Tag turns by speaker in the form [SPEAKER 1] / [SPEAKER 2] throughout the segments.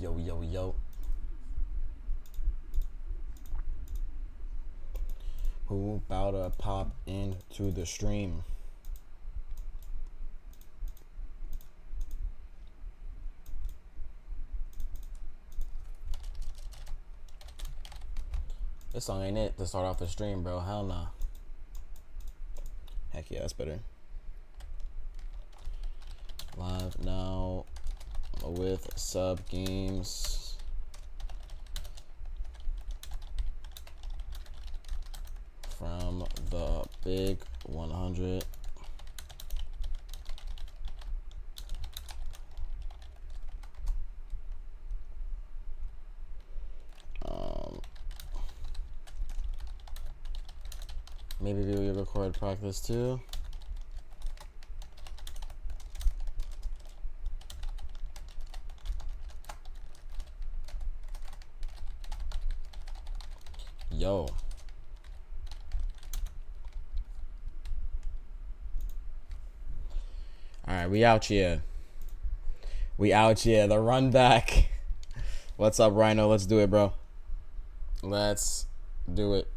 [SPEAKER 1] Yo. Who about to pop into the stream? This song ain't it to start off the stream, bro. Hell nah. Heck yeah, that's better. Live now with sub games. From the big 100. Maybe we'll record practice too. Yo. Alright, we out here. The run back. What's up, Rhino? Let's do it, bro. Let's do it.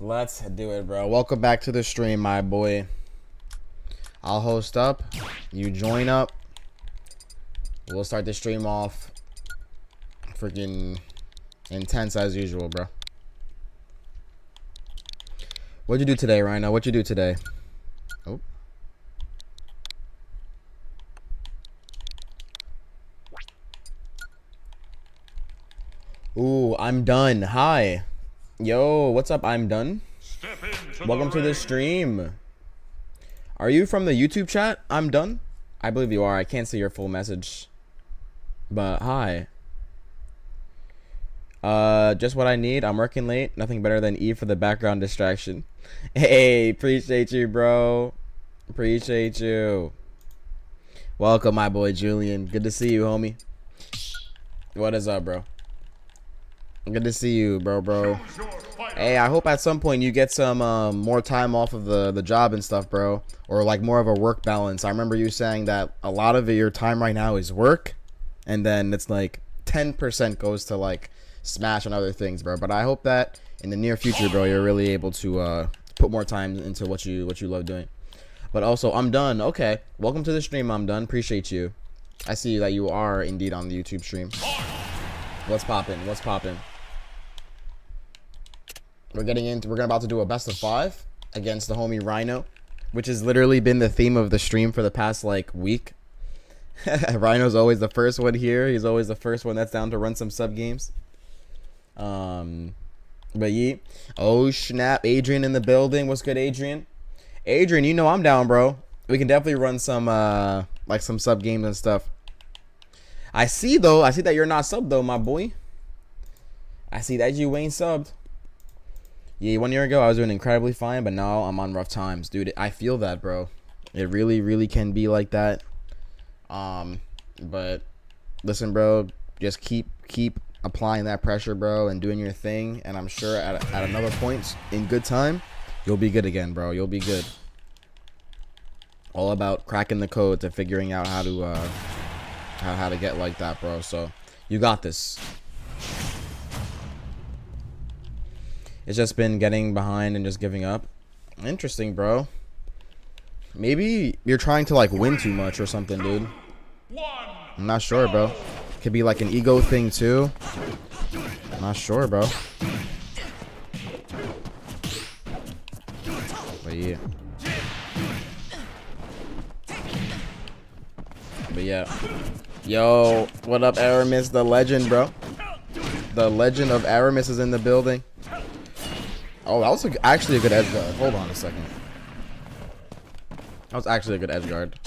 [SPEAKER 1] Let's do it, bro. Welcome back to the stream, my boy. I'll host up. You join up. We'll start the stream off freaking intense as usual, bro. What'd you do today, Rhino? What'd you do today? Oh. Ooh, I'm done. Hi. Yo, what's up? I'm done. Welcome to the stream. Are you from the YouTube chat? I'm done. I believe you are. I can't see your full message. But hi. Just what I need. I'm working late. Nothing better than E for the background distraction. Hey, appreciate you, bro. Appreciate you. Welcome, my boy Julian. Good to see you, homie. What is up, bro? Good to see you, bro. Hey, I hope at some point you get some more time off of the job and stuff, bro. Or like more of a work balance. I remember you saying that a lot of your time right now is work. And then it's like 10% goes to like Smash and other things, bro. But I hope that in the near future, bro, you're really able to put more time into what you love doing. But also, I'm done. Okay. Welcome to the stream, I'm done. Appreciate you. I see that you are indeed on the YouTube stream. What's poppin'? What's poppin'? We're about to do a best of 5 against the homie Rhino, which has literally been the theme of the stream for the past like week. Rhino's always the first one here. He's always the first one that's down to run some sub games. But yeah. Oh snap, Adrian in the building. What's good, Adrian? Adrian, you know I'm down, bro. We can definitely run some like some sub games and stuff. I see that you're not subbed though, my boy. I see that you ain't subbed. Yeah, 1 year ago I was doing incredibly fine, but now I'm on rough times, dude. I feel that, bro. It really can be like that. But listen, bro, just keep applying that pressure, bro, and doing your thing, and I'm sure at another point in good time you'll be good again, bro. You'll be good. All about cracking the code to figuring out how to get like that, bro. So you got this. It's just been getting behind and just giving up. Interesting, bro. Maybe you're trying to like win too much or something, dude. I'm not sure, bro. Could be like an ego thing too. I'm not sure, bro. But yeah. Yo, what up, Aramis, the legend, bro? The legend of Aramis is in the building. Oh, that was actually a good edge guard. Hold on a second. That was actually a good edge guard.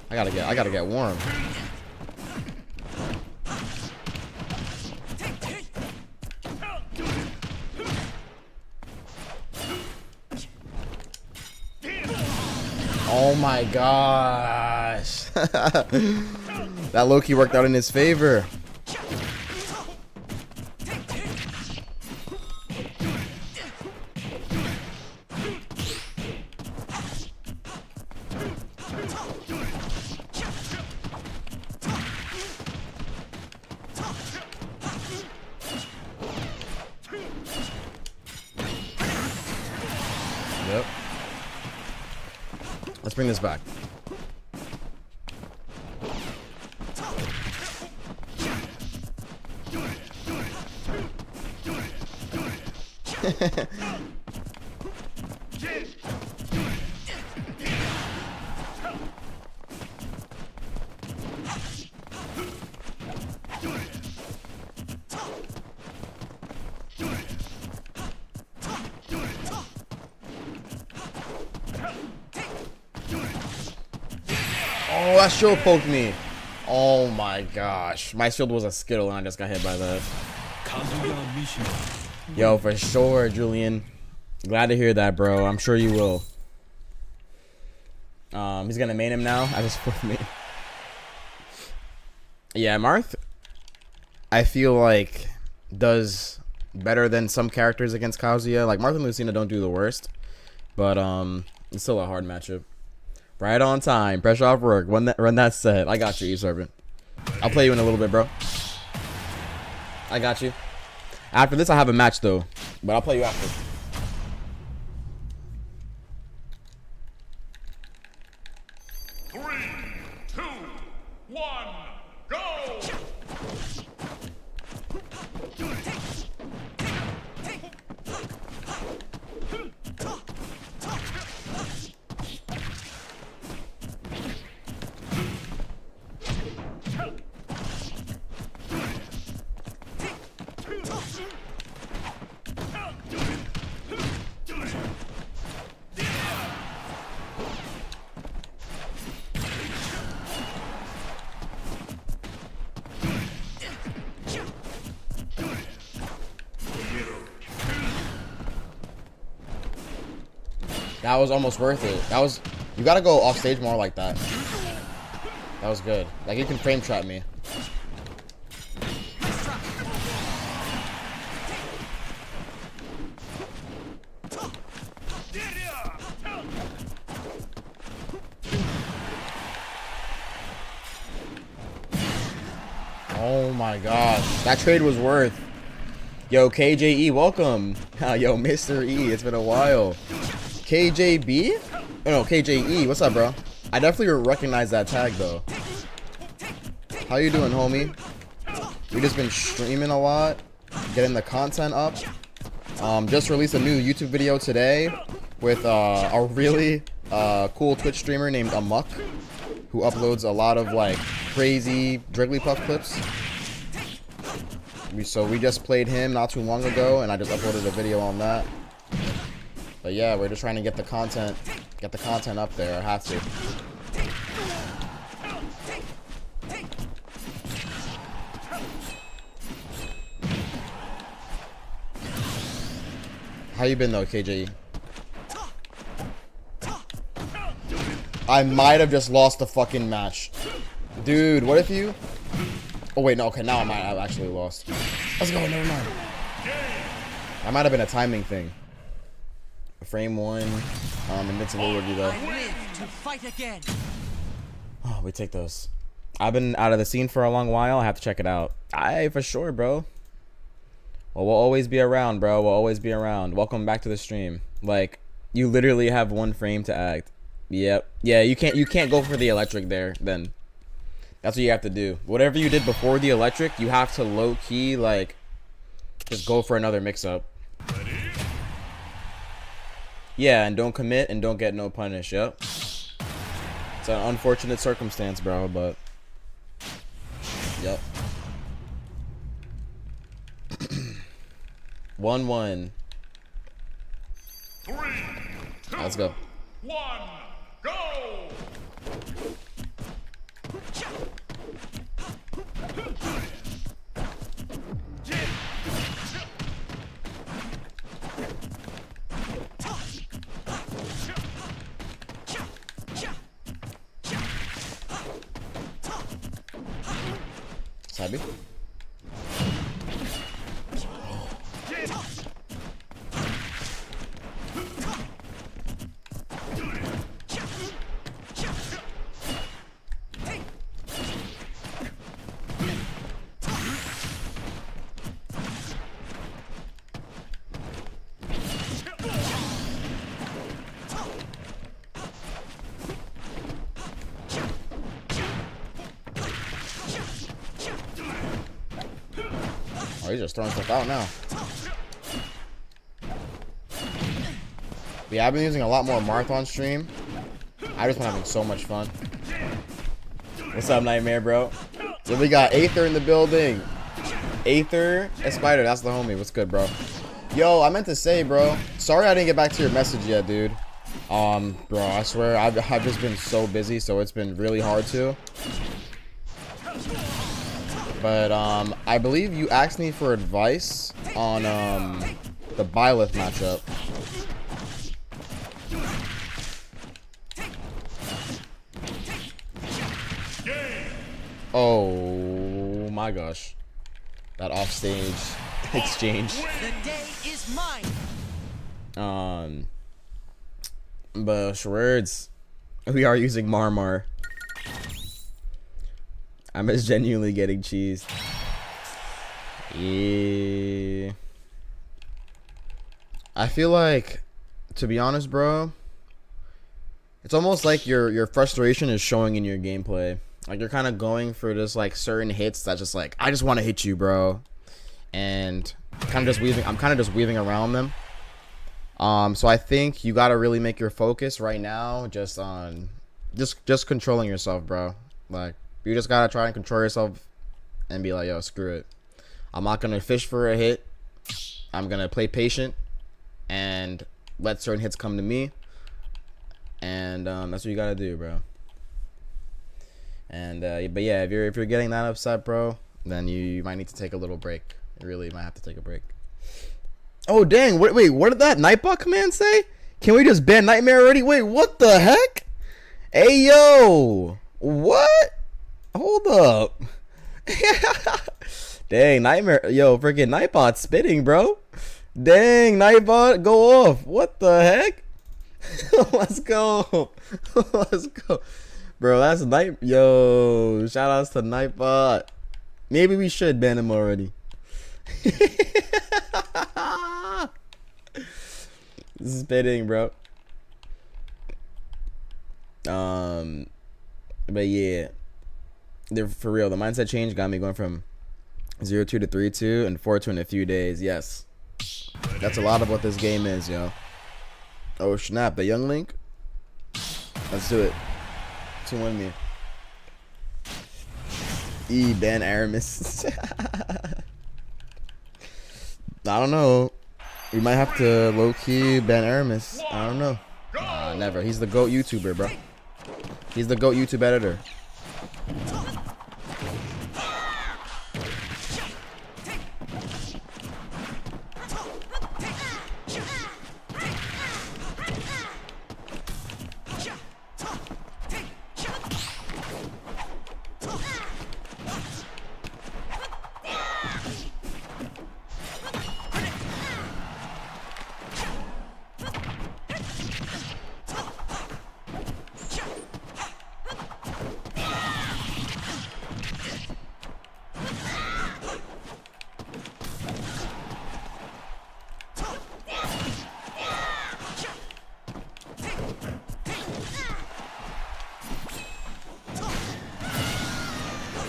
[SPEAKER 1] I gotta get warm. Oh my gosh. That low-key worked out in his favor. Let's bring this back. Oh, that shield poked me. Oh my gosh. My shield was a Skittle and I just got hit by that. Yo, for sure, Julian. Glad to hear that, bro. I'm sure you will. He's gonna main him now. I just fourth main. Yeah, Marth, I feel like, does better than some characters against Kazuya. Like, Marth and Lucina don't do the worst. But, it's still a hard matchup. Right on time. Pressure off work. Run that set. I got you, E-Servant. I'll play you in a little bit, bro. I got you. After this, I have a match, though. But I'll play you after. That was almost worth it. That was, you gotta go off stage more like that. That was good. Like, you can frame trap me. Oh my gosh. That trade was worth. Yo, KJE, welcome. Yo, Mr. E, it's been a while. KJB? Oh no, KJE. What's up, bro? I definitely recognize that tag, though. How you doing, homie? We just been streaming a lot, getting the content up. Just released a new YouTube video today with a really cool Twitch streamer named Amok, who uploads a lot of like crazy Jigglypuff clips. So we just played him not too long ago, and I just uploaded a video on that. But yeah, we're just trying to get the content up there. I have to. How you been though, KJE? I might have just lost the fucking match. Dude, what if you... Oh wait, no, okay, now I might have actually lost. Let's go, never mind. That might have been a timing thing. Frame one, invincibility though. Oh, we take those. I've been out of the scene for a long while. I have to check it out. For sure, bro. Well, we'll always be around, bro. We'll always be around. Welcome back to the stream. Like, you literally have one frame to act. Yep. Yeah, you can't go for the electric there. Then that's what you have to do. Whatever you did before the electric, you have to low key like just go for another mix up. Yeah, and don't commit and don't get no punish. Yep. It's an unfortunate circumstance, bro, but yep. 1-1.
[SPEAKER 2] 3, 2,
[SPEAKER 1] Let's go.
[SPEAKER 2] 1, go!
[SPEAKER 1] Sabi? Oh, he's just throwing stuff out now. Yeah, I've been using a lot more Marth on stream. I just been having so much fun. What's up, Nightmare, bro? So we got Aether in the building. Aether, Spider, that's the homie. What's good, bro? Yo, I meant to say, bro. Sorry I didn't get back to your message yet, dude. Bro, I swear I've just been so busy, so it's been really hard to. But I believe you asked me for advice on the Byleth matchup. Oh my gosh. That offstage exchange.
[SPEAKER 3] The day is mine.
[SPEAKER 1] But Schwartz, we are using Marmar. I'm just genuinely getting cheesed. Yeah. I feel like, to be honest, bro, it's almost like your frustration is showing in your gameplay. Like you're kind of going for just like certain hits that's just like, I just want to hit you, bro, and kind of just weaving. I'm kind of just weaving around them. So I think you gotta really make your focus right now just on just controlling yourself, bro. Like you just gotta try and control yourself and be like, yo, screw it. I'm not gonna fish for a hit. I'm gonna play patient and let certain hits come to me. And that's what you gotta do, bro. And but yeah, if you're getting that upset, bro, then you might need to take a little break. You really might have to take a break. Oh dang! Wait, what did that Nightbot command say? Can we just ban Nightmare already? Wait, what the heck? Hey yo, what? Hold up. Dang, Nightmare, yo, freaking Nightbot spitting, bro. Dang, Nightbot, go off. What the heck? Let's go. Let's go. Bro, that's yo, shout outs to Nightbot. Maybe we should ban him already. Spitting, bro. But yeah, for real, the mindset change got me going from 0-2 to 3-2 and 4-2 in a few days. Yes, that's a lot of what this game is, yo. Oh snap, the young Link. Let's do it. 2-1 me. Ban Aramis. I don't know. We might have to low-key ban Aramis. I don't know. Nah, never. He's the GOAT YouTuber, bro. He's the GOAT YouTube editor.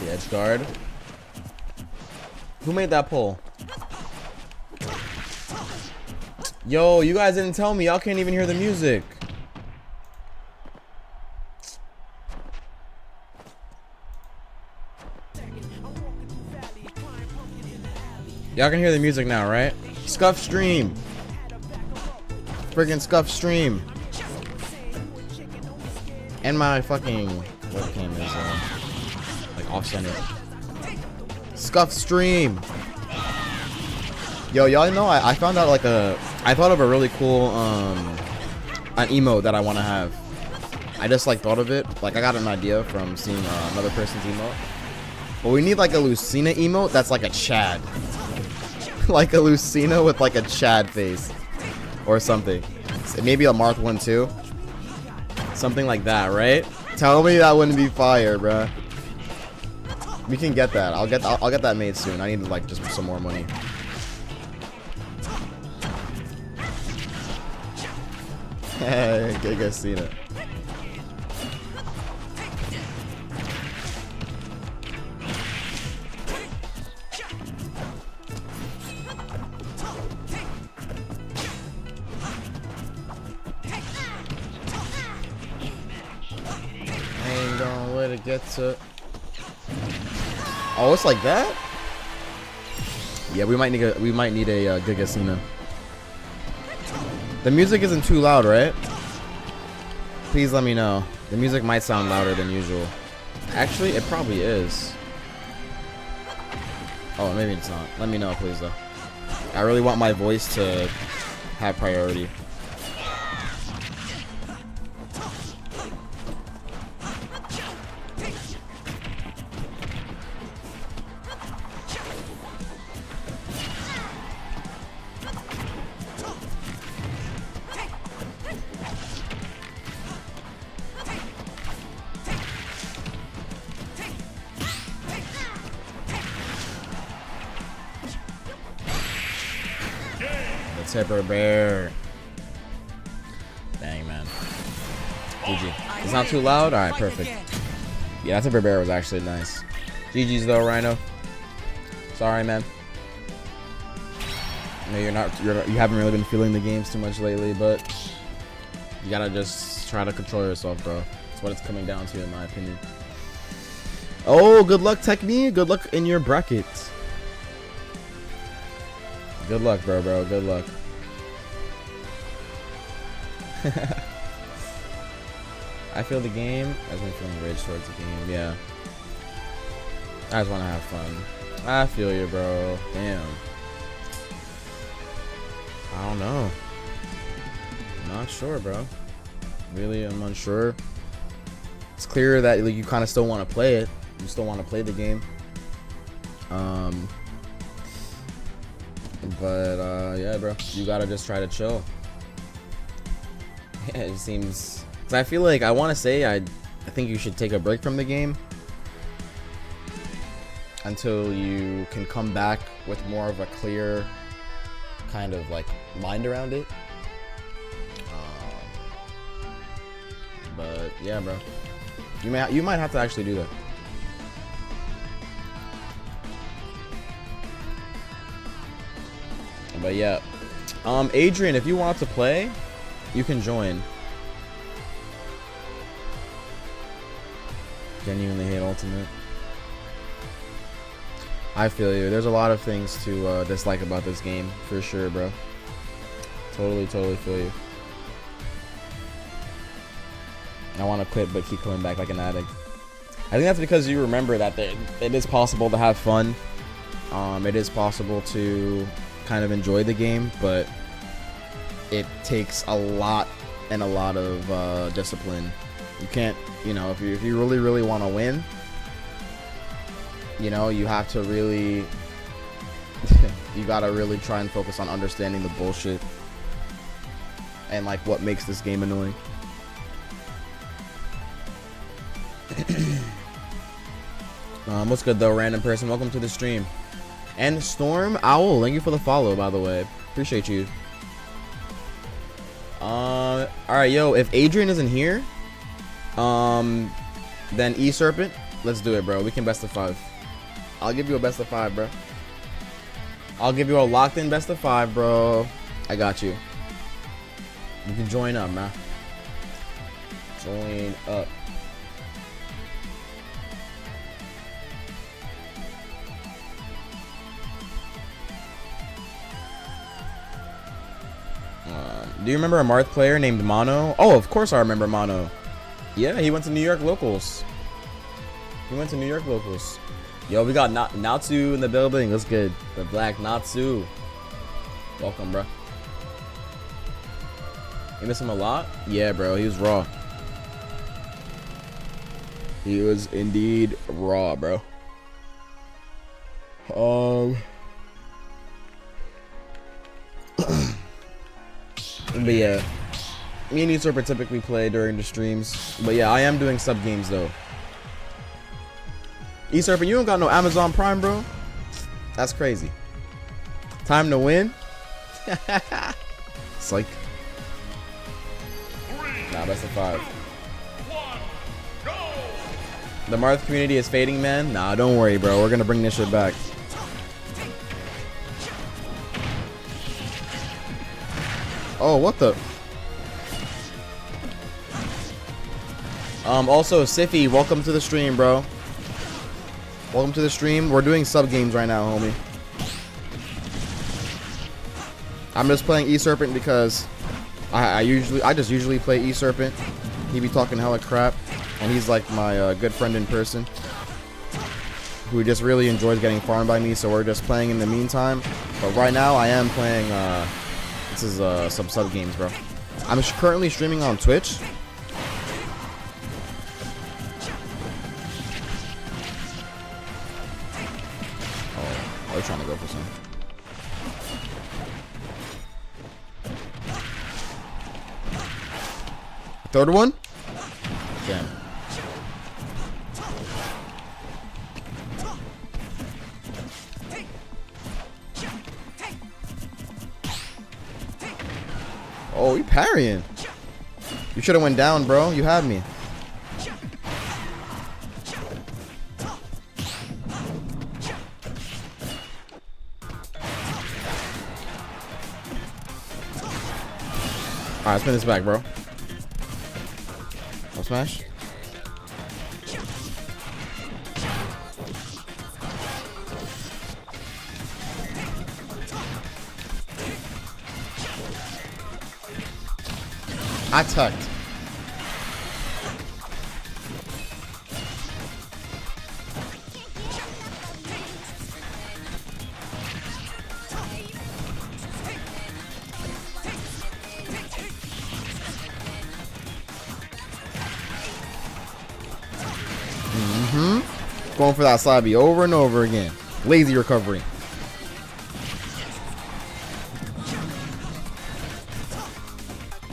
[SPEAKER 1] Edge guard. Who made that poll? Yo, you guys didn't tell me. Y'all can't even hear the music. Y'all can hear the music now, right? Scuff stream. Friggin' Scuff stream. And my fucking webcam is like off center. Scuff stream. Yo, y'all know I found out like I thought of a really cool an emote that I want to have. I just like thought of it. Like I got an idea from seeing another person's emote. But we need like a Lucina emote that's like a Chad. Like a Lucina with like a Chad face or something. Maybe a Marth one too. Something like that, right? Tell me that wouldn't be fire, bruh. We can get that. I'll get that made soon. I need like just some more money. Hey, get seen it. get to. Oh, it's like that. Yeah, we might need a good Lucina. The music isn't too loud, right? Please let me know. The music might sound louder than usual. Actually, it probably is. Oh, maybe it's not. Let me know, please, though. I really want my voice to have priority. Tipper Bear. Dang, man. GG. It's not too loud? Alright, perfect. Yeah, that Tipper Bear was actually nice. GG's though, Rhino. Sorry, man. I know you haven't really been feeling the games too much lately, but you gotta just try to control yourself, bro. That's what it's coming down to, in my opinion. Oh, good luck, Technique. Good luck in your brackets. Good luck, bro. Good luck. I feel the game. I've been feeling rage towards the game. Yeah. I just want to have fun. I feel you, bro. Damn. I don't know. I'm not sure, bro. Really, I'm unsure. It's clear that like, you kind of still want to play it. You still want to play the game. But yeah, bro, you gotta just try to chill. Yeah, it seems. Cause I feel like I want to say I think you should take a break from the game until you can come back with more of a clear kind of like mind around it. But yeah, bro, you might have to actually do that. But yeah, Adrian, if you want to play, you can join. Genuinely hate Ultimate. I feel you. There's a lot of things to dislike about this game, for sure, bro. Totally feel you. I want to quit, but keep coming back like an addict. I think that's because you remember that it is possible to have fun. It is possible to kind of enjoy the game, but it takes a lot of discipline. You can't, you know, if you really want to win, you know, you have to really you gotta really try and focus on understanding the bullshit and like what makes this game annoying. What's good though, random person? Welcome to the stream. And Storm Owl, thank you for the follow, by the way. Appreciate you. Alright, yo, if Adrian isn't here, then E Serpent, let's do it, bro. We can best of 5. I'll give you a best of 5, bro. I'll give you a locked in best of 5, bro. I got you. You can join up, man. Join up. Do you remember a Marth player named Mono? Oh, of course I remember Mono. Yeah, he went to New York locals. Yo, we got Natsu in the building. What's good? The black Natsu. Welcome, bro. You miss him a lot? Yeah, bro. He was raw. He was indeed raw, bro. But yeah, me and Usurper typically play during the streams. But yeah, I am doing sub games though. Usurper, you don't got no Amazon Prime, bro? That's crazy. Time to win? Psych. Nah, best of 5. The Marth community is fading, man. Nah, don't worry, bro. We're gonna bring this shit back. Oh, what the? Also, Siffy, welcome to the stream, bro. Welcome to the stream. We're doing sub games right now, homie. I'm just playing E-Serpent because I just usually play E-Serpent. He be talking hella crap, and he's like my good friend in person, who just really enjoys getting farmed by me. So we're just playing in the meantime. But right now I am playing. This is some sub games, bro. I'm currently streaming on Twitch. Oh, they're trying to go for some. Third one? Damn. Oh, you parrying. You should have went down, bro. You had me. Alright, spin this back, bro. No smash. I tucked. Going for that side B over and over again. Lazy recovery.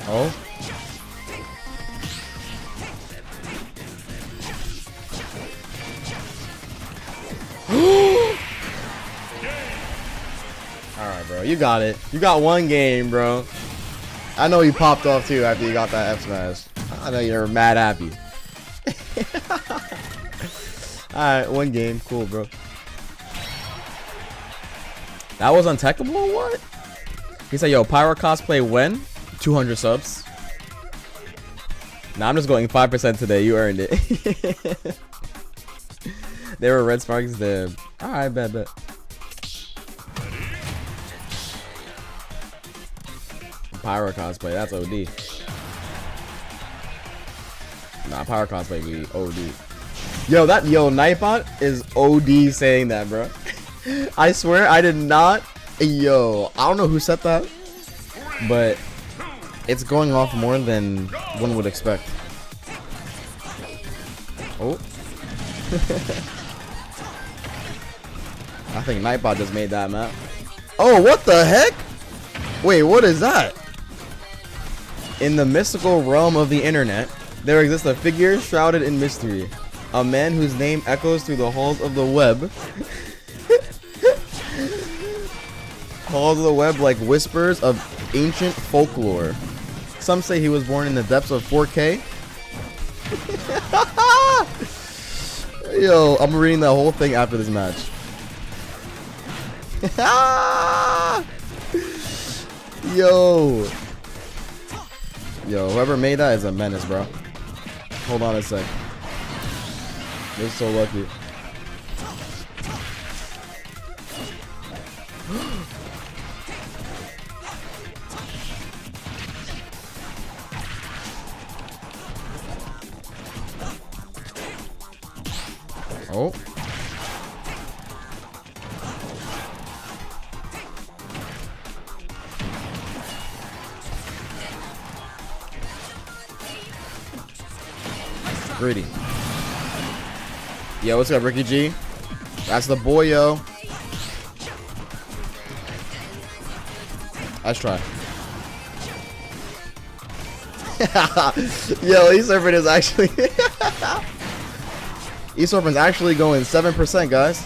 [SPEAKER 1] Oh. Alright, bro. You got it. You got one game, bro. I know you popped off too after you got that F smash. I know you're mad happy. Alright, one game. Cool, bro. That was untechable or what? He said, yo, Pyro cosplay when? 200 subs. Nah, I'm just going 5% today. You earned it. They were red sparks there. Alright, bet. Pyro cosplay, that's OD. Nah, Pyro cosplay be OD. Yo, Nightbot is OD saying that, bro. I swear I did not. Yo, I don't know who said that, but it's going off more than one would expect. Oh. I think Nightbot just made that map. Oh, what the heck? Wait, what is that? In the mystical realm of the internet, there exists a figure shrouded in mystery. A man whose name echoes through the halls of the web. Halls of the web like whispers of ancient folklore. Some say he was born in the depths of 4K. Yo, I'm reading the whole thing after this match. Yo, whoever made that is a menace, bro. Hold on a sec. You're so lucky. Oh. Gritty. Yo, what's up, Ricky G? That's the boy, yo. Let's try. Yo, E-Serpent is actually... E-Serpent's actually going 7%, guys.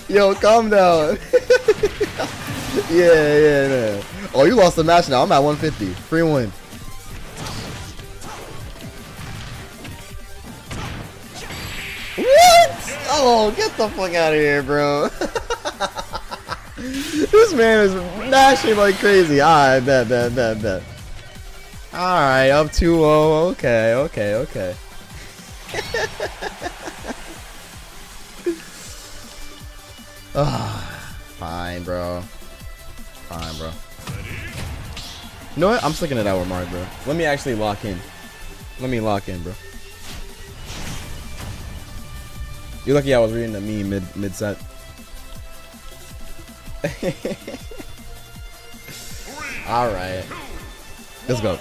[SPEAKER 1] Yo, calm down. Yeah. Oh, you lost the match now. I'm at 150. Free win. What? Oh, get the fuck out of here, bro. This man is mashing like crazy. Alright, bet. Alright, up 2-0. Okay. Fine, bro. You know what? I'm sticking it out with Mark, bro. Let me actually lock in. Bro. You're lucky I was reading the meme mid-set. Alright. Let's go.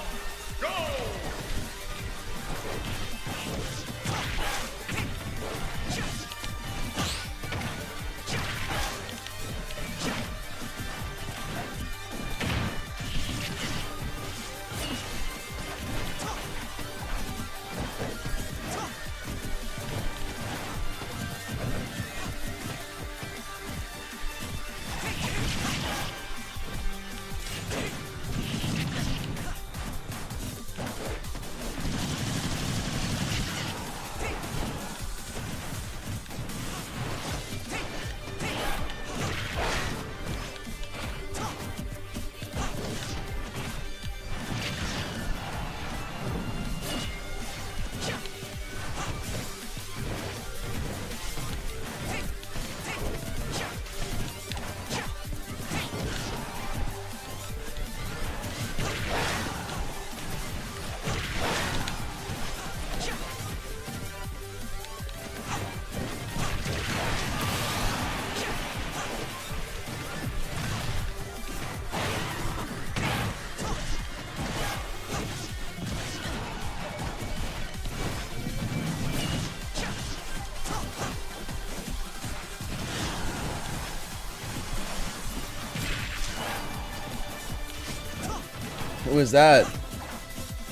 [SPEAKER 1] Who is that?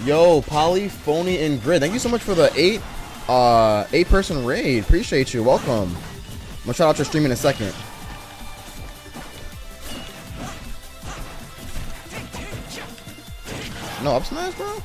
[SPEAKER 1] Yo, Poly, Phony, and Grid. Thank you so much for the 8-person raid. Appreciate you. Welcome. I'm gonna shout out your stream in a second. No up smash, bro?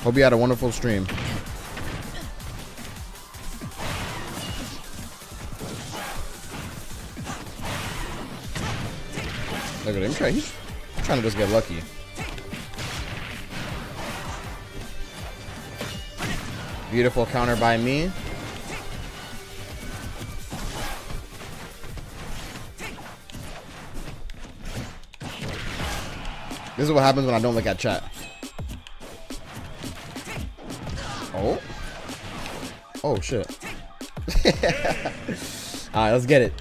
[SPEAKER 1] Hope you had a wonderful stream. Look at him. He's trying to just get lucky. Beautiful counter by me. This is what happens when I don't look at chat. Oh shit. Alright, let's get it.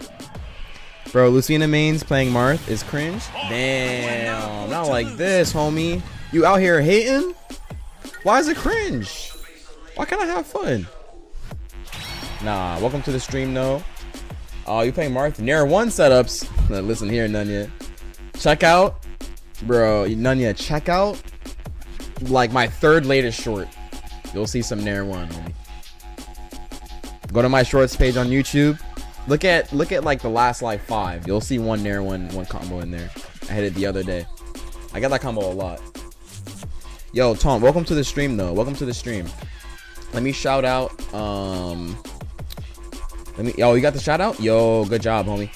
[SPEAKER 1] Bro, Lucina mains playing Marth is cringe. Damn, not like this, homie. You out here hating? Why is it cringe? Why can't I have fun? Nah, welcome to the stream, though. Oh, you playing Marth? Nair 1 setups. Now, listen here, Nunya. Check out. Bro, Nunya, check out. Like my third latest short. You'll see some Nair 1, homie. Go to my shorts page on YouTube. Look at like the last like 5. You'll see one Nair 1 combo in there. I hit it the other day. I got that combo a lot. Yo, Tom, welcome to the stream though. Welcome to the stream. Let me shout out. Oh, you got the shout out? Yo, good job, homie.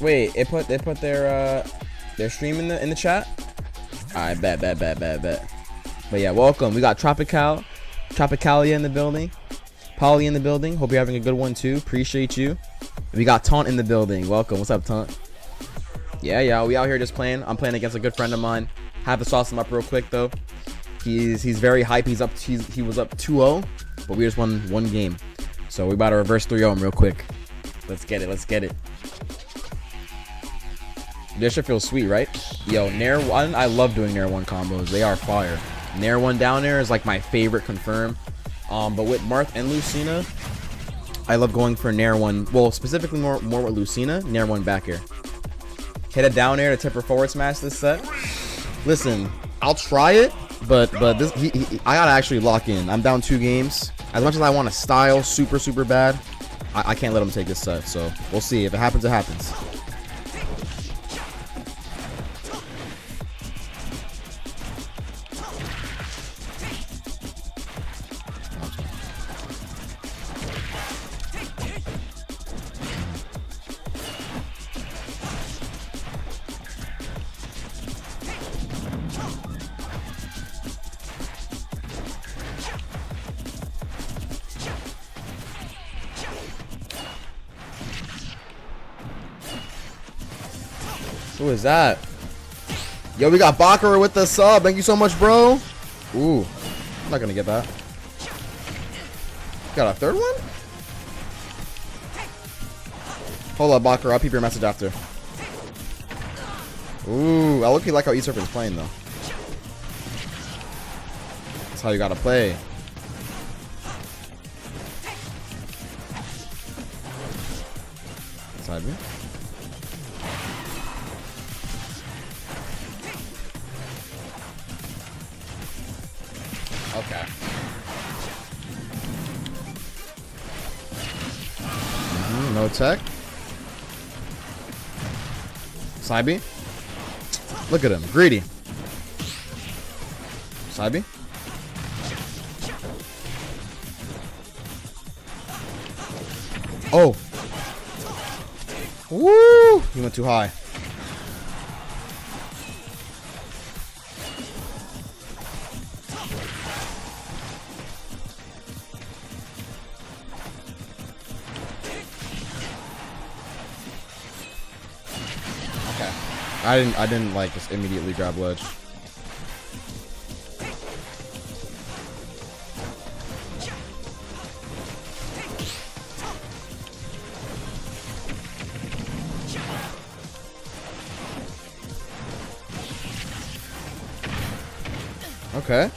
[SPEAKER 1] Wait, they put their stream in the chat. I bet. But yeah, welcome. We got Tropicalia in the building. Polly in the building. Hope you're having a good one too. Appreciate you. We got Taunt in the building. Welcome. What's up, Taunt? Yeah. We out here just playing. I'm playing against a good friend of mine. Have to sauce him up real quick though. He's very hype. He was up 2-0, but we just won one game. So we about to reverse 3-0 him real quick. Let's get it. This should feel sweet, right? Yo, Nair 1, I love doing Nair 1 combos. They are fire. Nair 1 down air is like my favorite confirm. But with Marth and Lucina, I love going for Nair 1. Well, specifically more with Lucina, Nair 1 back air. Hit a down air to tip her forward smash this set. Listen, I'll try it, but this I gotta actually lock in. I'm down 2 games. As much as I want to style super bad, I can't let him take this set. So we'll see. If it happens, it happens. Who is that? Yo, we got Bakura with the sub. Thank you so much, bro. Ooh, I'm not gonna get that. Got a third one? Hold up, Bakura. I'll peep your message after. Ooh, I look like how E-Surfer is playing though. That's how you gotta play. Side B. Okay. No tech. Side B. Look at him. Greedy. Side B. Oh. Woo! He went too high. I didn't like just immediately grab ledge. Okay.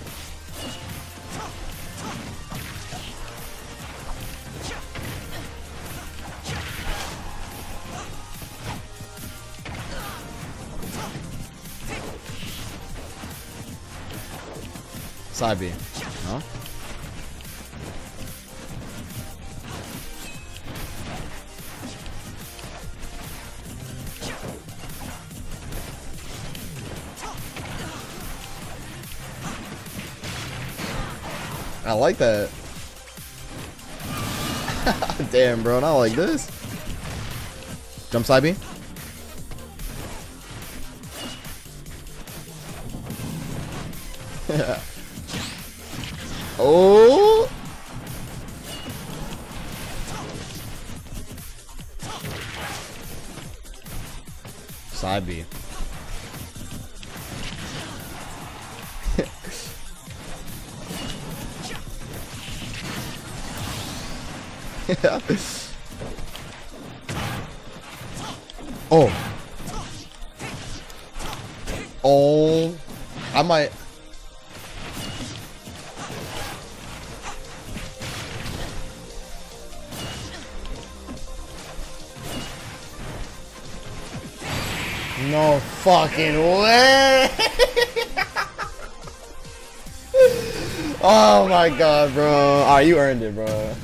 [SPEAKER 1] Side B. No? I like that. Damn, bro, not like this. Jump side B. Oh. Side B. Oh. Oh. I might. No fucking way. Oh my god, bro. Alright, you earned it, bro.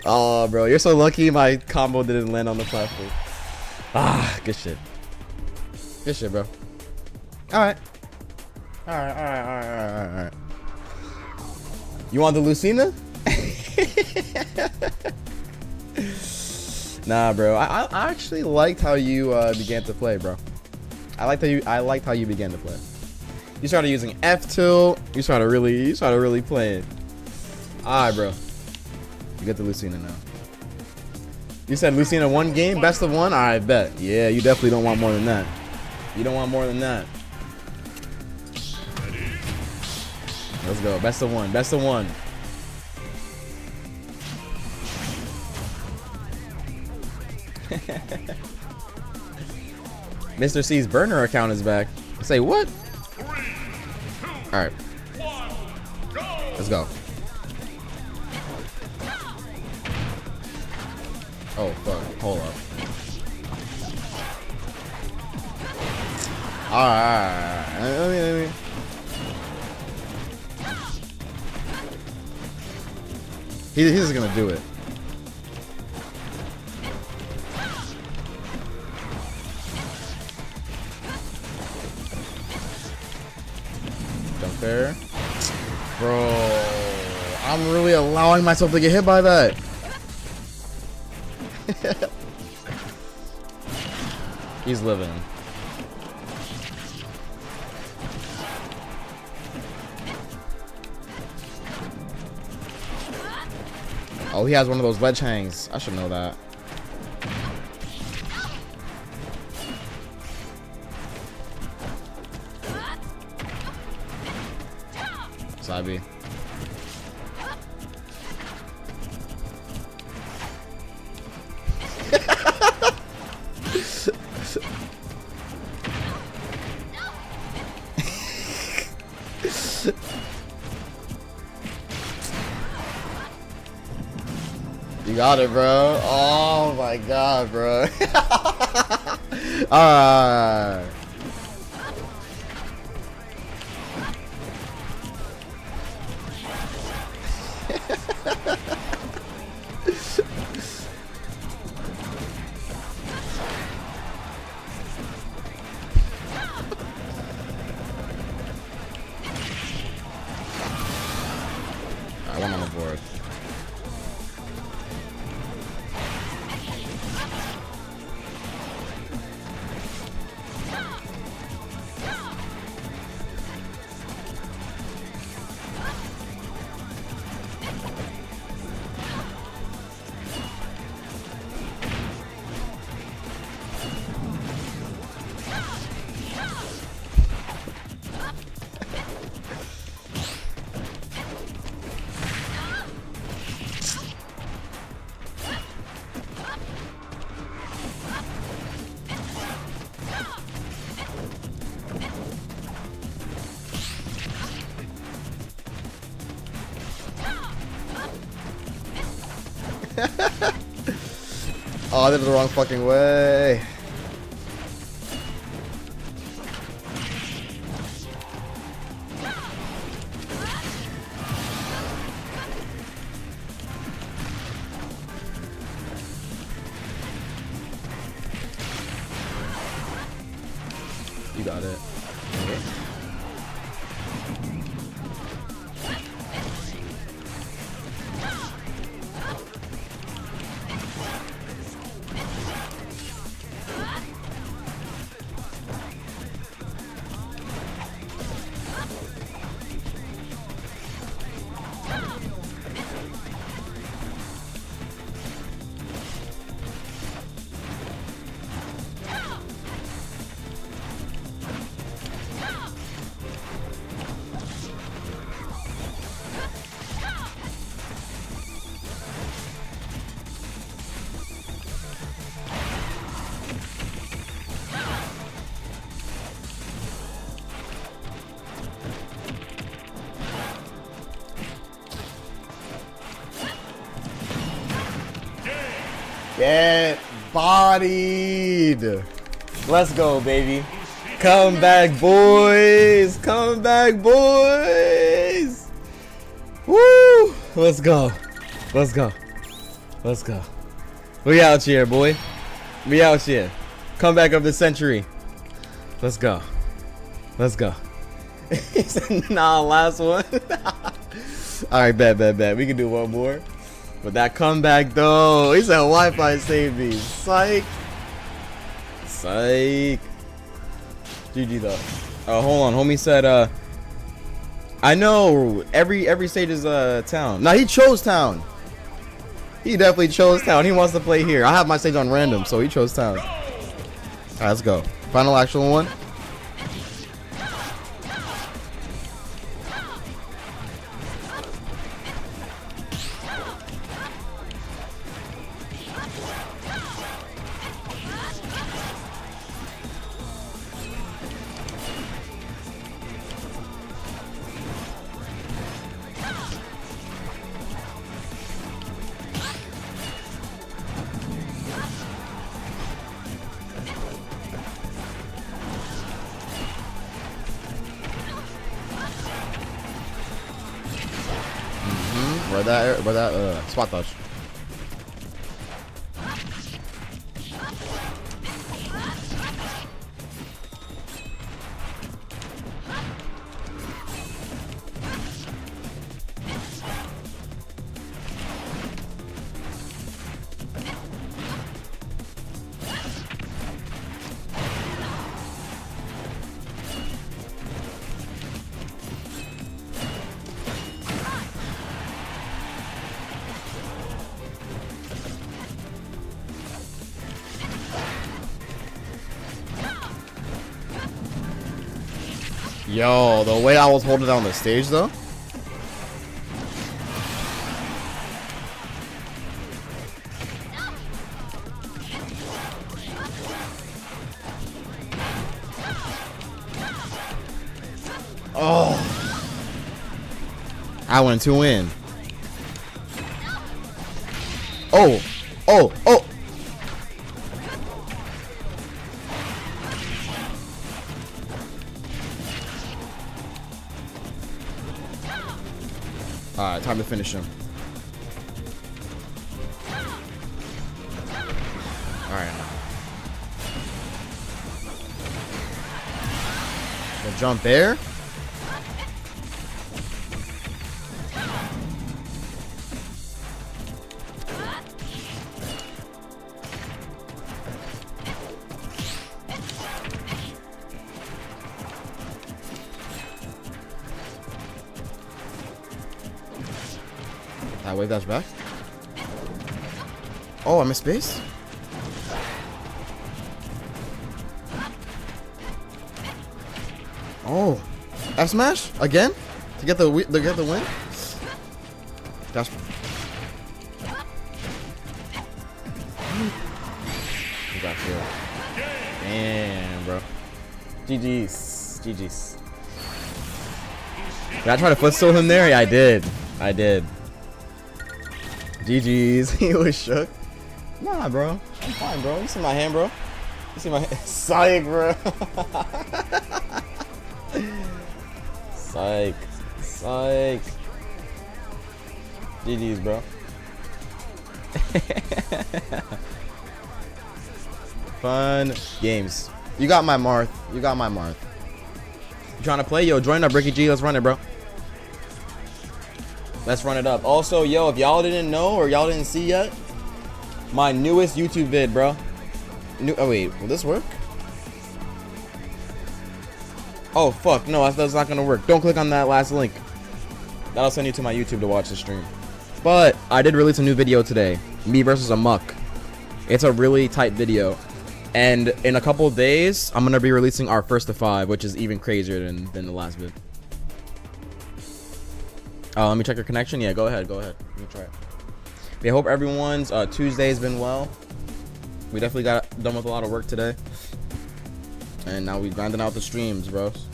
[SPEAKER 1] Oh, bro, you're so lucky my combo didn't land on the platform. Ah, good shit. Good shit, bro. Alright. Alright. You want the Lucina? Nah, bro. I actually liked how you began to play, bro. I liked how you began to play. You started using F tilt. You started really playing. Alright, bro. You get the Lucina now. You said Lucina 1 game, best of 1? I bet. Yeah, you definitely don't want more than that. You don't want more than that. Let's go. Best of 1. Best of 1. Mr. C's burner account is back. Say what?
[SPEAKER 2] 3, 2,
[SPEAKER 1] All right.
[SPEAKER 2] 1, go!
[SPEAKER 1] Let's go. Oh, fuck. Hold up. Alright. Let me. He's just gonna do it. Jump there. Bro. I'm really allowing myself to get hit by that. He's living. Oh, he has one of those ledge hangs. I should know that. Sabi. You got it, bro. Oh my god, bro. Alright. Alright, one on the board. Oh, I did it the wrong fucking way. You got it. Get bodied. Let's go, baby. Come back, boys. Come back, boys. Woo. Let's go. Let's go. Let's go. We out here, boy. We out here. Come back of the century. Let's go. Let's go. He said, nah, last one. All right, bet. We can do one more. But that comeback though, he said Wi-Fi saved me. Psych. Psych. GG though. Hold on. Homie said, I know every stage is town. Nah, he chose town. He definitely chose town. He wants to play here. I have my stage on random, so he chose town. Alright, let's go. Final actual one. Where that spot touch. Yo, the way I was holding down the stage though. Oh, I went 2 in. Oh. Alright, time to finish him. Alright. The jump there. Wave dash back. Oh, I missed space. Oh, F smash again to get the win. Dash. You got you. Damn, bro. GG's. Did I try to footstool him there? Yeah, I did. GG's. He was shook. Nah, bro. I'm fine, bro. You see my hand, bro? You see my hand? Psych, bro. Psych. GG's, bro. Fun games. You got my Marth. You trying to play? Yo, join up, Ricky G. Let's run it, bro. Let's run it up. Also, yo, if y'all didn't know or y'all didn't see yet, my newest YouTube vid, bro. Oh, wait. Will this work? Oh, fuck. No, that's not going to work. Don't click on that last link. That'll send you to my YouTube to watch the stream. But I did release a new video today. Me versus a muck. It's a really tight video. And in a couple of days, I'm going to be releasing our first to 5, which is even crazier than the last vid. Let me check your connection. Yeah, go ahead. Let me try it. I hope everyone's Tuesday's been well. We definitely got done with a lot of work today. And now we grinding out the streams, bros.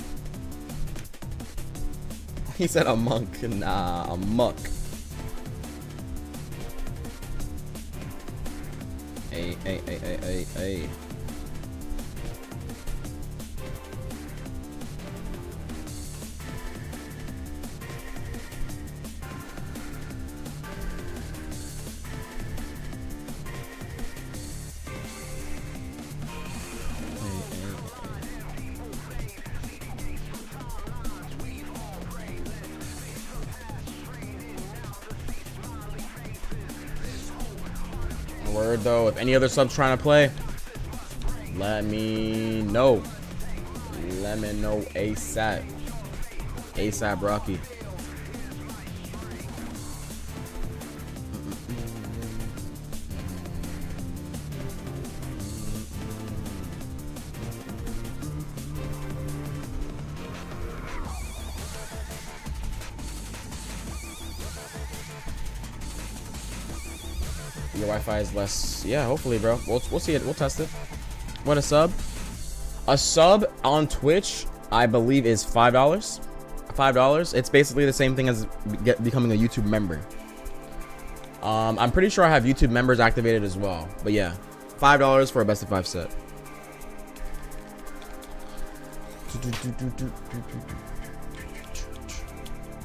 [SPEAKER 1] He said a monk. Nah, a muck. Hey. Word though, if any other subs trying to play, let me know. Let me know ASAP. ASAP Rocky. Your Wi-Fi is less. Yeah, hopefully, bro. We'll see it. We'll test it. What a sub? A sub on Twitch, I believe, is $5. $5. It's basically the same thing as becoming a YouTube member. I'm pretty sure I have YouTube members activated as well. But yeah, $5 for a best of 5 set.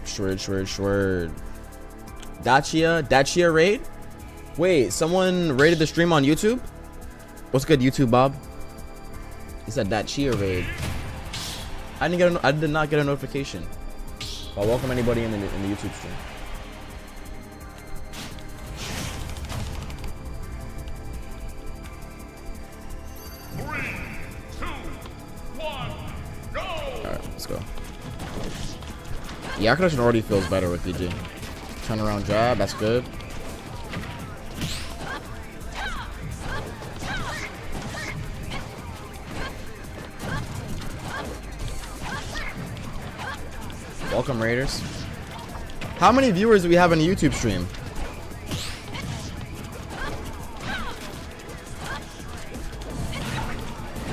[SPEAKER 1] Shword. Dacia raid? Wait, someone raided the stream on YouTube? What's good, YouTube Bob? He said that Chia raid. I did not get a notification. I'll welcome anybody in the YouTube stream.
[SPEAKER 2] Three, two, one, go!
[SPEAKER 1] Alright, let's go. Yeah, Yakuza already feels better with DG. Turnaround jab, that's good. Welcome, Raiders. How many viewers do we have on the YouTube stream?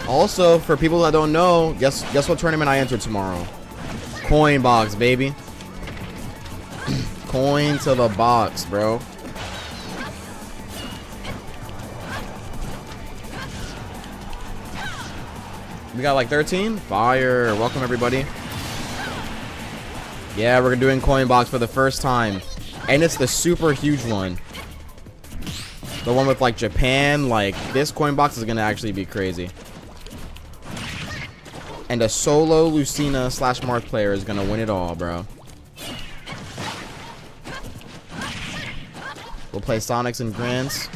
[SPEAKER 1] Also, for people that don't know, guess what tournament I entered tomorrow? Coin box, baby. Coin to the box, bro. We got like 13? Fire. Welcome, everybody. Yeah, we're doing coin box for the first time. And it's the super huge one. The one with like Japan. Like, this coin box is going to actually be crazy. And a solo Lucina / Marth player is going to win it all, bro. We'll play Sonics and Grands.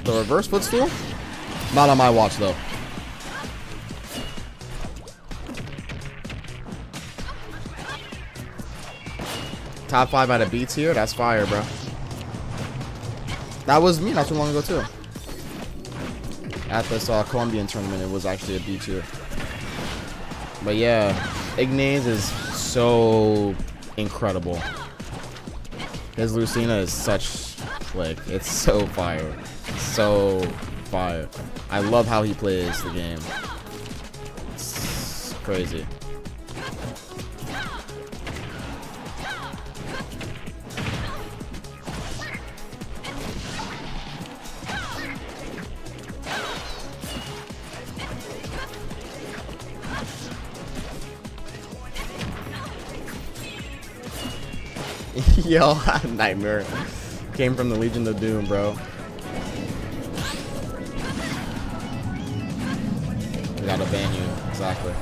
[SPEAKER 1] The reverse footstool? Not on my watch, though. Top 5 out of B tier? That's fire, bro. That was me not too long ago, too. At this Colombian tournament, it was actually a B tier. But yeah, Ignace is so incredible. His Lucina is such, like, it's so fire. So fire. I love how he plays the game. It's crazy. Yo, nightmare. Came from the Legion of Doom, bro. We gotta ban you. Exactly.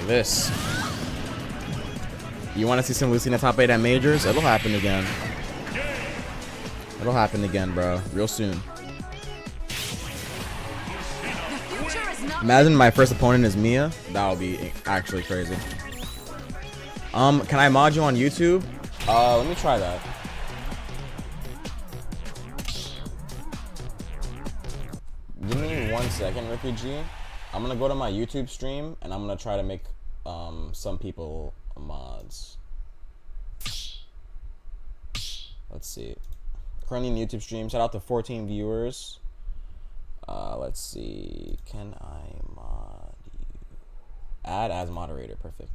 [SPEAKER 1] This. You want to see some Lucina top 8 at majors? It'll happen again. It'll happen again, bro. Real soon. Imagine my first opponent is Mia. That would be actually crazy. Can I mod you on YouTube? Let me try that. Give me 1 second, Ricky G. I'm gonna go to my YouTube stream and I'm gonna try to make some people mods. Let's see. Currently in YouTube stream. Shout out to 14 viewers. Let's see. Can I mod you? Add as moderator. Perfect.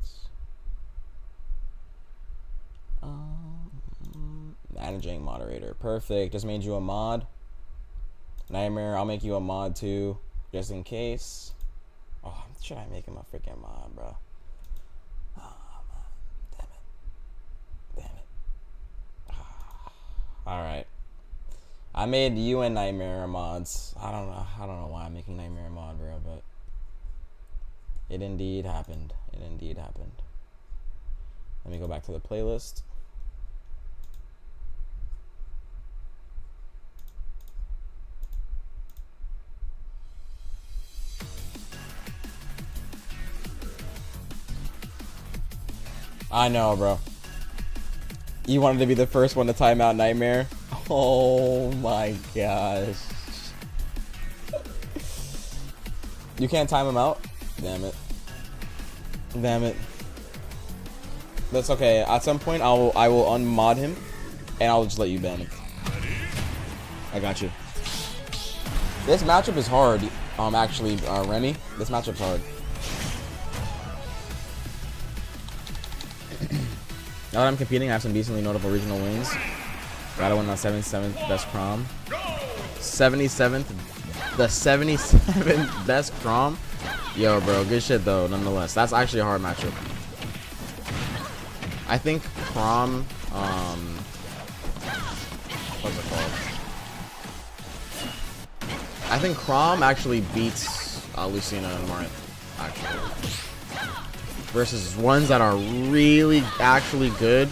[SPEAKER 1] Managing moderator. Perfect. Just made you a mod. Nightmare. I'll make you a mod too, just in case. Oh, should I make him a freaking mod, bro? Oh, man. All right. I made you and Nightmare mods. I don't know why I'm making Nightmare a mod, bro, but it indeed happened. It indeed happened. Let me go back to the playlist. I know, bro. You wanted to be the first one to time out Nightmare? Oh my gosh. You can't time him out? Damn it. Damn it. That's okay. At some point, I will unmod him, and I'll just let you ban him. I got you. This matchup is hard. Actually, Remy, this matchup's hard. Now that I'm competing, I have some decently notable regional wins. Got to win on 77th best prom. 77th, the 77th best prom. Yo, bro, good shit though. Nonetheless, that's actually a hard matchup. I think prom. What's it called? I think Crom actually beats Lucina and Marth, actually. Versus ones that are really actually good.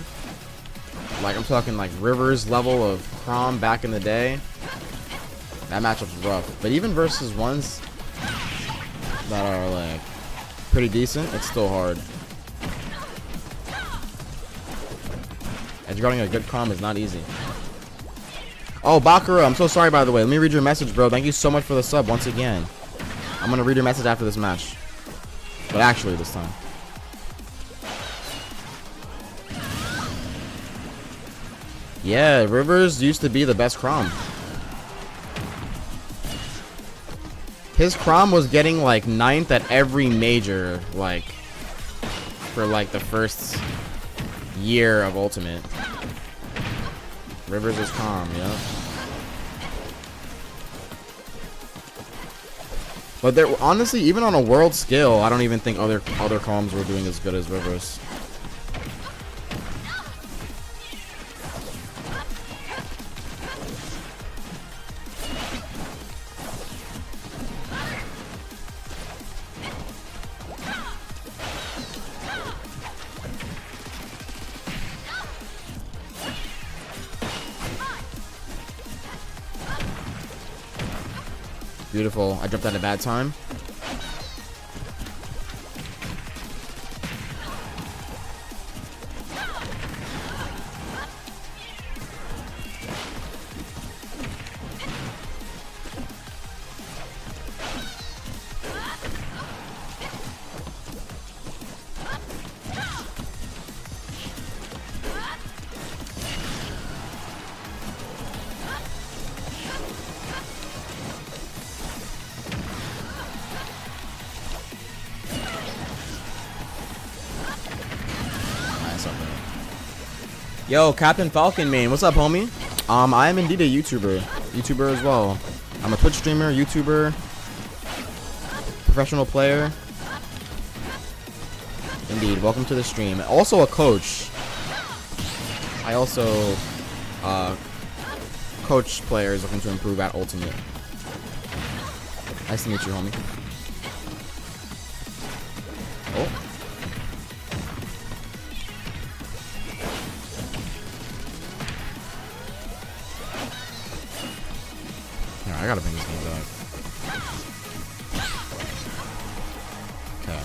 [SPEAKER 1] Like, I'm talking like Rivers level of Crom back in the day. That matchup's rough. But even versus ones that are like pretty decent, it's still hard. Edgeguarding a good Crom is not easy. Oh, Bakura, I'm so sorry, by the way. Let me read your message, bro. Thank you so much for the sub once again. I'm going to read your message after this match. But actually, this time. Yeah, Rivers used to be the best Crom. His Crom was getting, like, 9th at every major, like, for, like, the first year of Ultimate. Rivers is calm, yeah. But there, honestly, even on a world scale, I don't even think other calms were doing as good as Rivers. Beautiful. I jumped at a bad time. Yo, Captain Falcon main, what's up, homie? I am indeed a YouTuber as well. I'm a Twitch streamer, YouTuber, professional player. Indeed, welcome to the stream. Also a coach. I also coach players looking to improve at Ultimate. Nice to meet you, homie. Oh. I gotta bring this game back. Okay.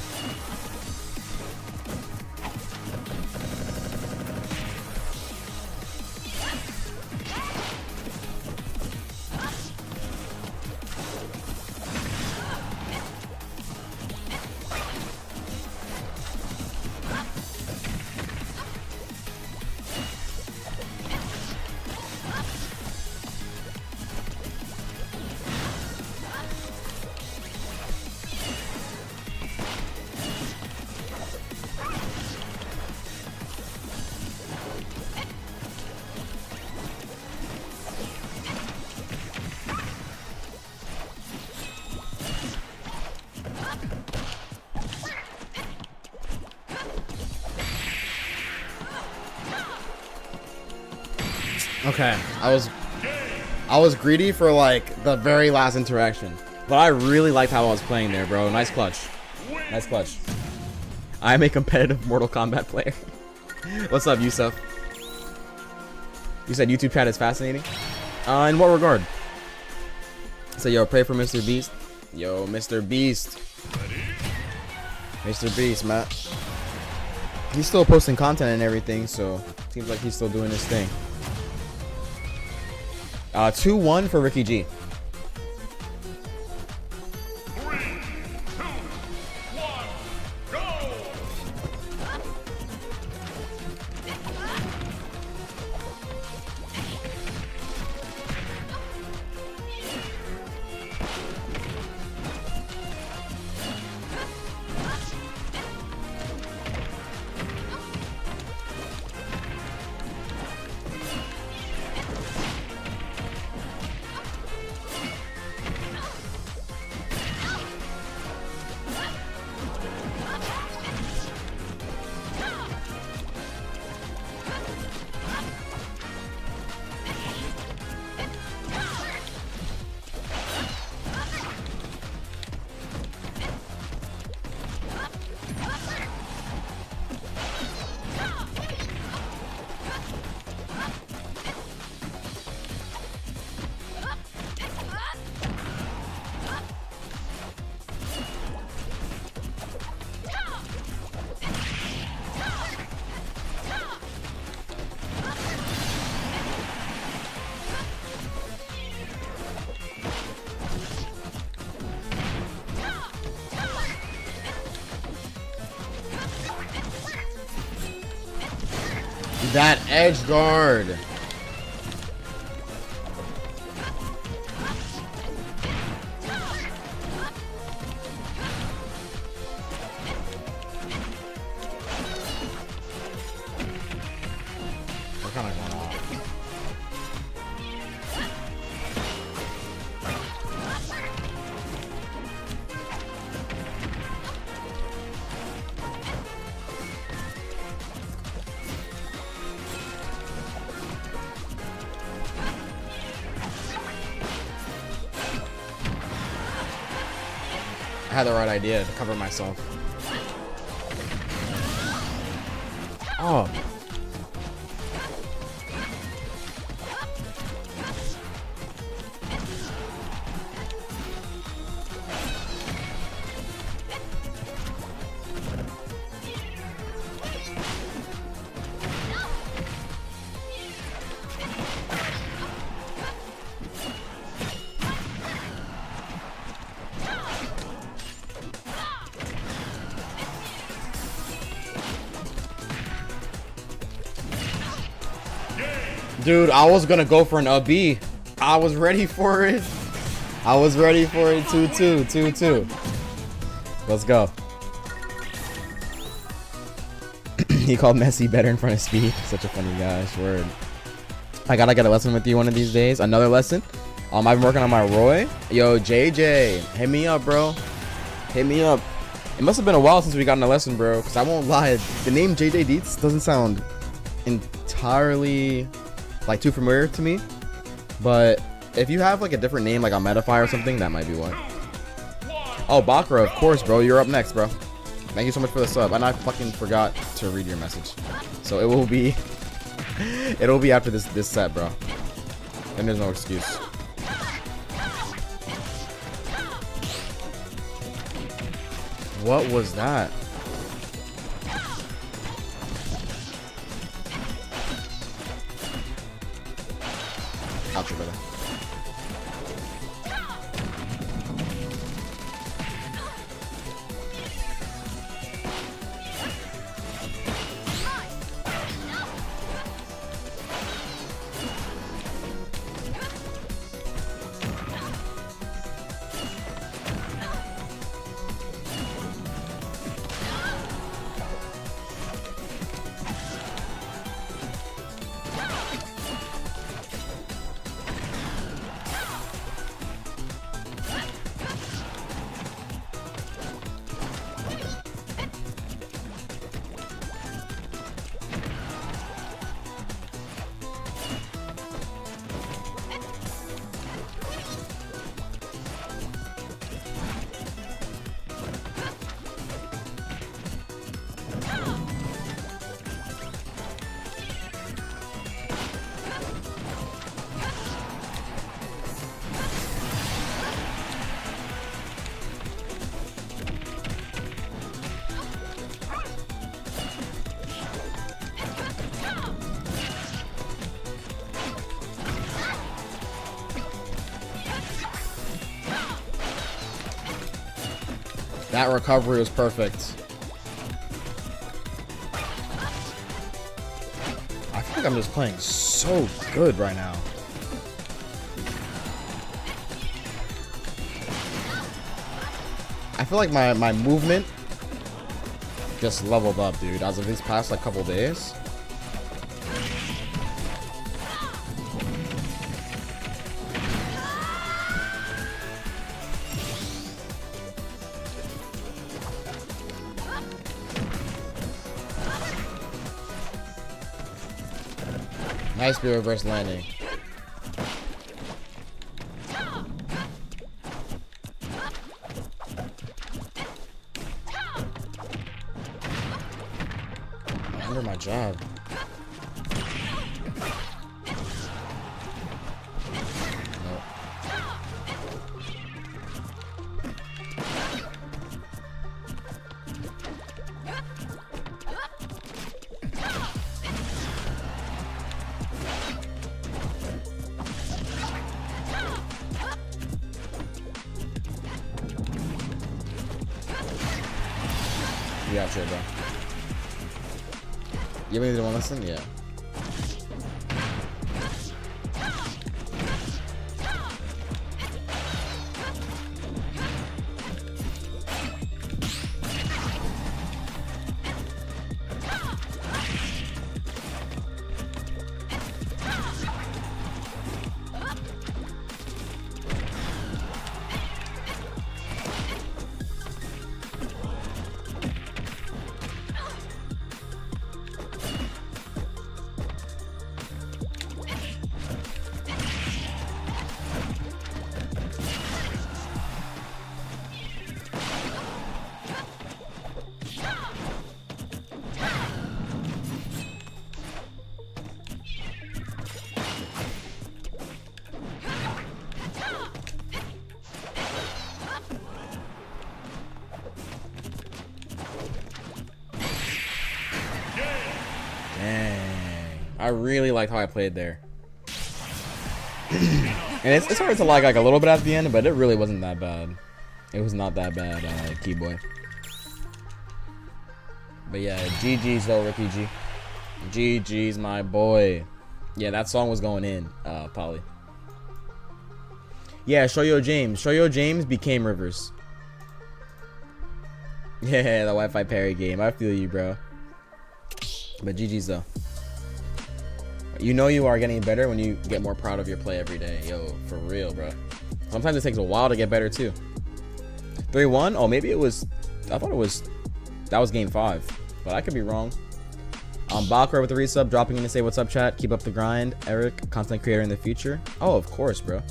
[SPEAKER 1] Okay, I was greedy for like the very last interaction, but I really liked how I was playing there, bro. Nice clutch. Nice clutch. I'm a competitive Mortal Kombat player. What's up, Yusuf? You said YouTube chat is fascinating? In what regard? So, yo, pray for Mr. Beast. Yo, Mr. Beast. Mr. Beast, man. He's still posting content and everything, so seems like he's still doing his thing. 2-1 for Ricky G.
[SPEAKER 2] 3, 2, 1, go!
[SPEAKER 1] That edge guard. We're kind of going off. I had the right idea to cover myself. Oh. Dude, I was gonna go for an B. I was ready for it. I was ready for it. 2-2, 2-2. Let's go. He called Messi better in front of Speed. Such a funny guy. Word. I gotta get a lesson with you one of these days. Another lesson. I've been working on my Roy. Yo, JJ, hit me up, bro. Hit me up. It must have been a while since we got in a lesson, bro. Cause I won't lie, the name JJ Deets doesn't sound entirely like too familiar to me, but if you have like a different name, like a Metafy or something, that might be one. Oh, Bakra, of course, bro. You're up next, bro. Thank you so much for the sub. And I fucking forgot to read your message, so it will be it'll be after this set, bro. Then there's no excuse. What was that? Got you, brother. That recovery was perfect. I feel like I'm just playing so good right now. I feel like my movement just leveled up, dude, as of these past like couple days. Nice B reverse landing. Under my jab. Nope. You got shit, bro. You really didn't want to listen? Yeah. Dang. I really liked how I played there. And it's hard to like a little bit at the end, but it really wasn't that bad. It was not that bad, Keyboy. But yeah, GG's though, Ricky G. GG's, my boy. Yeah, that song was going in, Polly. Yeah, Shoyo James. Shoyo James became Rivers. Yeah, the Wi-Fi parry game. I feel you, bro. But GG's though. You know you are getting better when you get more proud of your play every day. Yo, for real, bro. Sometimes it takes a while to get better too. 3-1? Oh, maybe it was... I thought it was... That was game 5. But I could be wrong. Bakra with the resub, dropping in to say what's up, chat. Keep up the grind. Eric, content creator in the future. Oh, of course, bro.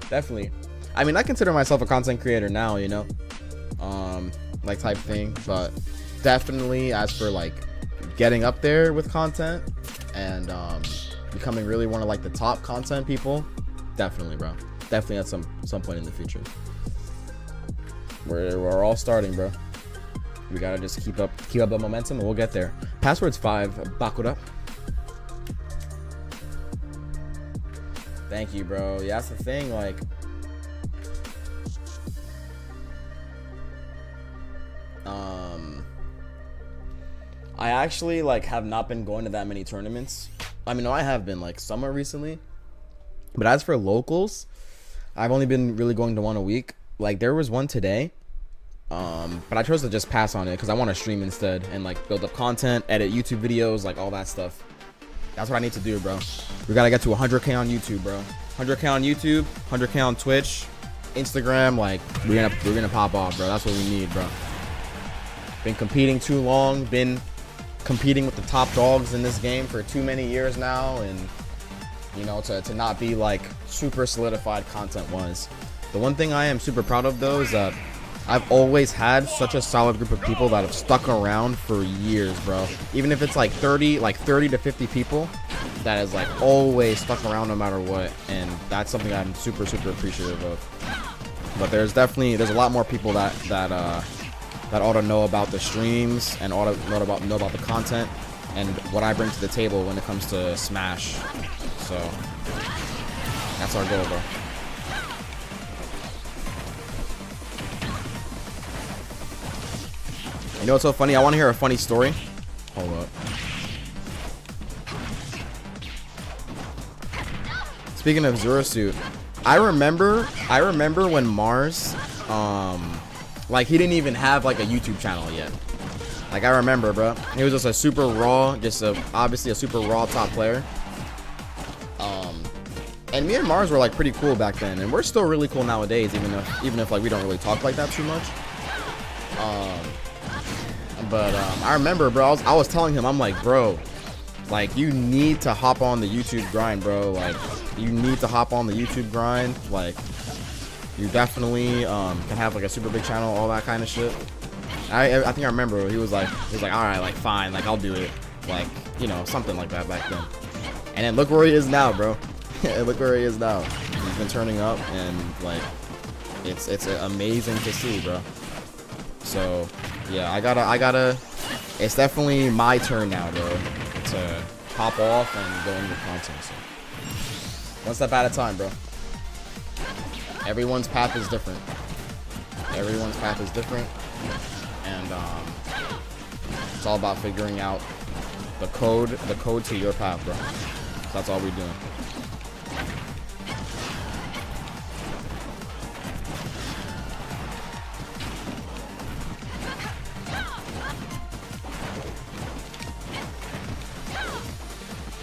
[SPEAKER 1] Definitely. I mean, I consider myself a content creator now, you know? Like type thing. But definitely as for like getting up there with content and becoming really one of like the top content people, definitely, bro. Definitely at some point in the future. We're all starting, bro. We gotta just keep up the momentum and we'll get there. Password's 5. Bakura. Thank you, bro. Yeah, that's the thing, like I actually like have not been going to that many tournaments. I mean, no, I have been like somewhat recently. But as for locals, I've only been really going to one a week. Like there was one today. But I chose to just pass on it because I want to stream instead and like build up content, edit YouTube videos, like all that stuff. That's what I need to do, bro. We gotta get to 100K on YouTube, bro. 100K on YouTube, 100K on Twitch, Instagram. Like we're gonna pop off, bro. That's what we need, bro. Been competing too long. Been competing with the top dogs in this game for too many years now, and you know, to not be like super solidified content wise. The one thing I am super proud of though is that I've always had such a solid group of people that have stuck around for years, bro. Even if it's like 30 to 50 people that has like always stuck around no matter what, and that's something I'm super appreciative of. But there's a lot more people that ought to know about the streams and ought to know about the content and what I bring to the table when it comes to Smash. So that's our goal, bro. You know what's so funny? I want to hear a funny story. Hold up. Speaking of Zorosuit, I remember when Mars, like he didn't even have like a YouTube channel yet. Like I remember, bro. He was just a super raw, obviously a super raw top player. And me and Mars were like pretty cool back then, and we're still really cool nowadays, even if like we don't really talk like that too much. But I remember, bro. I was telling him, I'm like, bro, like you need to hop on the YouTube grind, bro. Like you need to hop on the YouTube grind. Like you definitely can have like a super big channel, all that kind of shit. I think I remember he was like, all right, like fine, like I'll do it, like you know something like that back then. And then look where he is now, bro. Look where he is now. He's been turning up, and like it's amazing to see, bro. So yeah, I gotta. It's definitely my turn now, bro, to hop off and go into content. So one step at a time, bro. Everyone's path is different. Everyone's path is different, and it's all about figuring out the code to your path, bro. So that's all we're doing.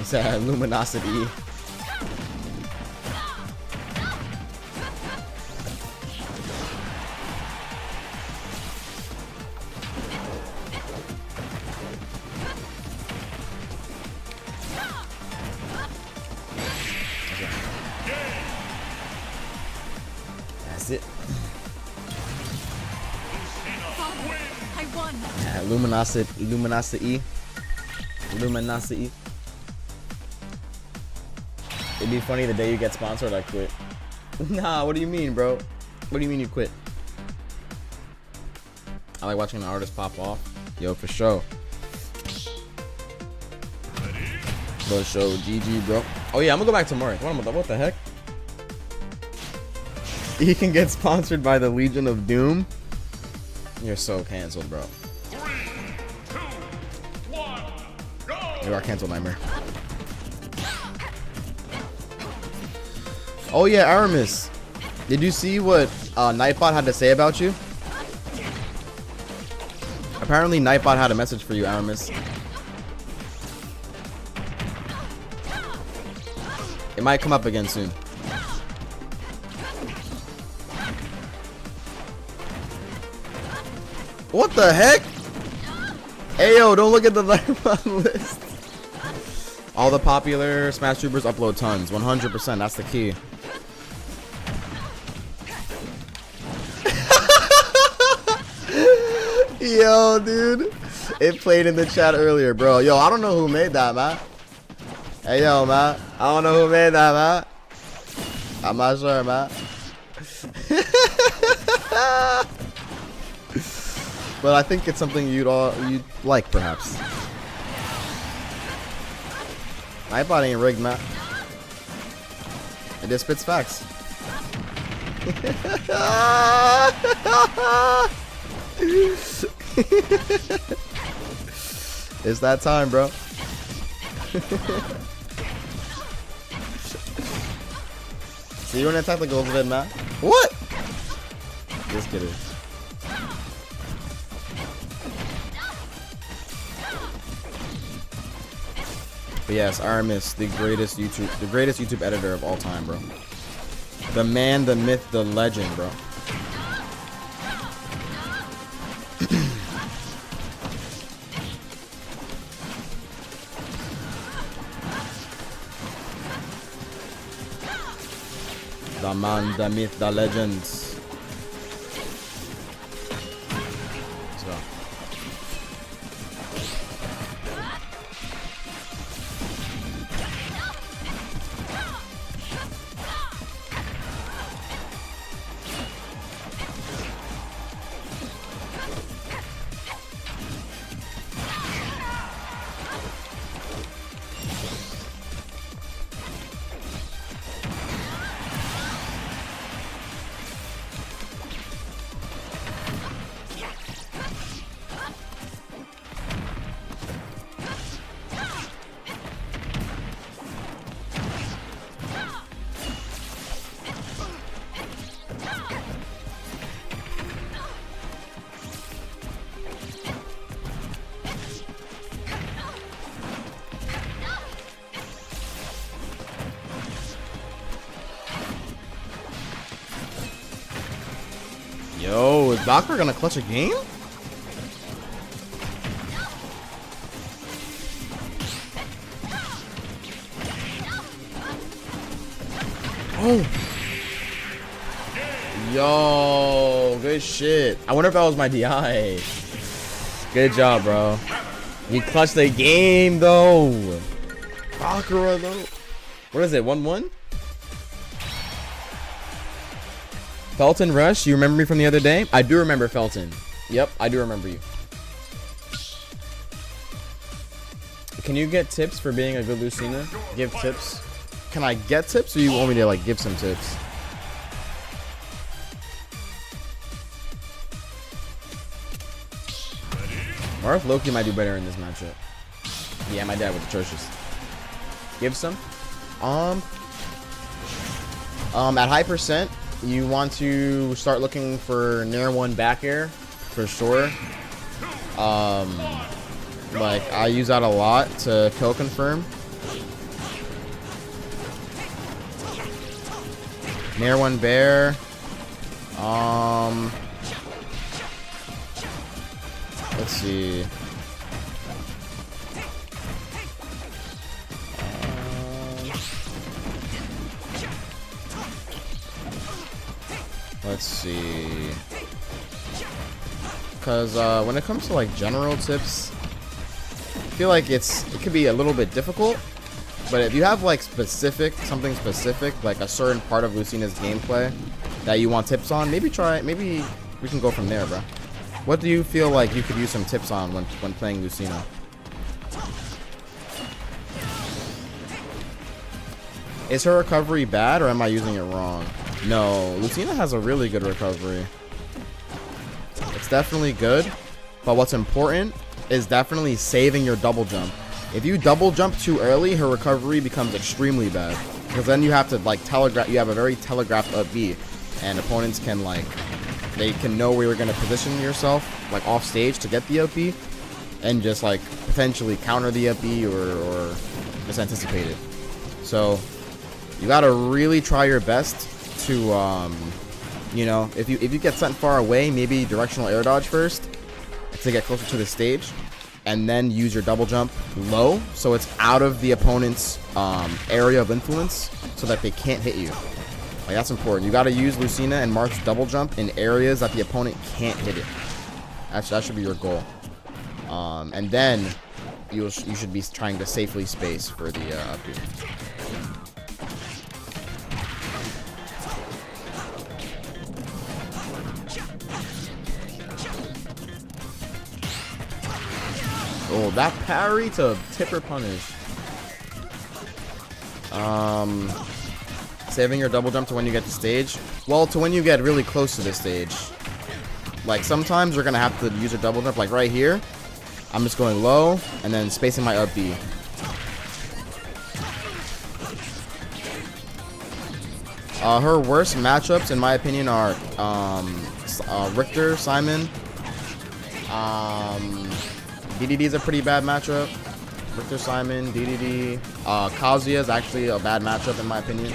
[SPEAKER 1] It's a luminosity. That's it.
[SPEAKER 3] I won.
[SPEAKER 1] Luminosity. It'd be funny the day you get sponsored, I quit. Nah, what do you mean, bro? What do you mean you quit? I like watching the artist pop off. Yo, for sure. For sure, GG, bro. Oh yeah, I'm gonna go back to Mark. What the heck? He can get sponsored by the Legion of Doom. You're so canceled, bro.
[SPEAKER 2] 3, 2, 1, go!
[SPEAKER 1] You are canceled, Nightmare. Oh yeah, Aramis. Did you see what Nightbot had to say about you? Apparently Nightbot had a message for you, Aramis. It might come up again soon. What the heck? Ayo, don't look at the Nightbot list. All the popular Smash Troopers upload tons. 100%, that's the key. Yo, dude. It played in the chat earlier, bro. Yo, I don't know who made that, man. Hey, yo, man. I don't know who made that, man. I'm not sure, man. But I think it's something you'd like, perhaps. Nightbot ain't rigged, man. It just spits facts. It's that time, bro. See you in a technical bit, man. What? Just kidding. But yes, Aramis, the greatest YouTube editor of all time, bro. The man, the myth, the legend, bro. The man, the myth, the legends. Let's go. Valkyrie gonna clutch a game? Oh. Yo, good shit. I wonder if that was my DI. Good job, bro. You clutched the game, though. Valkyrie, though. What is it, 1-1? Felton Rush, you remember me from the other day? I do remember Felton. Yep, I do remember you. Can you get tips for being a good Lucina? Give tips. Can I get tips, or you want me to like give some tips? Or if Loki might do better in this matchup. Yeah, my dad was atrocious. Give some. At high percent, you want to start looking for Nair 1 back air for sure. Like I use that a lot to kill confirm. Nair 1 bear. Let's see. Let's see. Because when it comes to like general tips, I feel like it could be a little bit difficult. But if you have like something specific, like a certain part of Lucina's gameplay that you want tips on, maybe we can go from there, bro. What do you feel like you could use some tips on when playing Lucina? Is her recovery bad, or am I using it wrong? No, Lucina has a really good recovery. It's definitely good, but what's important is definitely saving your double jump. If you double jump too early, her recovery becomes extremely bad, because then you have to like telegraph. You have a very telegraphed up B, and opponents can like they can know where you're gonna position yourself like off stage to get the up B, and just like potentially counter the up B or just anticipate it. So you gotta really try your best to you know, if you get sent far away, maybe directional air dodge first to get closer to the stage, and then use your double jump low so it's out of the opponent's area of influence so that they can't hit you. Like that's important. You got to use Lucina and Mark's double jump in areas that the opponent can't hit it. That should be your goal. And then you should be trying to safely space for the up B. Oh, that parry to tipper punish. Saving your double jump to when you get to stage. Well, to when you get really close to the stage. Like sometimes you're gonna have to use a double jump. Like right here, I'm just going low and then spacing my up B. Her worst matchups, in my opinion, are Richter, Simon. DDD is a pretty bad matchup. Richter, Simon, DDD. Kazuya is actually a bad matchup in my opinion.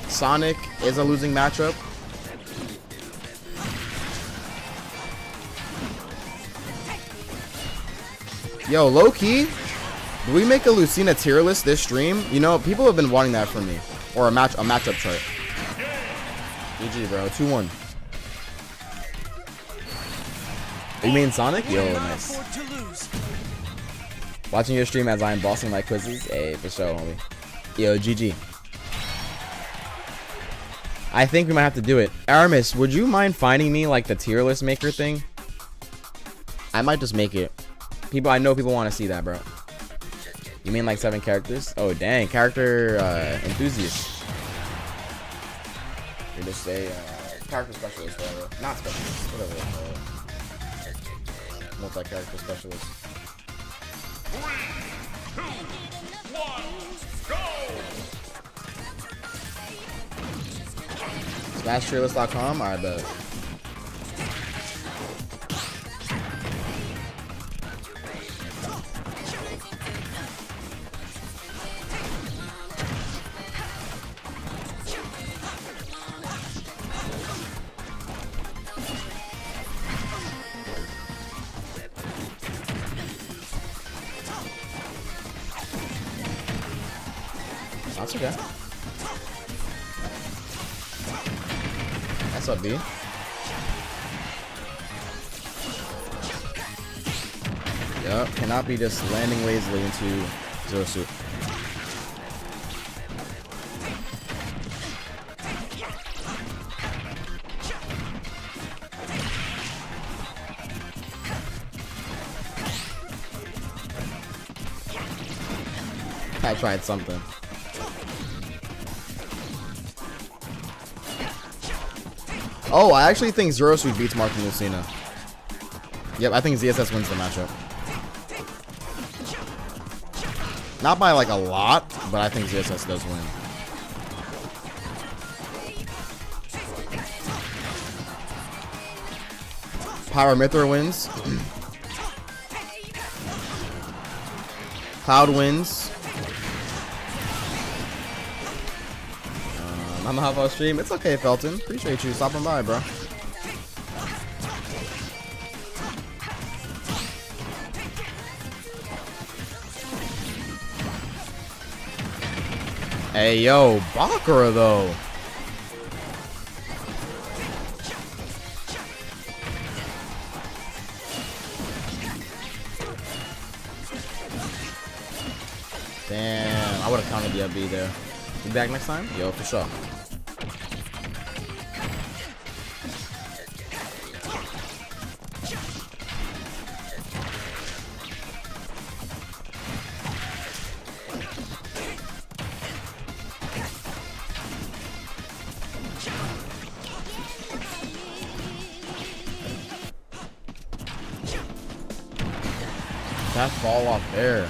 [SPEAKER 1] Sonic is a losing matchup. Yo, low-key, do we make a Lucina tier list this stream? You know, people have been wanting that from me. Or a matchup chart. GG, bro. 2-1. You mean Sonic? Yo, nice. Watching your stream as I'm bossing my quizzes? Hey, for sure, homie. Yo, GG. I think we might have to do it. Aramis, would you mind finding me like the tier list maker thing? I might just make it. I know people want to see that, bro. You mean like 7 characters? Oh, dang. Character enthusiast. You just say character specialist, whatever. Not specialist, whatever. Multi-character specialist.
[SPEAKER 2] 3, 2, 1, go!
[SPEAKER 1] SmashTierList.com? I bet. That's okay. What's up, B? Yup, cannot be just landing lazily into Zero Suit. I tried something. Oh, I actually think Zero Suit beats Mark and Lucina. Yep, I think ZSS wins the matchup. Not by like a lot, but I think ZSS does win. Pyramithra wins. Cloud wins. I'm gonna hop on stream. It's okay, Felton. Appreciate you stopping by, bro. Hey, yo, Bakura, though. Damn, I would have counted the FB there. You back next time? Yo, for sure. That fall off there.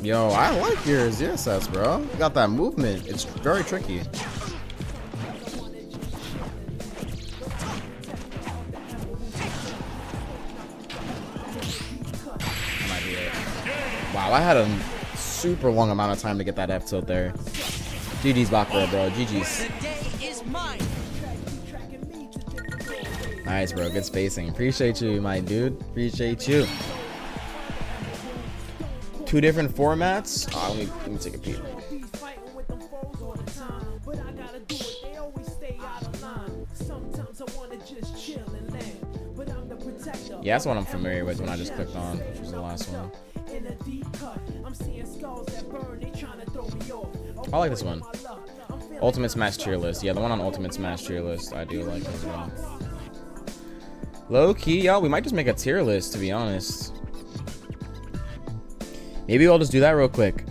[SPEAKER 1] Yo, I like your ZSS, bro. You got that movement. It's very tricky. Wow, I had a super long amount of time to get that F tilt there. GG's Bakura, bro. GG's. Nice, bro. Good spacing. Appreciate you, my dude. Appreciate you. Two different formats. Let me take a peek. Yeah, that's what I'm familiar with when I just clicked on, which was the last one. I like this one. Ultimate Smash tier list. Yeah, the one on Ultimate Smash tier list I do like as well. Low key, y'all, we might just make a tier list, to be honest. Maybe I'll just do that real quick.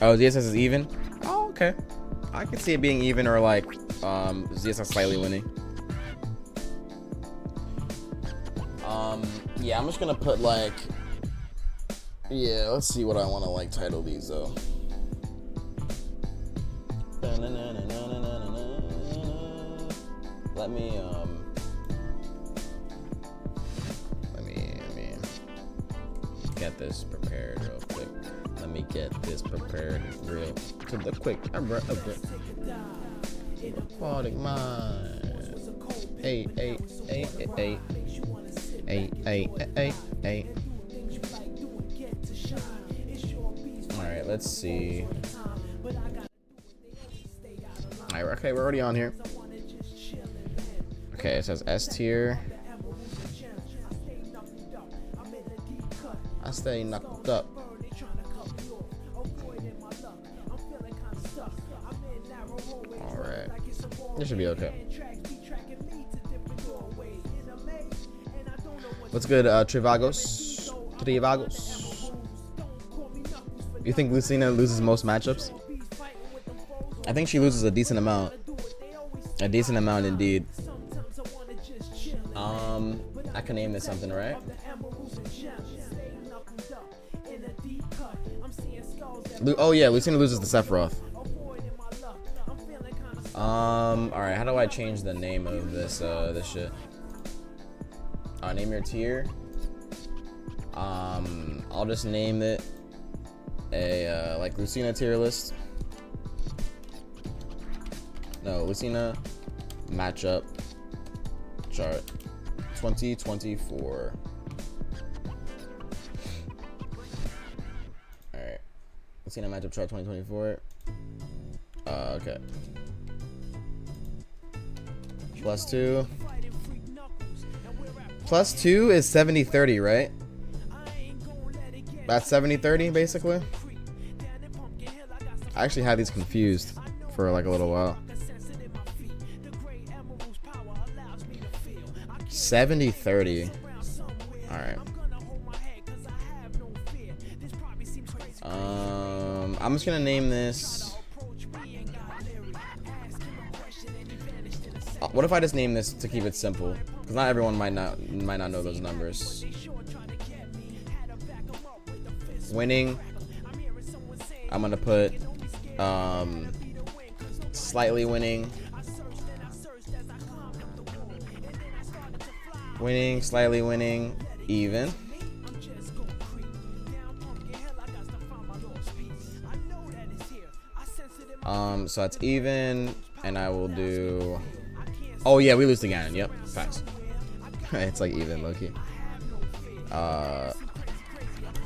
[SPEAKER 1] Oh, ZSS is even? Oh, okay. I could see it being even or like ZSS slightly winning. Yeah, I'm just gonna put like, yeah, let's see what I want to like title these though. Let me get this prepared real quick. Let me get this prepared real to the quick. Aquatic mind. Hey. Alright, let's see. Alright, okay, we're already on here. Okay, it says S tier. I stay knocked up. Alright. This should be okay. What's good, Trivagos? You think Lucina loses most matchups? I think she loses a decent amount. A decent amount indeed. I can name this something, right? Oh yeah, Lucina loses the Sephiroth. Alright, how do I change the name of this this shit? Name your tier. I'll just name it a like Lucina tier list. No, Lucina matchup chart 2024. Alright. Lucina matchup chart 2024. Okay. +2. +2 is 70-30, right? That's 70-30 basically. I actually had these confused for like a little while. 70-30. Alright. I'm just gonna name this. What if I just name this to keep it simple? Because not everyone might not know those numbers. Winning. I'm gonna put slightly winning. Winning, slightly winning, even. So that's even, and I will do. Oh yeah, we lose again. Yep, facts. It's like even, low-key.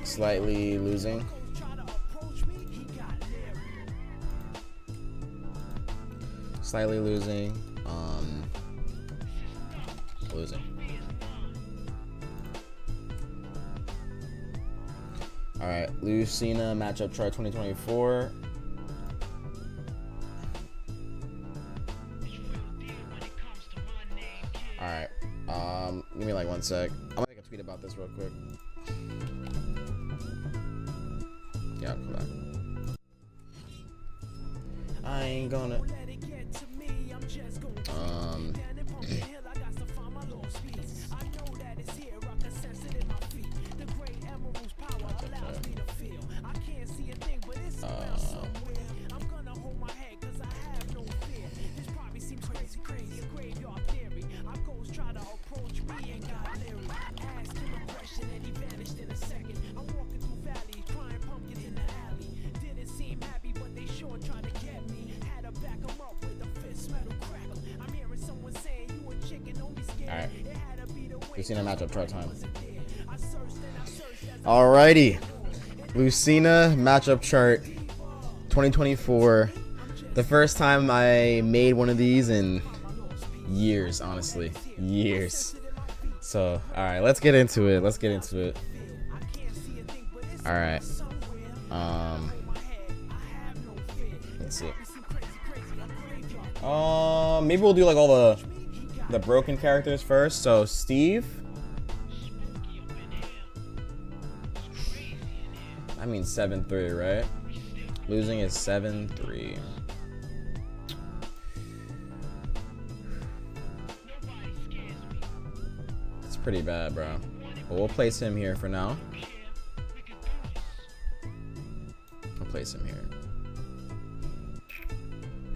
[SPEAKER 1] Slightly losing. Slightly losing. Losing. All right, Lucina matchup chart 2024. All right. Give me like 1 sec. I'm gonna make a tweet about this real quick. Yeah, come back. I ain't gonna. Alright. Lucina matchup chart time. Alrighty. Lucina matchup chart 2024. The first time I made one of these in years, honestly. Years. So, alright, let's get into it. Let's get into it. Alright. Let's see. Maybe we'll do like all the broken characters first. So Steve. I mean 7-3, right? Losing is 7-3. It's pretty bad, bro. But we'll place him here for now. I'll place him here.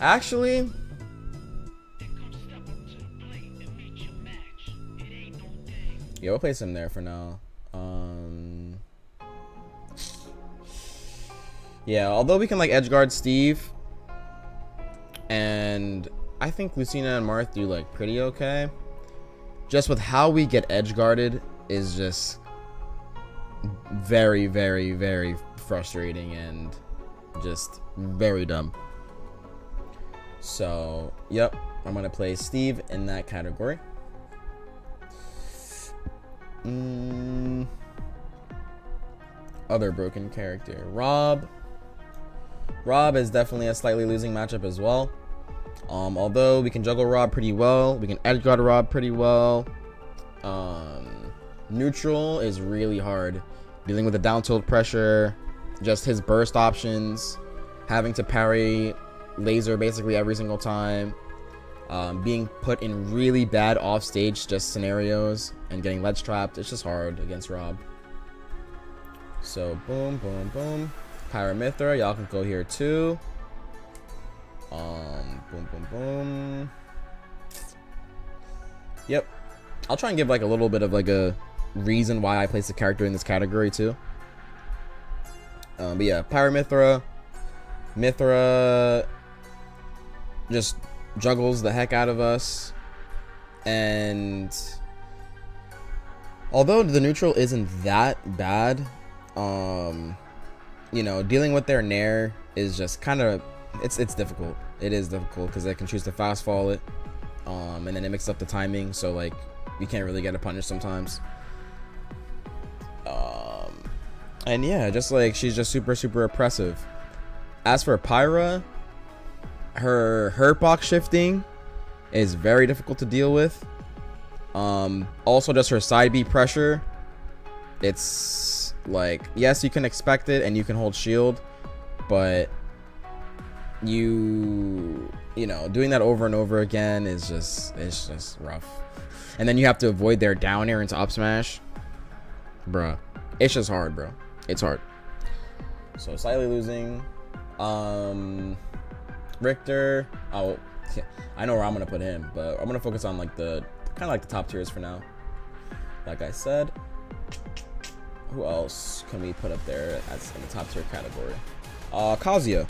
[SPEAKER 1] Actually, yeah, we'll place him there for now. Yeah, although we can like edge guard Steve, and I think Lucina and Marth do like pretty okay. Just with how we get edge guarded is just very, very, very frustrating and just very dumb. So, yep, I'm gonna play Steve in that category. Other broken character, Rob. Rob is definitely a slightly losing matchup as well. Although we can juggle Rob pretty well, we can edge guard Rob pretty well. Neutral is really hard, dealing with the down tilt pressure, just his burst options, having to parry laser basically every single time, being put in really bad off stage just scenarios and getting ledge trapped. It's just hard against Rob. So boom, boom, boom. Pyramithra, y'all can go here too. Boom, boom, boom. Yep. I'll try and give like a little bit of like a reason why I place the character in this category too. But yeah, Pyramithra. Mithra just juggles the heck out of us. And although the neutral isn't that bad, you know, dealing with their nair is just kind of, it's difficult. It is difficult because they can choose to fast fall it, and then it mixes up the timing, so like you can't really get a punish sometimes. And yeah, just like she's just super oppressive. As for Pyra, her hurtbox shifting is very difficult to deal with. Also just her side B pressure, it's like, yes, you can expect it and you can hold shield, but you know, doing that over and over again is just, it's just rough. And then you have to avoid their down air into up smash, bruh. It's just hard, bro. It's hard. So slightly losing. Richter, oh yeah, I know where I'm gonna put him, but I'm gonna focus on like the kind of like the top tiers for now. Like I said, who else can we put up there as in the top tier category? Kazuya.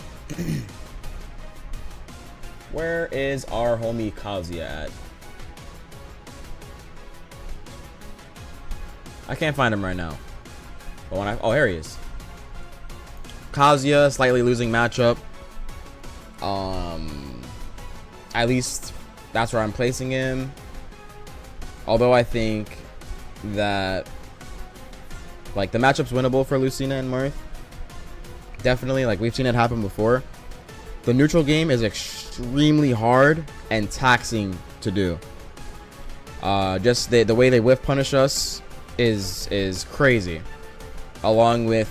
[SPEAKER 1] Where is our homie Kazuya at? I can't find him right now. But when oh, here he is. Kazuya, slightly losing matchup. At least that's where I'm placing him. Although I think that like the matchup's winnable for Lucina and Marth. Definitely, like we've seen it happen before. The neutral game is extremely hard and taxing to do. Just the way they whiff punish us is crazy. Along with,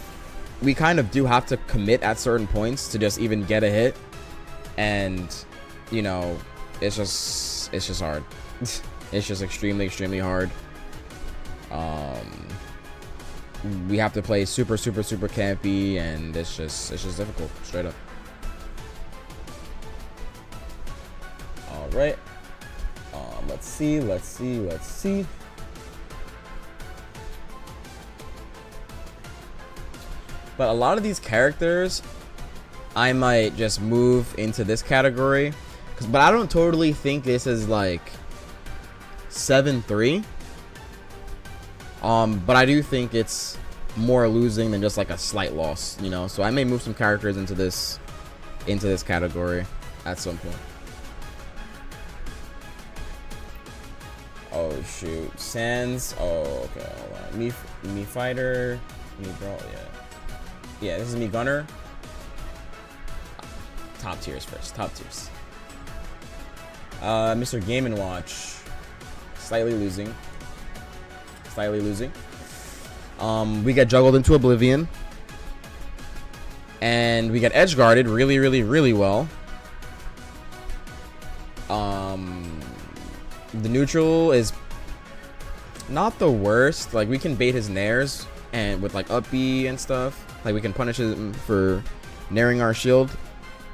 [SPEAKER 1] we kind of do have to commit at certain points to just even get a hit, and you know, it's just hard. It's just extremely hard. We have to play super campy, and it's just difficult, straight up. All right. Let's see. But a lot of these characters, I might just move into this category, but I don't totally think this is like 7-3. But I do think it's more losing than just like a slight loss, you know. So I may move some characters into this category at some point. Oh shoot, Sans. Oh okay, hold on. Me fighter, me brawl. Yeah, this is me gunner. Top tiers first. Top tiers. Mr. Game & Watch, slightly losing. We get juggled into oblivion, and we get edge guarded really well. The neutral is not the worst. Like we can bait his nairs and with like up B and stuff. Like we can punish him for nairing our shield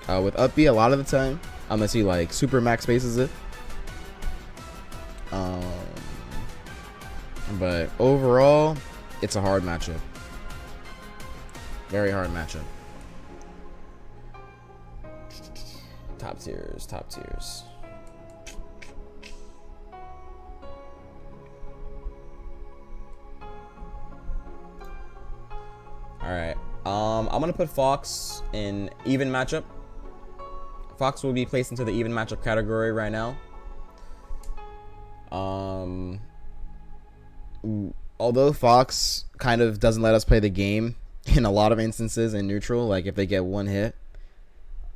[SPEAKER 1] with up B a lot of the time, unless he like super max spaces it. But overall, it's a hard matchup. Very hard matchup. Top tiers. All right. I'm gonna put Fox in even matchup. Fox will be placed into the even matchup category right now. Although Fox kind of doesn't let us play the game in a lot of instances in neutral, like if they get one hit,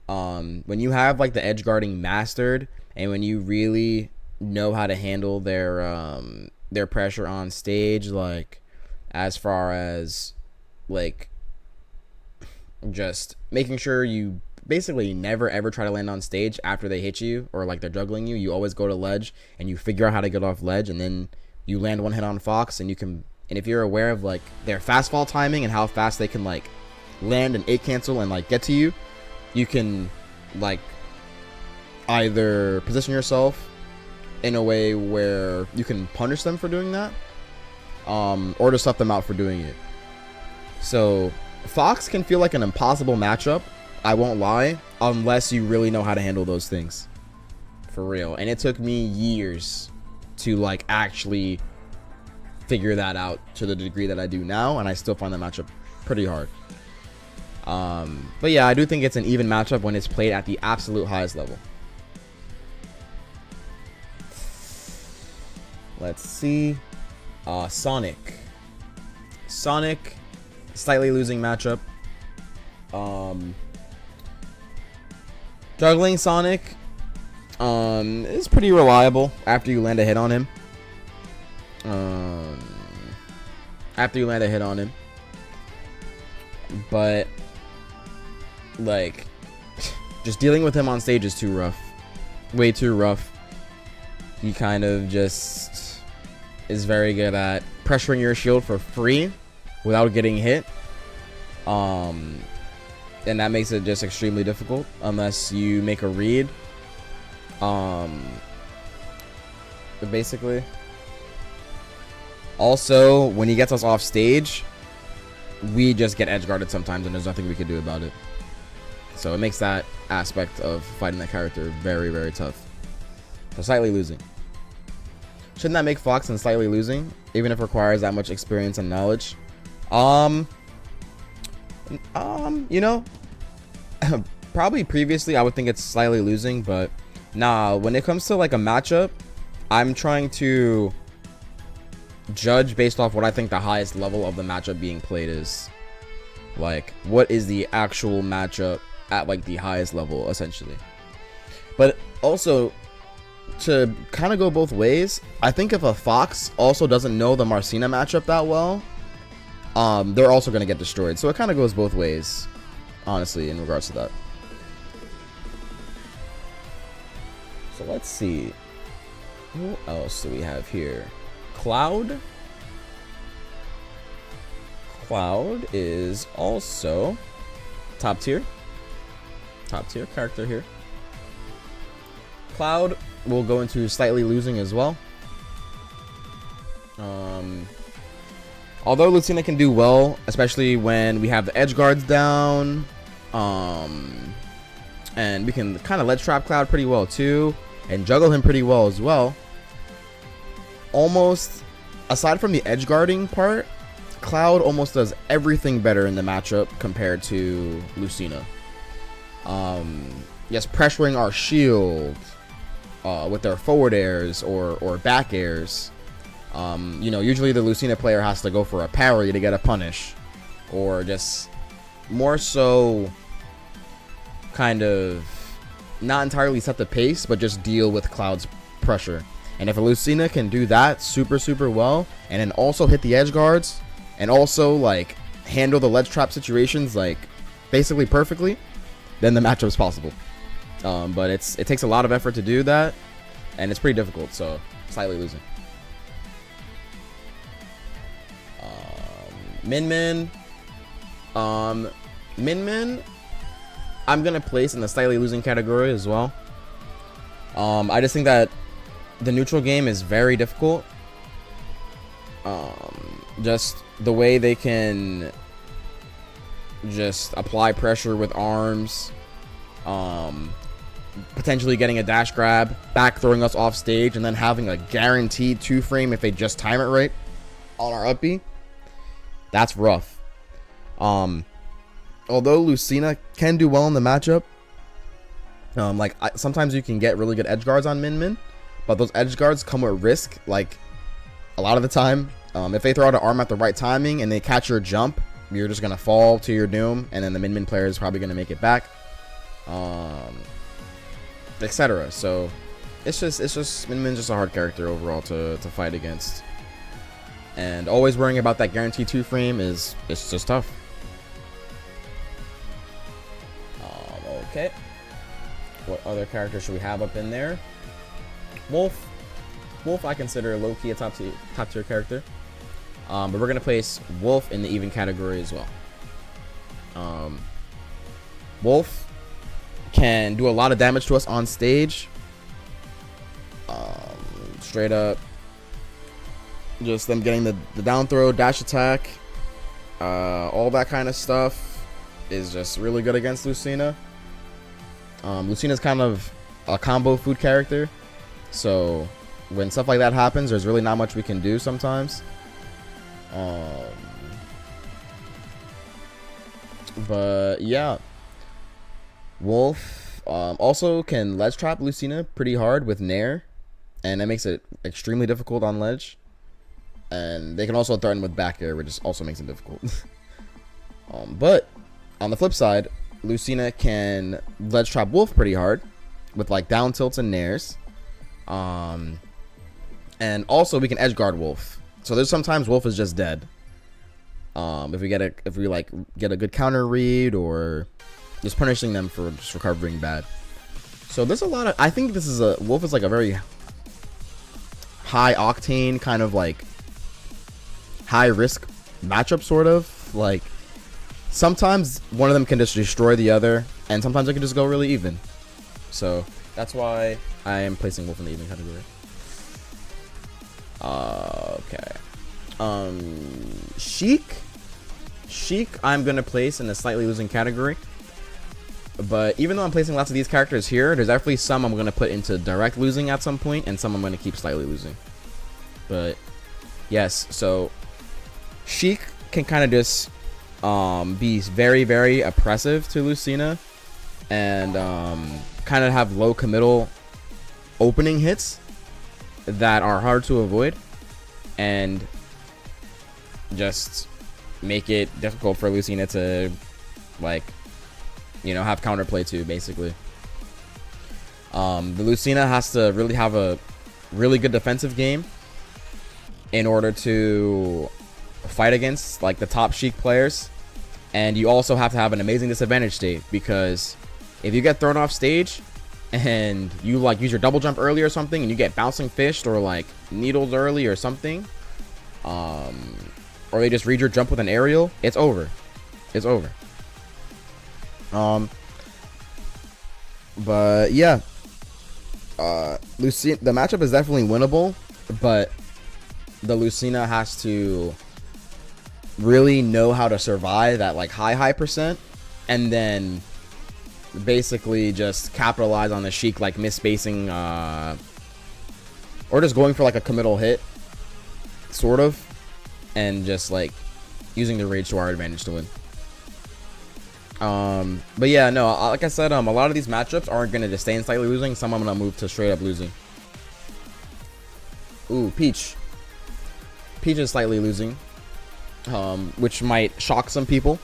[SPEAKER 1] when you have like the edge guarding mastered, and when you really know how to handle their pressure on stage, like as far as like just making sure you basically never ever try to land on stage after they hit you or like they're juggling you. You always go to ledge and you figure out how to get off ledge, and then you land one hit on Fox, and you can, and if you're aware of like their fast fall timing and how fast they can like land and 8 cancel and like get to you, you can like either position yourself in a way where you can punish them for doing that, or to stuff them out for doing it. So Fox can feel like an impossible matchup, I won't lie, unless you really know how to handle those things. For real. And it took me years to like actually figure that out to the degree that I do now, and I still find the matchup pretty hard. But yeah, I do think it's an even matchup when it's played at the absolute highest level. Let's see. Sonic, slightly losing matchup. Juggling Sonic is pretty reliable after you land a hit on him. But like, just dealing with him on stage is too rough. Way too rough. He kind of just is very good at pressuring your shield for free without getting hit. And that makes it just extremely difficult unless you make a read. But basically, also when he gets us off stage, we just get edge guarded sometimes, and there's nothing we can do about it. So it makes that aspect of fighting that character very, very tough. So slightly losing. Shouldn't that make Fox and slightly losing, even if it requires that much experience and knowledge? You know, probably previously I would think it's slightly losing, but nah, when it comes to like a matchup, I'm trying to judge based off what I think the highest level of the matchup being played is. Like, what is the actual matchup at like the highest level, essentially. But also, to kind of go both ways, I think if a Fox also doesn't know the Lucina matchup that well, they're also going to get destroyed. So it kind of goes both ways, honestly, in regards to that. So let's see. Who else do we have here? Cloud. Cloud is also top tier character here. Cloud will go into slightly losing as well. Although Lucina can do well, especially when we have the edge guards down, and we can kind of ledge trap Cloud pretty well too, and juggle him pretty well as well. Almost, aside from the edge guarding part, Cloud almost does everything better in the matchup compared to Lucina. Yes, pressuring our shield with their forward airs or back airs. You know, usually the Lucina player has to go for a parry to get a punish, or just more so kind of not entirely set the pace, but just deal with Cloud's pressure. And if a Lucina can do that super well, and then also hit the edge guards, and also like handle the ledge trap situations like basically perfectly, then the matchup is possible. But it takes a lot of effort to do that, and it's pretty difficult. So slightly losing. Min Min, I'm gonna place in the slightly losing category as well. I just think that the neutral game is very difficult. Just the way they can just apply pressure with arms, potentially getting a dash grab, back throwing us off stage, and then having a guaranteed 2-frame if they just time it right on our up B. That's rough. Although Lucina can do well in the matchup, sometimes you can get really good edge guards on Min, but those edge guards come with risk. Like, a lot of the time, if they throw out an arm at the right timing and they catch your jump, you're just gonna fall to your doom, and then the Min player is probably gonna make it back, etc. So it's just Min's just a hard character overall to fight against, and always worrying about that guaranteed 2-frame it's just tough. Okay, what other character should we have up in there? Wolf I consider low-key a top tier character, but we're gonna place Wolf in the even category as well. Wolf can do a lot of damage to us on stage. Straight up, just them getting the down throw, dash attack, all that kind of stuff is just really good against Lucina. Lucina's kind of a combo food character, so when stuff like that happens, there's really not much we can do sometimes. But yeah, Wolf also can ledge trap Lucina pretty hard with Nair, and that makes it extremely difficult on ledge. And they can also threaten with back air, which also makes it difficult. But on the flip side, Lucina can ledge trap Wolf pretty hard with like down tilts and nairs. And also we can edge guard Wolf. So there's sometimes Wolf is just dead. If we get a good counter read, or just punishing them for just recovering bad. So there's a lot of, I think this is Wolf is like a very high octane kind of like high risk matchup, sort of like sometimes one of them can just destroy the other, and sometimes it can just go really even. So that's why I am placing Wolf in the even category. Okay. Sheik I'm gonna place in a slightly losing category. But even though I'm placing lots of these characters here, there's definitely some I'm going to put into direct losing at some point, and some I'm going to keep slightly losing. But yes, so Sheik can kind of just be very, very oppressive to Lucina, and kind of have low committal opening hits that are hard to avoid, and just make it difficult for Lucina to, like, you know, have counterplay too, basically. The Lucina has to really have a really good defensive game in order to fight against like the top Sheik players, and you also have to have an amazing disadvantage state, because if you get thrown off stage and you like use your double jump early or something, and you get bouncing fished or like needled early or something, or they just read your jump with an aerial, it's over. It's over. But yeah, Lucina, the matchup is definitely winnable, but the Lucina has to really know how to survive at like high percent, and then basically just capitalize on the Sheik like misspacing, or just going for like a committal hit, sort of, and just like using the rage to our advantage to win. But yeah, no, like I said, a lot of these matchups aren't gonna just stay in slightly losing. Some I'm gonna move to straight up losing. Ooh, Peach is slightly losing, which might shock some people,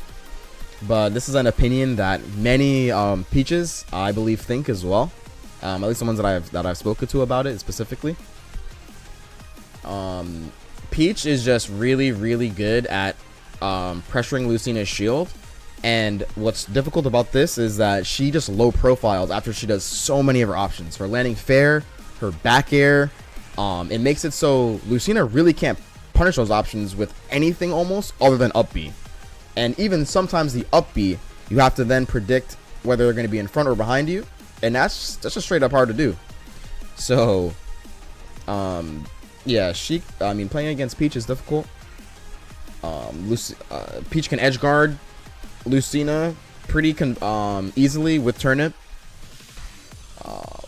[SPEAKER 1] but this is an opinion that many Peaches, I believe, think as well. At least the ones that I've spoken to about it specifically. Peach is just really, really good at pressuring Lucina's shield. And what's difficult about this is that she just low profiles after she does so many of her options. Her landing fair, her back air. It makes it so Lucina really can't punish those options with anything almost other than up B. And even sometimes the up B, you have to then predict whether they're going to be in front or behind you. And that's just straight up hard to do. So, yeah, playing against Peach is difficult. Peach can edge guard Lucina pretty easily with turnip,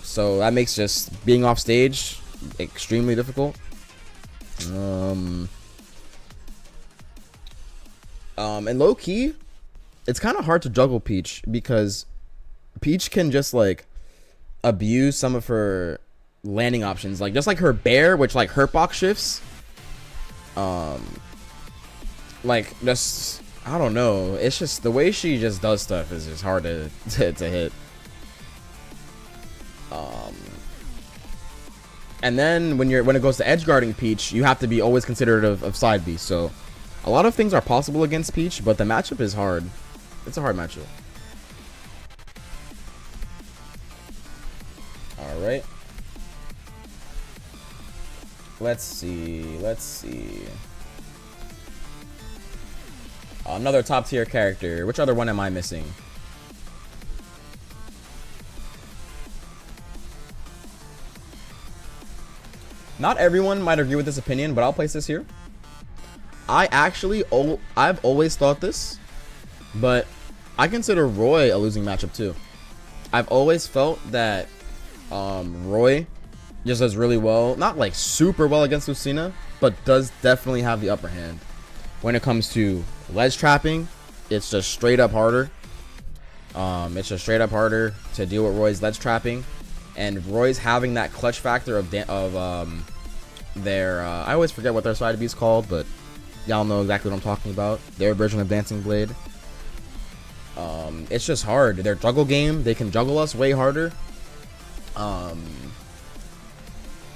[SPEAKER 1] so that makes just being off stage extremely difficult. And low key, it's kind of hard to juggle Peach, because Peach can just like abuse some of her landing options, like just like her bear, which like hurtbox shifts, like just, I don't know. It's just the way she just does stuff is just hard to hit. And then when it goes to edge guarding Peach, you have to be always considerate of side B. So a lot of things are possible against Peach, but the matchup is hard. It's a hard matchup. All right. Let's see. Another top tier character. Which other one am I missing? Not everyone might agree with this opinion, but I'll place this here. I've always thought this, but I consider Roy a losing matchup too. I've always felt that Roy just does really well, not like super well against Lucina, but does definitely have the upper hand. When it comes to ledge trapping, it's just straight up harder. It's just straight up harder to deal with Roy's ledge trapping, and Roy's having that clutch factor of their I always forget what their side B is called, but y'all know exactly what I'm talking about. Their version of Dancing Blade. It's just hard. Their juggle game, they can juggle us way harder.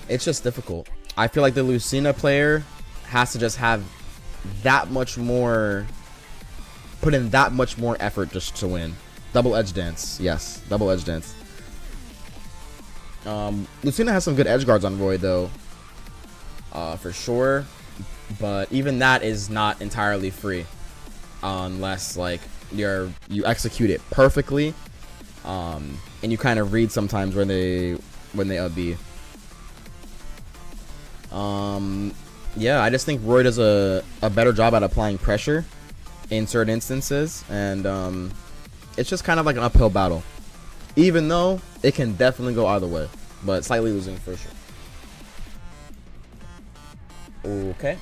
[SPEAKER 1] It's just difficult. I feel like the Lucina player has to just have that much more, put in that much more effort just to win. Double edge dance, yes, double edge dance. Lucina has some good edge guards on Roy though, for sure, but even that is not entirely free, unless like you execute it perfectly, and you kind of read sometimes when they up B. Yeah, I just think Roy does a better job at applying pressure in certain instances, and it's just kind of like an uphill battle, even though it can definitely go either way, but slightly losing for sure. Okay,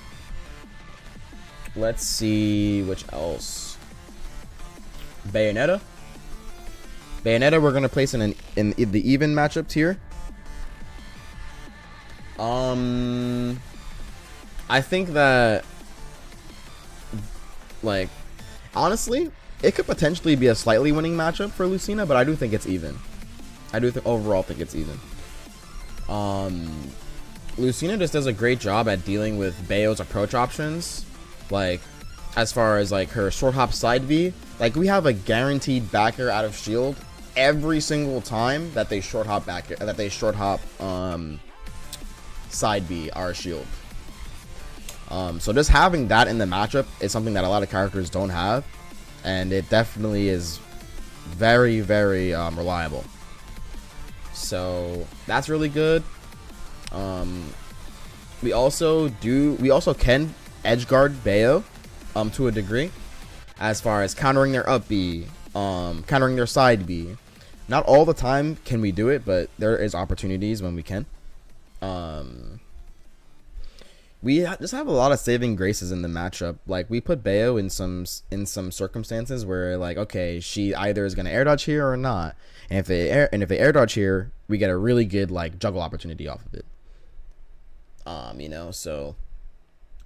[SPEAKER 1] let's see which else. Bayonetta we're gonna place in the even matchup tier. I think that, like, honestly, it could potentially be a slightly winning matchup for Lucina, but I do think it's even. I do overall think it's even. Lucina just does a great job at dealing with Bayo's approach options, like as far as like her short hop side V. Like, we have a guaranteed backer out of shield every single time that they short hop side B our shield. So just having that in the matchup is something that a lot of characters don't have, and it definitely is very, very reliable. So that's really good. We also can edge guard Bayo to a degree, as far as countering their up B, countering their side B. Not all the time can we do it, but there is opportunities when we can. We just have a lot of saving graces in the matchup. Like, we put Bayo in some circumstances where, like, okay, she either is gonna air dodge here or not, and if they air dodge here, we get a really good like juggle opportunity off of it. You know, so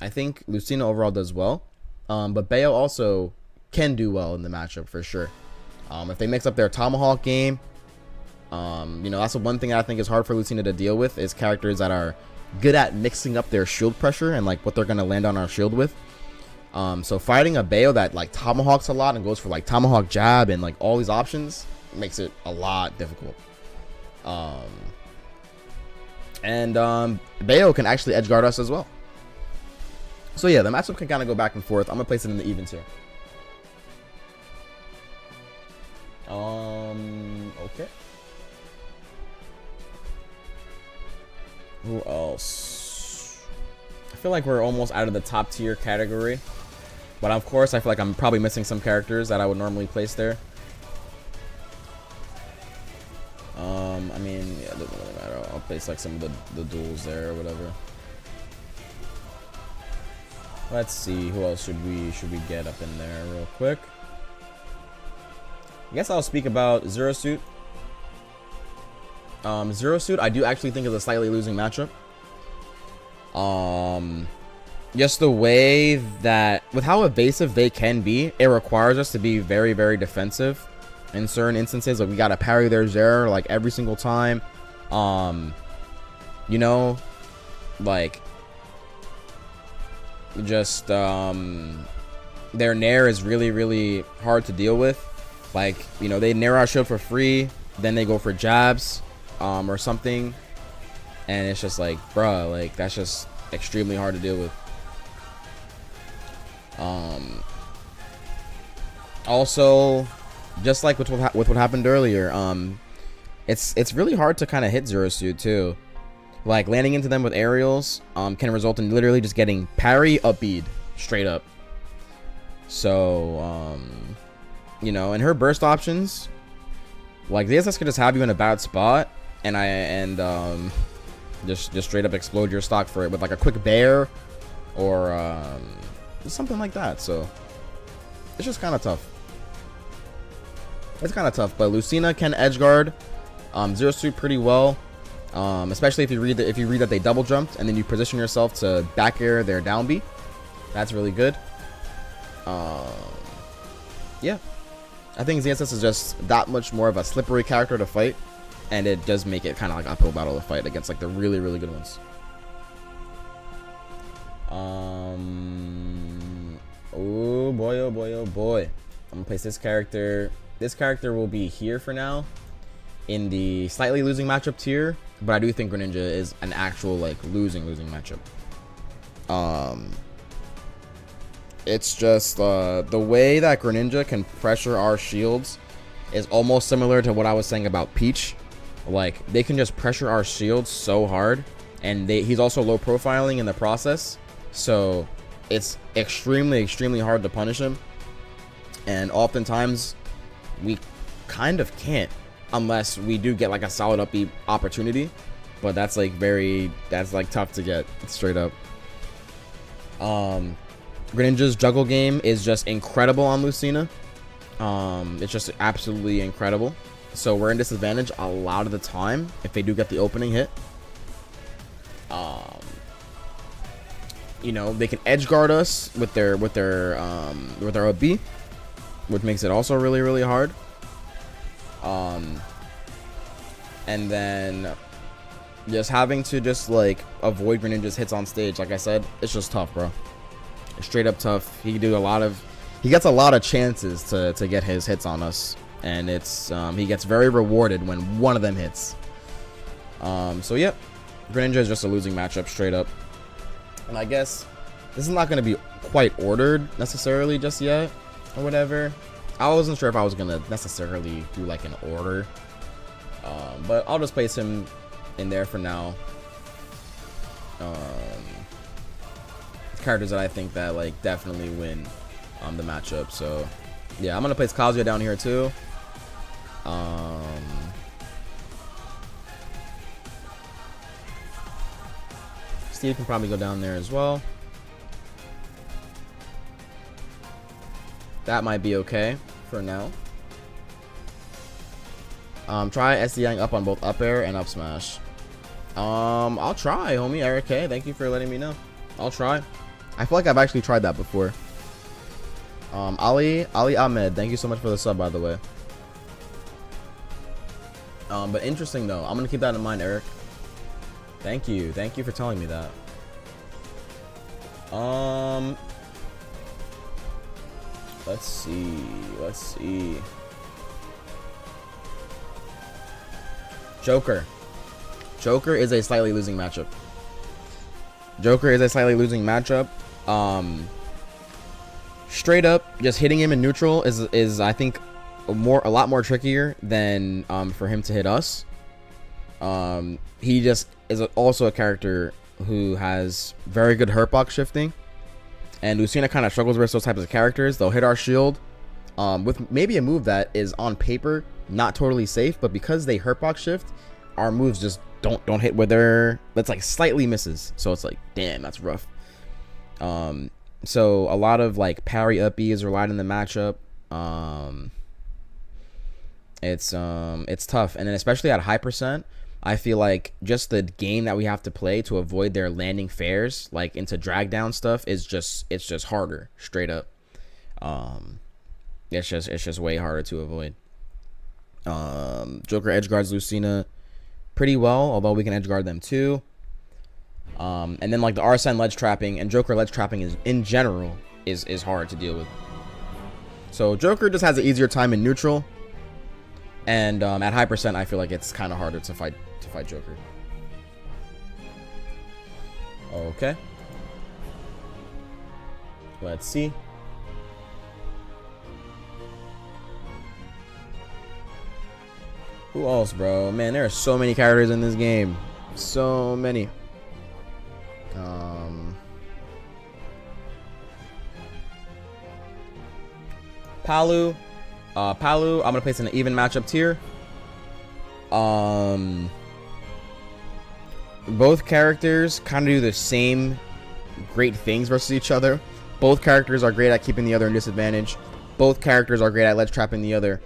[SPEAKER 1] I think Lucina overall does well, but Bayo also can do well in the matchup for sure. If they mix up their tomahawk game, you know, that's the one thing I think is hard for Lucina to deal with, is characters that are good at mixing up their shield pressure and like what they're gonna land on our shield with. So fighting a Bayo that like tomahawks a lot and goes for like tomahawk jab and like all these options makes it a lot difficult. Bayo can actually edge guard us as well. So yeah, the matchup can kind of go back and forth. I'm gonna place it in the evens here. Okay. Who else? I feel like we're almost out of the top tier category, but of course I feel like I'm probably missing some characters that I would normally place there. I mean, yeah, it doesn't really matter. I'll place like some of the duels there or whatever. Let's see, who else should we get up in there real quick. I guess I'll speak about Zero Suit. Zero Suit I do actually think is a slightly losing matchup. Just the way that, with how evasive they can be, it requires us to be very, very defensive in certain instances. Like, we gotta parry their Zero like every single time. You know, like, just their Nair is really, really hard to deal with. Like, you know, they Nair our shield for free, then they go for jabs or something, and it's just like, bruh, like, that's just extremely hard to deal with. Also, just like with what happened earlier, it's really hard to kind of hit Zero Suit too. Like landing into them with aerials can result in literally just getting parry up bead straight up. So you know, and her burst options, like DSS could just have you in a bad spot and just straight up explode your stock for it with like a quick bear or something like that. So it's just kind of tough. It's kind of tough, but Lucina can edge guard Zero Suit pretty well, especially if you read that they double jumped and then you position yourself to back air their down B. That's really good. Yeah, I think ZSS is just that much more of a slippery character to fight, and it does make it kind of like uphill battle to fight against like the really, really good ones. Oh boy, oh boy, oh boy. I'm gonna place this character. This character will be here for now in the slightly losing matchup tier, but I do think Greninja is an actual like losing matchup. It's just the way that Greninja can pressure our shields is almost similar to what I was saying about Peach. Like they can just pressure our shields so hard, and he's also low profiling in the process, so it's extremely hard to punish him. And oftentimes we kind of can't unless we do get like a solid up B opportunity, but that's like tough to get straight up. Greninja's juggle game is just incredible on Lucina. It's just absolutely incredible. So we're in disadvantage a lot of the time if they do get the opening hit. You know, they can edge guard us with their up B, which makes it also really hard. And then just having to just like avoid Greninja's hits on stage, like I said, it's just tough, bro. It's straight up tough. He gets a lot of chances to get his hits on us, and it's he gets very rewarded when one of them hits. So yep, Greninja is just a losing matchup straight up. And I guess this is not going to be quite ordered necessarily just yet or whatever. I wasn't sure if I was going to necessarily do like an order, but I'll just place him in there for now. Characters that I think that like definitely win the matchup. So yeah, I'm gonna place Kazuya down here too. Steve can probably go down there as well. That might be okay for now. Try SDIing up on both up air and up smash. I'll try, homie. Eric K, thank you for letting me know. I'll try. I feel like I've actually tried that before. Ali Ahmed, thank you so much for the sub, by the way. But interesting though. I'm gonna keep that in mind, Eric. Thank you for telling me that. Let's see. Joker is a slightly losing matchup. Straight up, just hitting him in neutral is I think a lot more trickier than for him to hit us. He just is also a character who has very good hurt box shifting, and Lucina kind of struggles with those types of characters. They'll hit our shield with maybe a move that is on paper not totally safe, but because they hurt box shift, our moves just don't hit where that's like slightly misses. So it's like, damn, that's rough. So a lot of like parry up Bs relied in the matchup. It's tough, and then especially at high percent, I feel like just the game that we have to play to avoid their landing fares like into drag down stuff is just harder straight up. It's just way harder to avoid. Joker edge guards Lucina pretty well, although we can edge guard them too. And then like the Arsene ledge trapping and Joker ledge trapping is in general is hard to deal with. So Joker just has an easier time in neutral, and at high percent I feel like it's kind of harder to fight Joker. Okay, let's see. Who else, bro? Man, there are so many characters in this game. So many. Palu. Palu, I'm gonna place in an even matchup tier. Both characters kind of do the same great things versus each other. Both characters are great at keeping the other in disadvantage. Both characters are great at ledge trapping the other.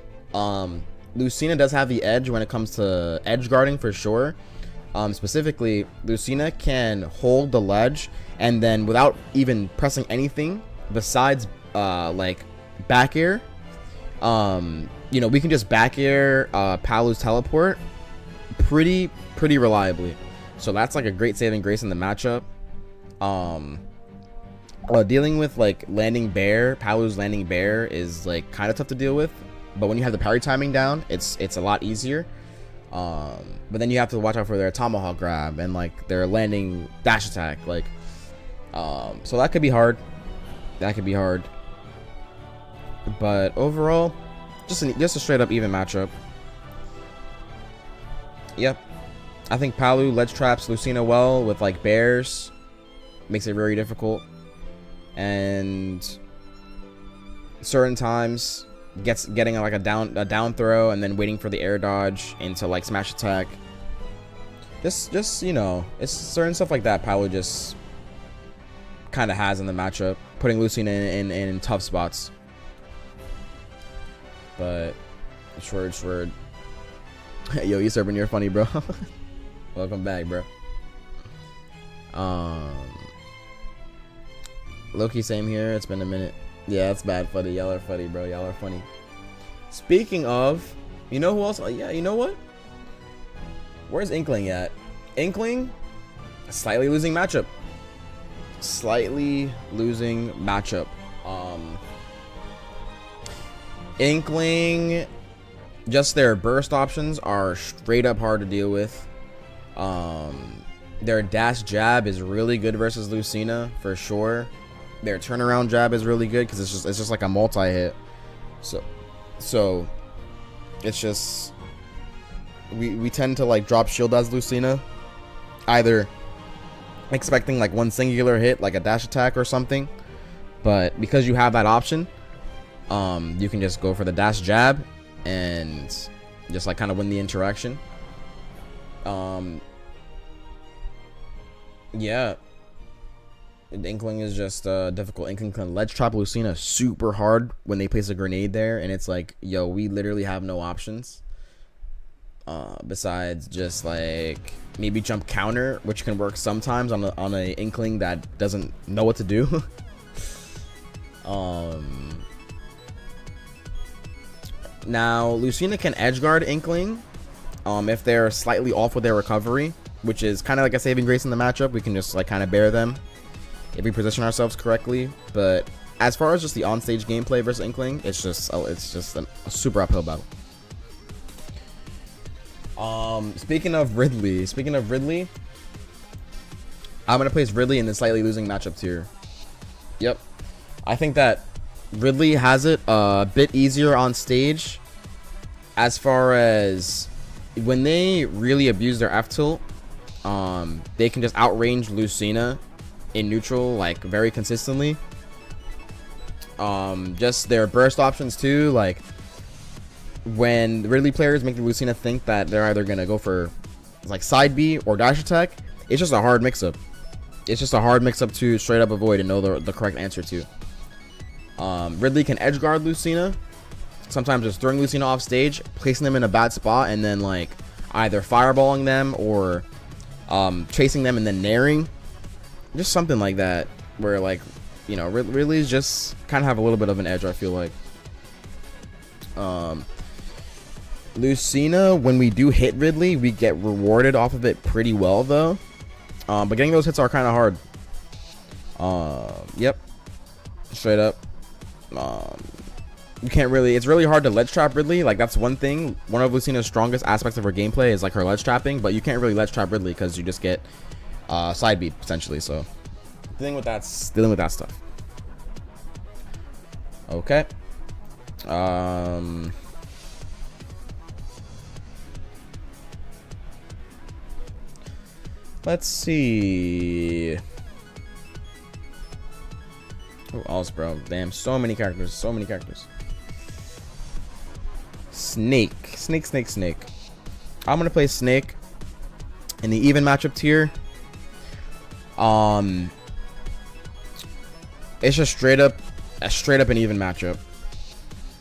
[SPEAKER 1] Lucina does have the edge when it comes to edge guarding for sure. Specifically, Lucina can hold the ledge and then without even pressing anything besides like back air, you know, we can just back air Palu's teleport pretty reliably. So that's like a great saving grace in the matchup. Dealing with like landing bear, Palu's landing bear is like kind of tough to deal with, but when you have the parry timing down, it's a lot easier. But then you have to watch out for their tomahawk grab and like their landing dash attack, like so that could be hard. But overall, just a straight up even matchup. Yep, I think Palu ledge traps Lucina well with like bears, makes it very difficult, and certain times getting like a down throw and then waiting for the air dodge into like smash attack. Just you know, it's certain stuff like that Palu just kind of has in the matchup, putting Lucina in tough spots. But Sword. Yo, you serving, you're funny, bro. Welcome back, bro. Loki, same here. It's been a minute. Yeah, that's bad, funny. Y'all are funny, bro. Y'all are funny. Speaking of, you know who else? Yeah, you know what? Where's Inkling at? Inkling, slightly losing matchup. Inkling, just their burst options are straight up hard to deal with. Their dash jab is really good versus Lucina for sure. Their turnaround jab is really good because it's just like a multi-hit. So it's just we tend to like drop shield as Lucina, either expecting like one singular hit like a dash attack or something, but because you have that option, you can just go for the dash jab and just like kind of win the interaction. Yeah, Inkling is just difficult. Inkling can ledge trap Lucina super hard when they place a grenade there, and it's like, yo, we literally have no options besides just like maybe jump counter, which can work sometimes on a Inkling that doesn't know what to do. Now Lucina can edge guard Inkling if they're slightly off with their recovery, which is kind of like a saving grace in the matchup. We can just like kind of bear them if we position ourselves correctly. But as far as just the on-stage gameplay versus Inkling, it's just a super uphill battle. Speaking of Ridley, I'm gonna place Ridley in the slightly losing matchup tier. Yep, I think that Ridley has it a bit easier on stage, as far as when they really abuse their F tilt. They can just outrange Lucina in neutral like very consistently. Just their burst options too, like when Ridley players make the Lucina think that they're either gonna go for like side B or dash attack, it's just a hard mix-up. To straight up avoid and know the correct answer to. Ridley can edge guard Lucina, sometimes just throwing Lucina off stage, placing them in a bad spot, and then like either fireballing them or chasing them and then naring, just something like that, where like, you know, Ridley's just kind of have a little bit of an edge, I feel like. Lucina, when we do hit Ridley, we get rewarded off of it pretty well though, but getting those hits are kind of hard. Yep, straight up. You can't really, it's really hard to ledge trap Ridley. Like, that's one thing. One of Lucina's strongest aspects of her gameplay is like her ledge trapping, but you can't really ledge trap Ridley because you just get side beat essentially. So dealing with that stuff. Okay. Let's see. Who else, bro? Damn, so many characters. So many characters. Snake. Snake. I'm gonna play Snake in the even matchup tier. It's just straight up an even matchup.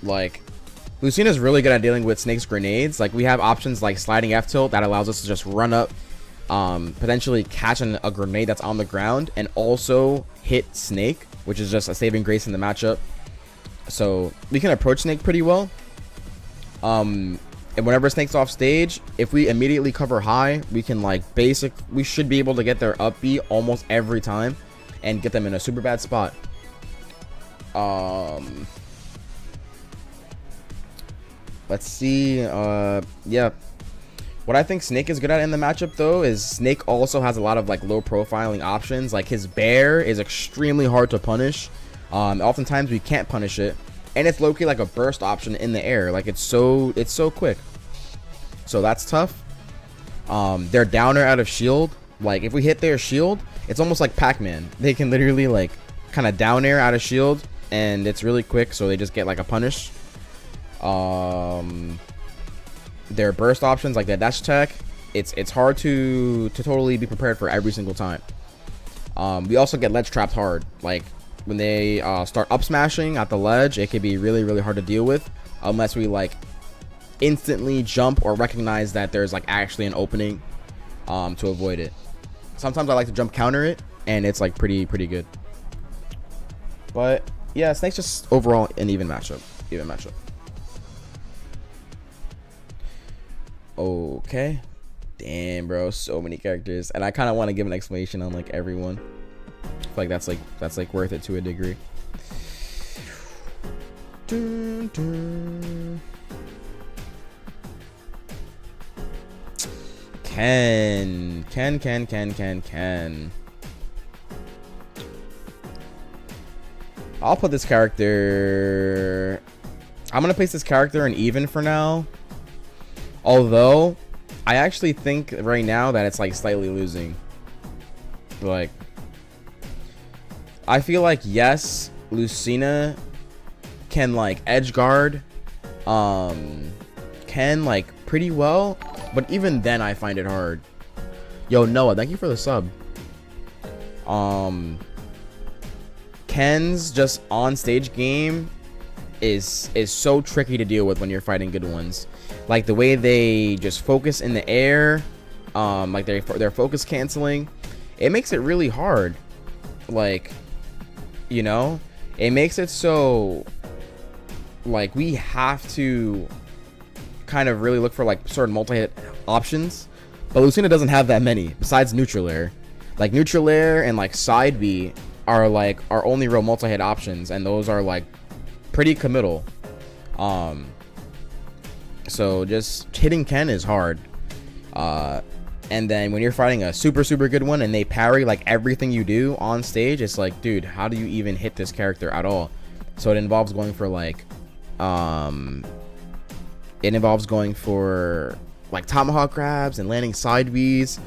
[SPEAKER 1] Like, Lucina's really good at dealing with Snake's grenades. Like, we have options like sliding F tilt that allows us to just run up, potentially catch a grenade that's on the ground, and also hit Snake, which is just a saving grace in the matchup. So we can approach Snake pretty well. And whenever Snake's off stage, if we immediately cover high, we can we should be able to get their up B almost every time and get them in a super bad spot. Let's see. Yeah. What I think Snake is good at in the matchup, though, is Snake also has a lot of low profiling options. Like, his bear is extremely hard to punish. Oftentimes we can't punish it, and it's low-key like a burst option in the air. Like, it's so quick. So that's tough. Their downer out of shield. Like, if we hit their shield, it's almost like Pac-Man. They can literally kind of down air out of shield, and it's really quick. So they just get a punish. Their burst options, like that dash attack, it's hard to totally be prepared for every single time. We also get ledge trapped hard. Like, when they start up smashing at the ledge, it can be really hard to deal with unless we instantly jump or recognize that there's actually an opening to avoid it. Sometimes I like to jump counter it, and it's pretty good. But yeah, Snake's just overall an even matchup. Okay. Damn, bro, so many characters, and I kind of want to give an explanation on everyone. I feel like that's worth it to a degree. Dun, dun. Ken. I'll put this character. I'm gonna place this character in even for now. Although, I actually think right now that it's slightly losing. I feel yes, Lucina can edge guard Ken pretty well, but even then I find it hard. Yo, Noah, thank you for the sub. Ken's just on stage game is so tricky to deal with when you're fighting good ones. The way they just focus in the air, they're focus canceling, it makes it really hard. It makes it so we have to kind of really look for certain multi-hit options, but Lucina doesn't have that many besides neutral air. Neutral air and side B are our only real multi-hit options, and those are pretty committal. So just hitting Ken is hard. And then when you're fighting a super good one and they parry everything you do on stage, it's dude, how do you even hit this character at all? So it involves going for tomahawk grabs and landing side Vs,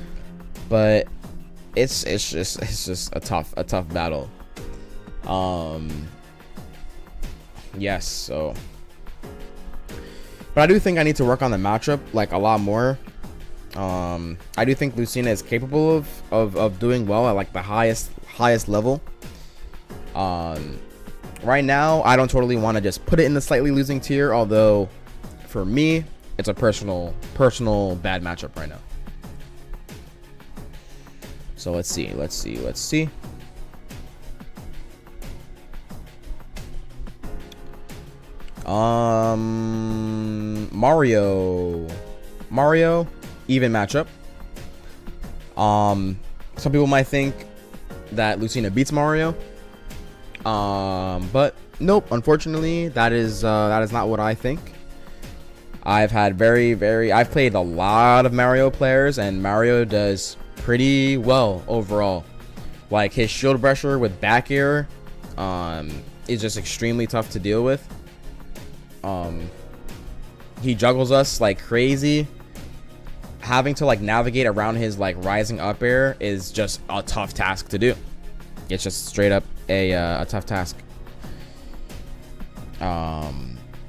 [SPEAKER 1] but it's just a tough battle. Yes, so, but I do think I need to work on the matchup a lot more. I do think Lucina is capable of doing well at the highest level. Right now I don't totally want to just put it in the slightly losing tier, although for me it's a personal bad matchup right now. So let's see. Mario, even matchup. Some people might think that Lucina beats Mario, but nope. Unfortunately, that is not what I think. I've had I've played a lot of Mario players, and Mario does pretty well overall. His shield pressure with back air, is just extremely tough to deal with. He juggles us like crazy. having to like navigate around his like rising up air is just a tough task to do. It's just straight up a tough task.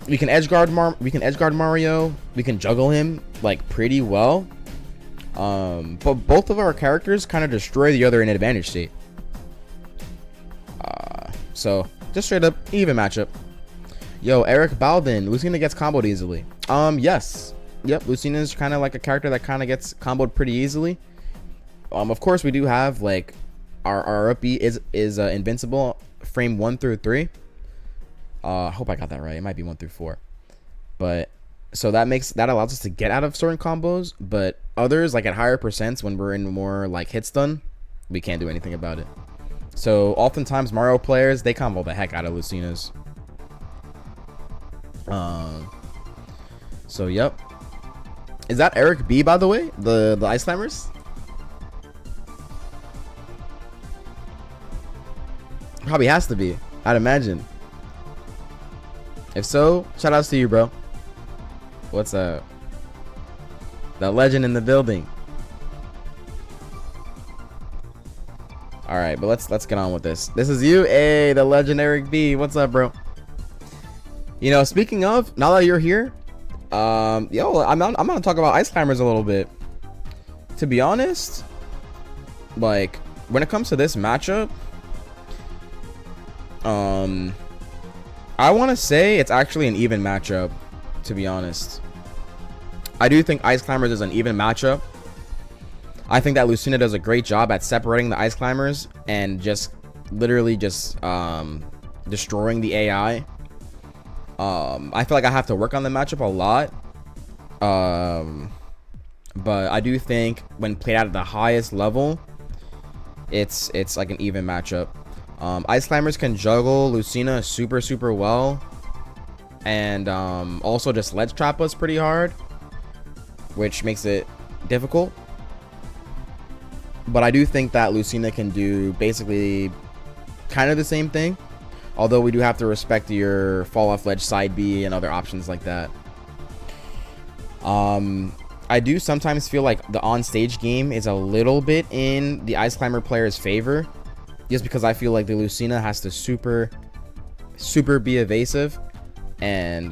[SPEAKER 1] We can edge guard Mario. We can juggle him like pretty well. But both of our characters kind of destroy the other in advantage state. So just straight up even matchup. Yo, Eric Balvin, Lucina gets comboed easily. Yes. Yep, Lucina is kind of like a character that kind of gets comboed pretty easily. Of course, we do have like our up B is invincible frame 1 through 3. I hope I got that right. It might be 1 through 4. But so that allows us to get out of certain combos, but others like at higher percents when we're in more like hit stun, we can't do anything about it. So oftentimes Mario players, they combo the heck out of Lucina's. So yep. Is that Eric B, by the way? The Ice Climbers? Probably has to be, I'd imagine. If so, shout outs to you, bro. What's up? The legend in the building. All right, but let's get on with this. This is you, hey, the legend Eric B. What's up, bro? You know, speaking of, now that you're here, I'm gonna talk about Ice Climbers a little bit. To be honest, like when it comes to this matchup, I want to say it's actually an even matchup. To be honest, I do think Ice Climbers is an even matchup. I think that Lucina does a great job at separating the Ice Climbers and just literally just destroying the AI. I feel like I have to work on the matchup a lot. But I do think when played out at the highest level, it's like an even matchup. Ice Climbers can juggle Lucina super well, and also just ledge trap us pretty hard, which makes it difficult. But I do think that Lucina can do basically kind of the same thing, although we do have to respect your fall off ledge side B and other options like that. I do sometimes feel like the on stage game is a little bit in the Ice Climber player's favor, just because I feel like the Lucina has to super be evasive and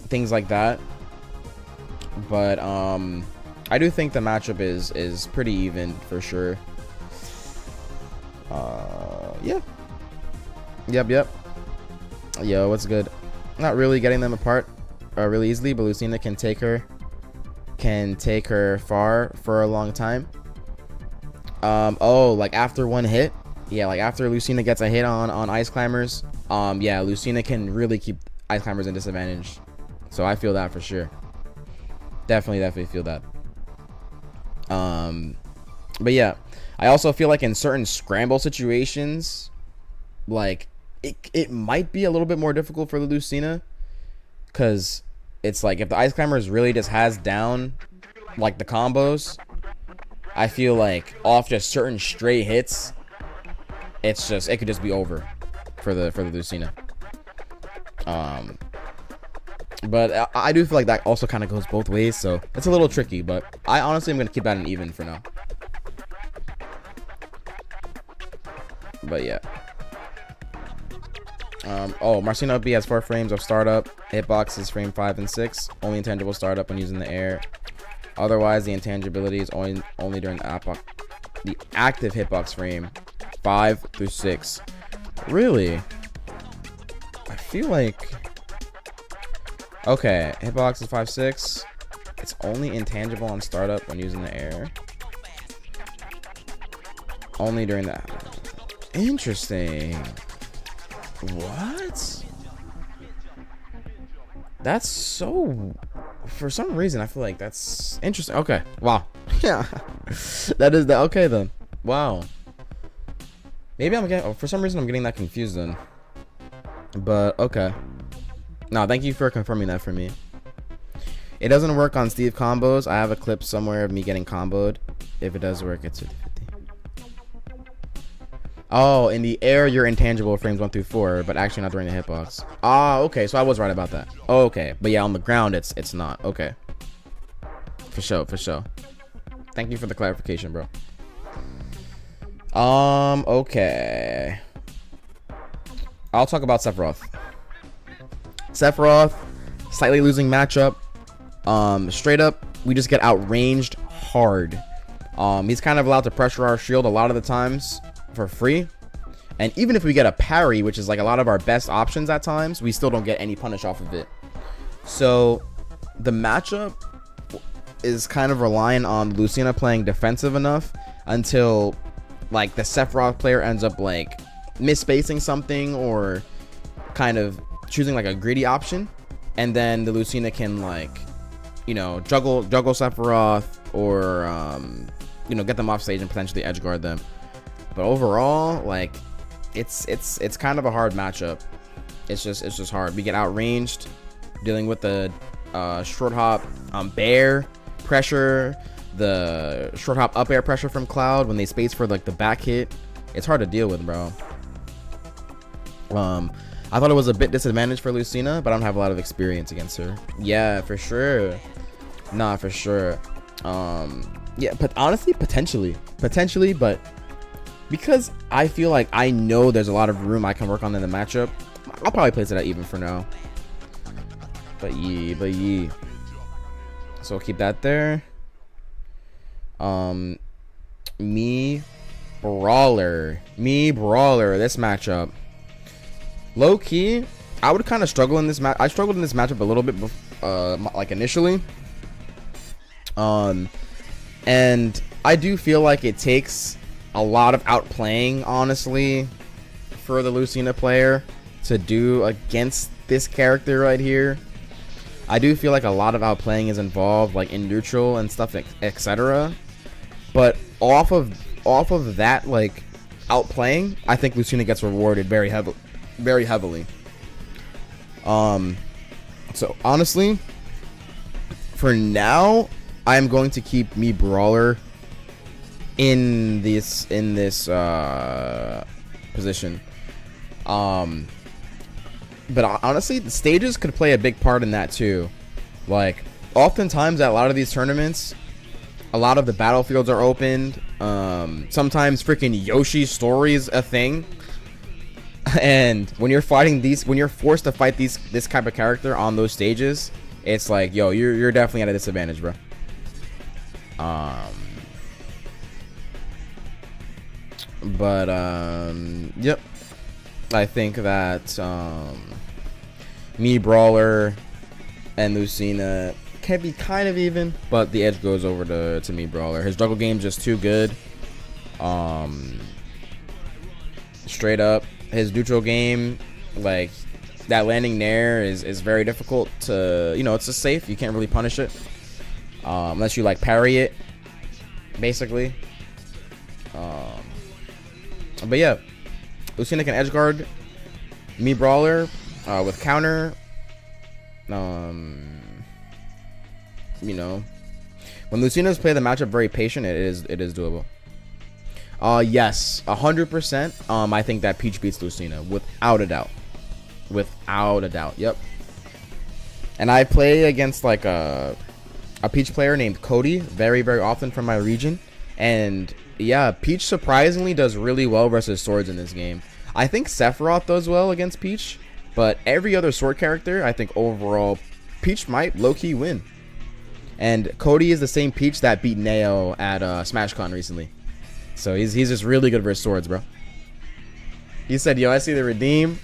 [SPEAKER 1] things like that. But I do think the matchup is pretty even for sure. Yeah. Yep. Yo, what's good? Not really getting them apart really easily, but Lucina can take her far for a long time. Oh, like after one hit, yeah, like after Lucina gets a hit on Ice Climbers, yeah, Lucina can really keep Ice Climbers in disadvantage. So I feel that for sure. Definitely feel that. But yeah, I also feel like in certain scramble situations, like it might be a little bit more difficult for the Lucina, because it's like if the Ice Climbers really just has down like the combos, I feel like off just certain straight hits, it could just be over for the Lucina. But I do feel like that also kind of goes both ways, so it's a little tricky, but I honestly am going to keep that an even for now. But yeah. Oh, Marcina B has 4 frames of startup. Hitbox is frame 5 and 6. Only intangible startup when using the air. Otherwise, the intangibility is only during the active hitbox frame 5 through 6. Really? I feel like... Okay, hitbox is 5-6. It's only intangible on startup when using the air. Only during that. Interesting. What? That's so... For some reason, I feel like that's interesting. Okay. Wow. Yeah. That is the... Okay, then. Wow. Maybe I'm getting... For some reason, I'm getting that confused then. But, okay. No, thank you for confirming that for me. It doesn't work on Steve combos. I have a clip somewhere of me getting comboed. If it does work, it's 50-50. Oh, in the air, you're intangible frames 1 through 4, but actually not during the hitbox. Ah, okay. So I was right about that. Okay, but yeah, on the ground, it's not. Okay. For sure, for sure. Thank you for the clarification, bro. Okay. I'll talk about Sephiroth. Sephiroth, slightly losing matchup. Straight up, we just get outranged hard. He's kind of allowed to pressure our shield a lot of the times for free. And even if we get a parry, which is like a lot of our best options at times, we still don't get any punish off of it. So the matchup is kind of relying on Lucina playing defensive enough until like the Sephiroth player ends up like misspacing something or kind of choosing like a greedy option, and then the Lucina can like, you know, juggle Sephiroth or you know, get them off stage and potentially edge guard them. But overall, like it's kind of a hard matchup. It's just hard. We get outranged dealing with the short hop bear pressure, the short hop up air pressure from Cloud when they space for like the back hit. It's hard to deal with, bro. I thought it was a bit disadvantaged for Lucina, but I don't have a lot of experience against her. Yeah, for sure. Nah, for sure. Yeah, but honestly, potentially, but because I feel like I know there's a lot of room I can work on in the matchup, I'll probably place it at even for now. But yeah. So I'll keep that there. Me Brawler, this matchup. Low key, I would kind of struggle in this match. I struggled in this matchup a little bit, like initially. And I do feel like it takes a lot of outplaying, honestly, for the Lucina player to do against this character right here. I do feel like a lot of outplaying is involved, like in neutral and stuff, etc. But off of that, like outplaying, I think Lucina gets rewarded very heavily. So honestly, for now, I am going to keep me Brawler in this position. But honestly, the stages could play a big part in that too. Like, oftentimes at a lot of these tournaments, a lot of the battlefields are opened. Sometimes freaking Yoshi's story is a thing. And when you're forced to fight this type of character on those stages, it's like, yo, you're definitely at a disadvantage, bro. Yep. I think that me Brawler and Lucina can be kind of even, but the edge goes over to me Brawler. His juggle game's just too good. Straight up, his neutral game, like that landing nair is very difficult to, you know, it's just safe. You can't really punish it unless you like parry it, basically. But yeah, Lucina can edge guard me Brawler with counter. You know, when Lucina's play the matchup very patient, it is doable. Yes, 100%. I think that Peach beats Lucina without a doubt. Yep. And I play against like a Peach player named Cody very often from my region, and yeah, Peach surprisingly does really well versus swords in this game. I think Sephiroth does well against Peach, but every other sword character, I think overall Peach might low-key win. And Cody is the same Peach that beat Neo at SmashCon recently. So he's just really good versus swords, bro. He said, yo, I see the redeem.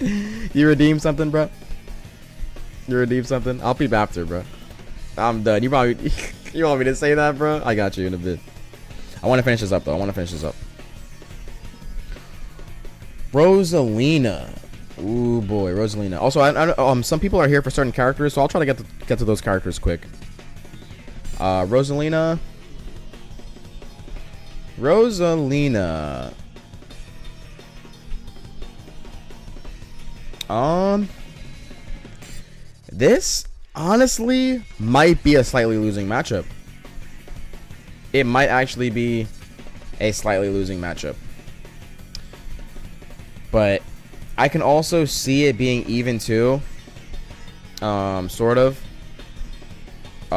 [SPEAKER 1] You redeem something, bro? You redeem something? I'll peep after, bro. I'm done. You want me to say that, bro? I got you in a bit. I want to finish this up, though. Rosalina. Ooh, boy, Rosalina. Also, some people are here for certain characters, so I'll try to get to those characters quick. Rosalina. This honestly might be a slightly losing matchup. It might actually be a slightly losing matchup. But I can also see it being even too. Sort of. So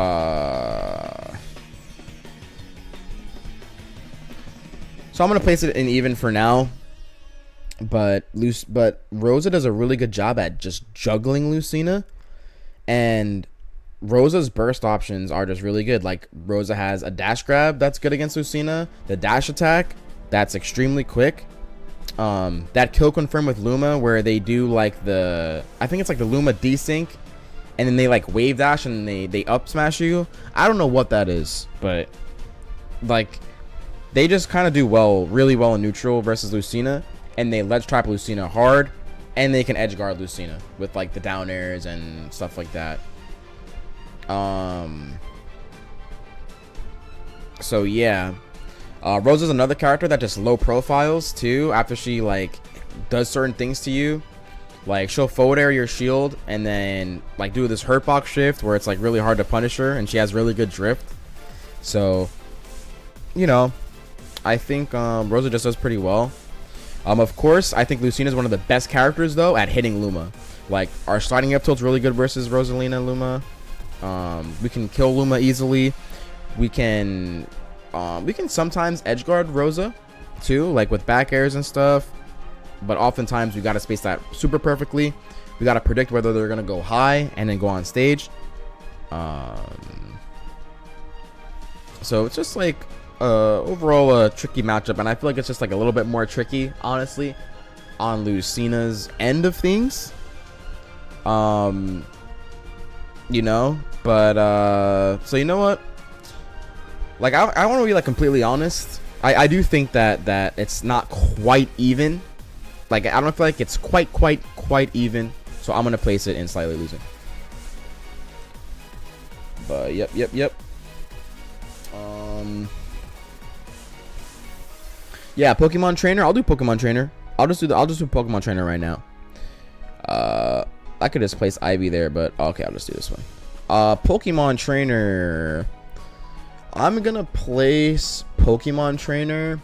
[SPEAKER 1] I'm gonna place it in even for now. But Rosa does a really good job at just juggling Lucina, and Rosa's burst options are just really good. Like Rosa has a dash grab that's good against Lucina, the dash attack that's extremely quick. That kill confirm with Luma where they do like I think it's like the Luma desync, and then they like wave dash and they up smash you. I don't know what that is, but like they just kind of do really well in neutral versus Lucina. And they ledge trap Lucina hard, and they can edge guard Lucina with like the down airs and stuff like that. So yeah, Rosa's another character that just low profiles too. After she like does certain things to you, like she'll forward air your shield and then like do this hurt box shift where it's like really hard to punish her, and she has really good drift. So you know, I think Rosa just does pretty well. Of course, I think Lucina is one of the best characters though at hitting Luma. Like our sliding up tilt's really good versus Rosalina Luma. We can kill Luma easily. We can sometimes edge guard Rosa too, like with back airs and stuff. But oftentimes we gotta space that super perfectly. We gotta predict whether they're gonna go high and then go on stage. So it's just like overall a tricky matchup, and I feel like it's just like a little bit more tricky, honestly, on Lucina's end of things. You know, but so you know what? Like I want to be like completely honest. I do think that it's not quite even. Like I don't feel like it's quite even. So I'm gonna place it in slightly losing. But yep. Yeah, Pokemon Trainer. I'll do Pokemon Trainer. I'll just do Pokemon Trainer right now. I could just place Ivy there, but okay, I'll just do this one. Pokemon Trainer. I'm gonna place Pokemon Trainer.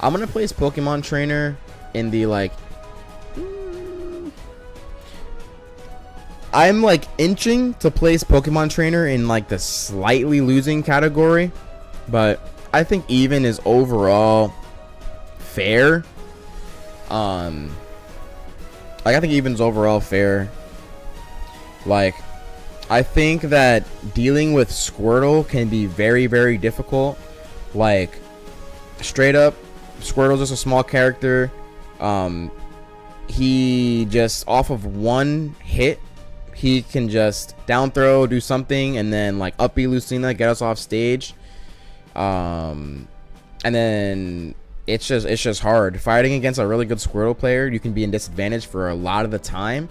[SPEAKER 1] I'm gonna place Pokemon Trainer in the like. I'm like inching to place Pokemon Trainer in like the slightly losing category, but I think even is overall fair. Like I think even's overall fair. Like I think that dealing with Squirtle can be very difficult. Like straight up, Squirtle's just a small character. He just off of one hit, he can just down throw, do something, and then like up B Lucina, get us off stage. And then it's just hard fighting against a really good Squirtle player. You can be in disadvantage for a lot of the time.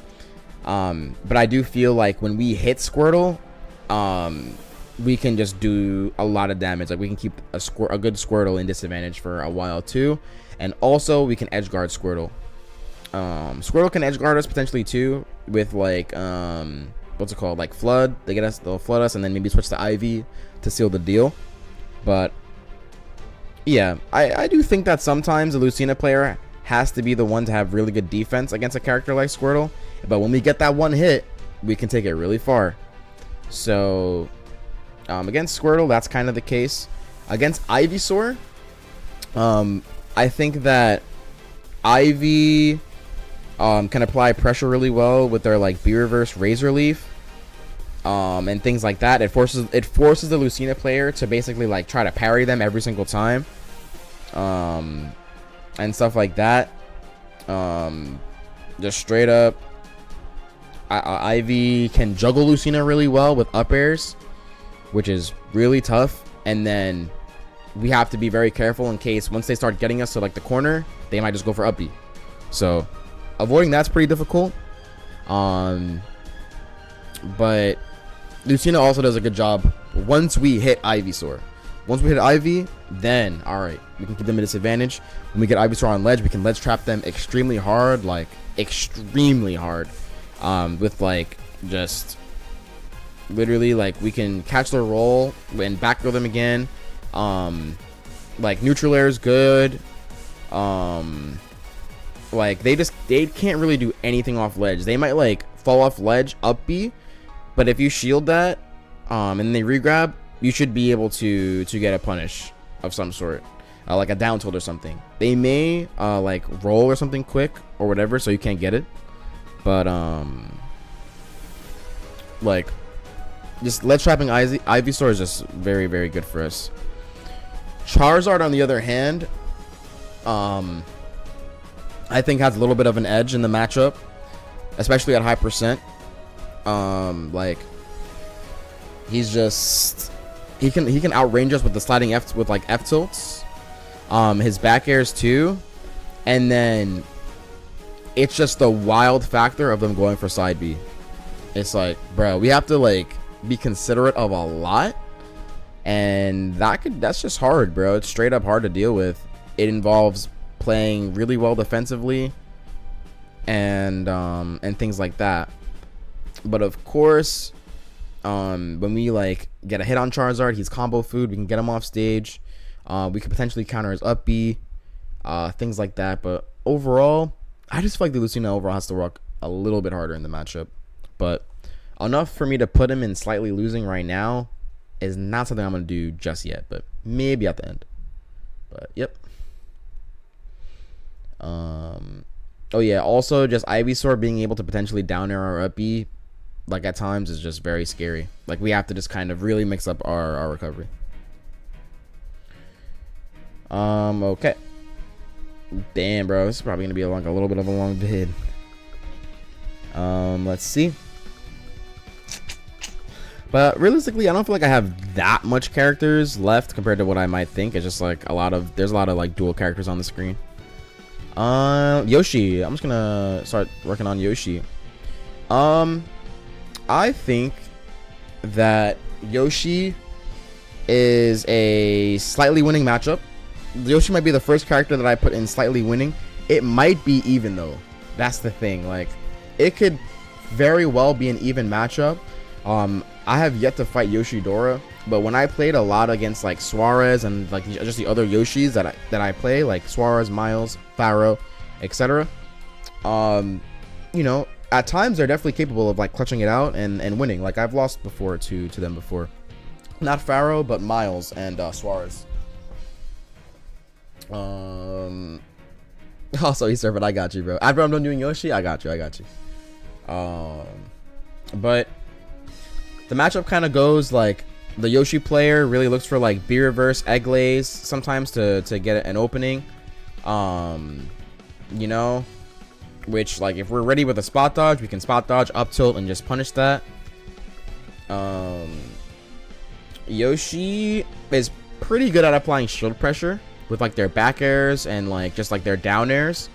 [SPEAKER 1] But I do feel like when we hit Squirtle, we can just do a lot of damage. Like we can keep a good Squirtle in disadvantage for a while too, and also we can edge guard Squirtle. Squirtle can edge guard us potentially too with like what's it called, like flood. They'll flood us and then maybe switch to Ivy to seal the deal. But yeah, I do think that sometimes a Lucina player has to be the one to have really good defense against a character like Squirtle. But when we get that one hit, we can take it really far. So against Squirtle, that's kind of the case. Against Ivysaur, I think that Ivy can apply pressure really well with their like B reverse Razor Leaf, and things like that. It forces the Lucina player to basically like try to parry them every single time, and stuff like that. Just straight up, Ivy can juggle Lucina really well with up airs, which is really tough. And then we have to be very careful in case once they start getting us to like the corner, they might just go for up B. So avoiding that's pretty difficult. But Lucina also does a good job once we hit Ivysaur. Once we hit Ivy, then alright, we can keep them at disadvantage. When we get Ivysaur on ledge, we can ledge trap them extremely hard, like extremely hard. With like just literally like we can catch their roll and back throw them again. Like neutral air is good. Like they can't really do anything off ledge. They might like fall off ledge up B, but if you shield that and they regrab, you should be able to get a punish of some sort, like a down tilt or something. They may like roll or something quick or whatever, so you can't get it. But like just ledge trapping Ivysaur is just very, very good for us. Charizard, on the other hand, I think has a little bit of an edge in the matchup, especially at high percent. Like he's just he can outrange us with the sliding F with like F tilts, his back airs too, and then it's just the wild factor of them going for side B. It's like, bro, we have to like be considerate of a lot, and that's just hard, bro. It's straight up hard to deal with. It involves playing really well defensively and things like that. But of course, when we like get a hit on Charizard, he's combo food. We can get him off stage. We could potentially counter his up B, things like that. But overall, I just feel like the Lucina overall has to work a little bit harder in the matchup. But enough for me to put him in slightly losing right now is not something I'm going to do just yet, but maybe at the end. But yep. Oh yeah, also just Ivysaur being able to potentially down air our up B, like at times, is just very scary. Like we have to just kind of really mix up our recovery. Okay. Damn, bro, this is probably gonna be a little bit of a long vid. Let's see. But realistically, I don't feel like I have that much characters left compared to what I might think. It's just like there's a lot of like dual characters on the screen. Yoshi. I'm just gonna start working on Yoshi. I think that Yoshi is a slightly winning matchup. Yoshi might be the first character that I put in slightly winning. It might be even though. That's the thing. Like, it could very well be an even matchup. I have yet to fight Yoshidora, but when I played a lot against like Suarez and like just the other Yoshis that I play, like Suarez, Miles, Pharaoh, etc. You know, at times they're definitely capable of like clutching it out and winning. Like I've lost before to them before. Not Pharaoh, but Miles and Suarez. Also, he served, but I got you, bro. After I'm done doing Yoshi, I got you. But the matchup kind of goes like the Yoshi player really looks for like B reverse, egg lays sometimes to get an opening. You know, which like if we're ready with a spot dodge, we can spot dodge, up tilt, and just punish that. Yoshi is pretty good at applying shield pressure with like their back airs and like just like their down airs.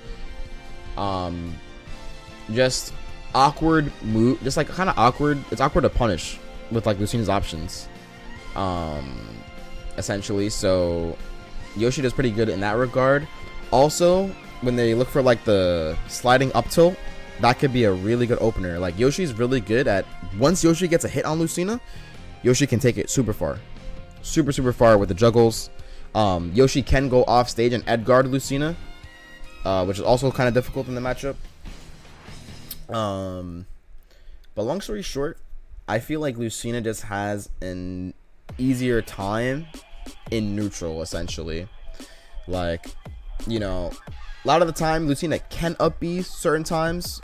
[SPEAKER 1] Just awkward move, just like kind of awkward. It's awkward to punish with like Lucina's options, essentially. So Yoshi does pretty good in that regard. Also, when they look for like the sliding up tilt, that could be a really good opener. Like Yoshi's really good at, once Yoshi gets a hit on Lucina, Yoshi can take it super far with the juggles. Yoshi can go off stage and edguard Lucina, which is also kind of difficult in the matchup. But long story short, I feel like Lucina just has an easier time in neutral, essentially. Like, you know, a lot of the time Lucina can up B certain times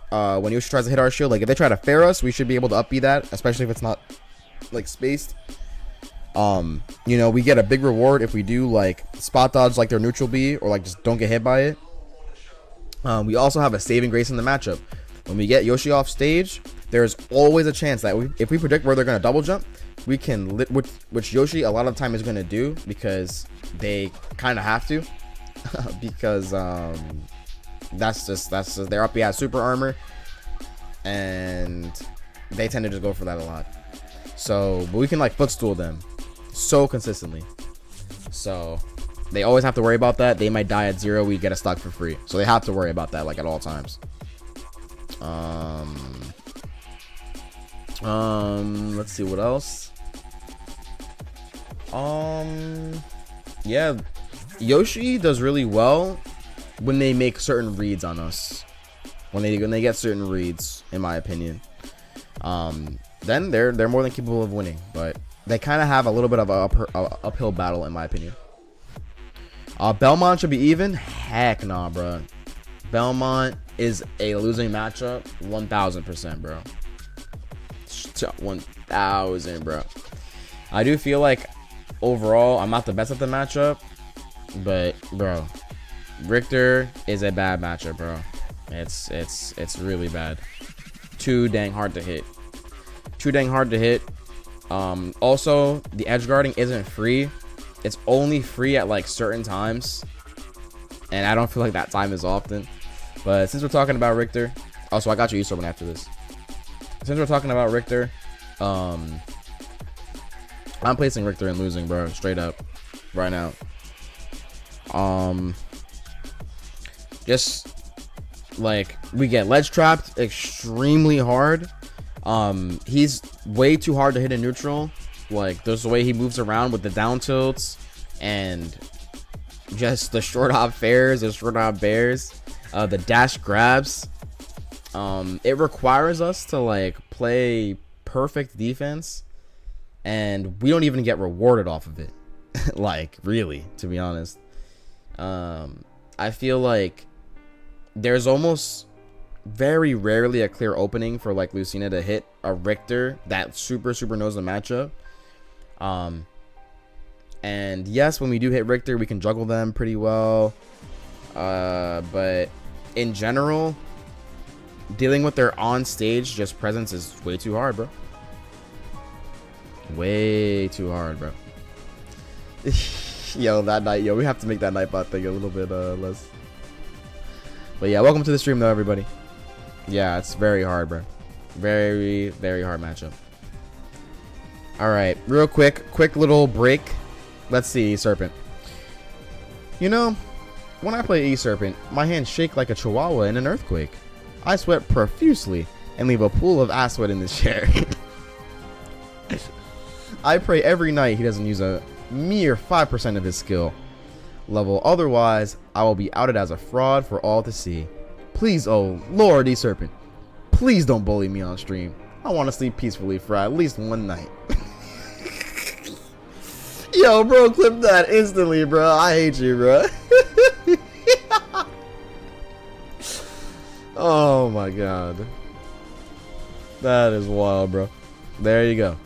[SPEAKER 1] when Yoshi tries to hit our shield. Like if they try to fair us, we should be able to up B that, especially if it's not like spaced. You know, we get a big reward if we do like spot dodge like their neutral B, or like just don't get hit by it. We also have a saving grace in the matchup. When we get Yoshi off stage, there's always a chance that if we predict where they're going to double jump, we can, which Yoshi a lot of the time is going to do because they kind of have to. Because that's just their up B has super armor, and they tend to just go for that a lot. So, but we can like footstool them so consistently. So they always have to worry about that. They might die at 0. We get a stock for free. So they have to worry about that like at all times. Let's see what else. Yeah, Yoshi does really well when they make certain reads on us. When they get certain reads, in my opinion. Then they're more than capable of winning, but they kind of have a little bit of a uphill battle, in my opinion. Belmont should be even. Heck nah, bro. Belmont is a losing matchup, 1000%, bro. 1000, bro. I do feel like overall I'm not the best at the matchup, but bro, Richter is a bad matchup, bro. It's really bad. Too dang hard to hit. Too dang hard to hit. Also, the edge guarding isn't free. It's only free at like certain times, and I don't feel like that time is often. But since we're talking about Richter, also I got you Easter one after this. Since we're talking about Richter, I'm placing Richter and losing, bro, straight up right now. Just like we get ledge trapped extremely hard. He's way too hard to hit in neutral. Like there's the way he moves around with the down tilts and just the short hop fairs, the short hop bears, the dash grabs. It requires us to like play perfect defense, and we don't even get rewarded off of it. Like really, to be honest. I feel like there's almost very rarely a clear opening for like Lucina to hit a Richter that super knows the matchup. And yes, when we do hit Richter, we can juggle them pretty well. But in general, dealing with their on stage just presence is way too hard, bro. Way too hard, bro. Yo, that night, we have to make that Nightbot thing a little bit less. But yeah, welcome to the stream though, everybody. Yeah, it's very hard, bro. Very hard matchup. All right, real quick little break. Let's see, Serpent. You know, when I play E-Serpent, my hands shake like a chihuahua in an earthquake. I sweat profusely and leave a pool of ass sweat in this chair. I pray every night he doesn't use a mere 5% of his skill level. Otherwise, I will be outed as a fraud for all to see. Please, oh Lord, E-Serpent, please don't bully me on stream. I want to sleep peacefully for at least one night. Yo, bro, clip that instantly, bro. I hate you, bro. Oh my god. That is wild, bro. There you go.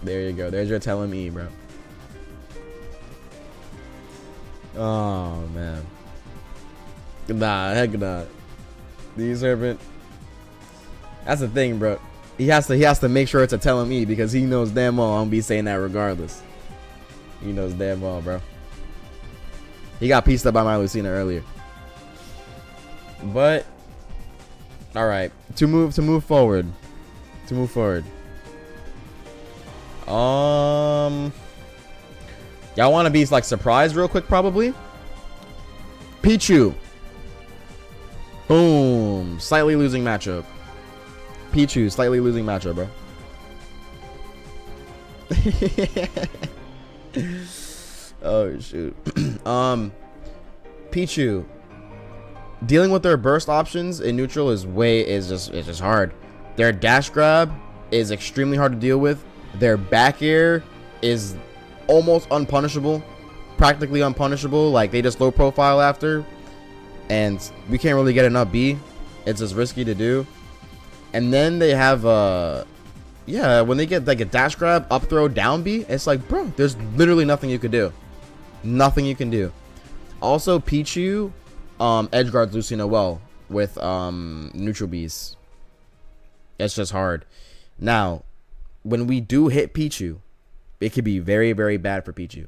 [SPEAKER 1] There you go. There's your telling me, bro. Oh man. Nah, heck nah. The Serpent. That's the thing, bro. He has to make sure it's a telling me because he knows damn well I'm gonna be saying that regardless. He knows damn well, bro. He got pieced up by my Lucina earlier. But all right, to move forward. Y'all want to be like surprised real quick, probably. Pichu. Boom. Slightly losing matchup. Pichu, slightly losing matchup, bro. Oh shoot. Pichu. Dealing with their burst options in neutral is just hard. Their dash grab is extremely hard to deal with. Their back air is almost unpunishable, practically unpunishable. Like they just low profile after, and we can't really get an up B. It's just risky to do. And then they have yeah, when they get like a dash grab, up throw, down B, it's like, bro, there's literally nothing you could do. Nothing you can do. Also, Pichu edge guards Lucina well with neutral Bs. It's just hard. Now, when we do hit Pichu, it could be very bad for Pichu.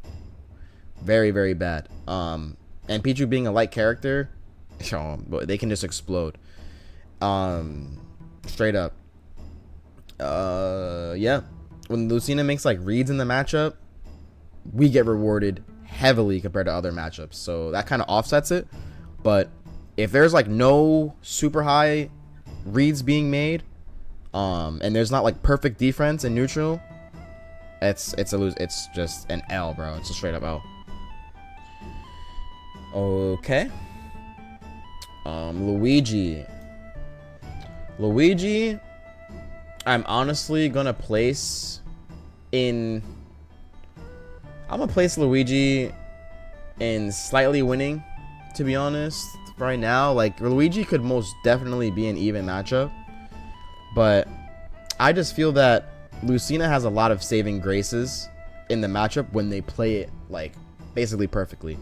[SPEAKER 1] Very bad. And Pichu being a light character, they can just explode. Straight up. Yeah. When Lucina makes like reads in the matchup, we get rewarded heavily compared to other matchups. So that kind of offsets it. But if there's like no super high reads being made, and there's not like perfect defense in neutral, it's a lose. It's just an L, bro. It's a straight up L. Okay. Luigi. Luigi, I'm honestly gonna place in. I'm gonna place Luigi in slightly winning, to be honest. Right now, like Luigi could most definitely be an even matchup, but I just feel that Lucina has a lot of saving graces in the matchup when they play it like basically perfectly.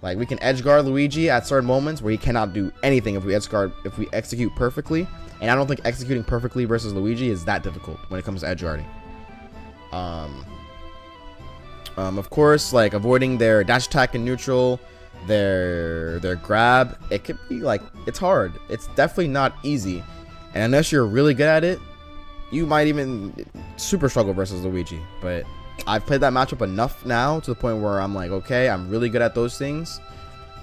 [SPEAKER 1] Like we can edge guard Luigi at certain moments where he cannot do anything if we execute perfectly, and I don't think executing perfectly versus Luigi is that difficult when it comes to edge guarding. Of course, like avoiding their dash attack in neutral, their grab, it could be like, it's hard. It's definitely not easy, and unless you're really good at it, you might even super struggle versus Luigi. But I've played that matchup enough now to the point where I'm like, okay, I'm really good at those things.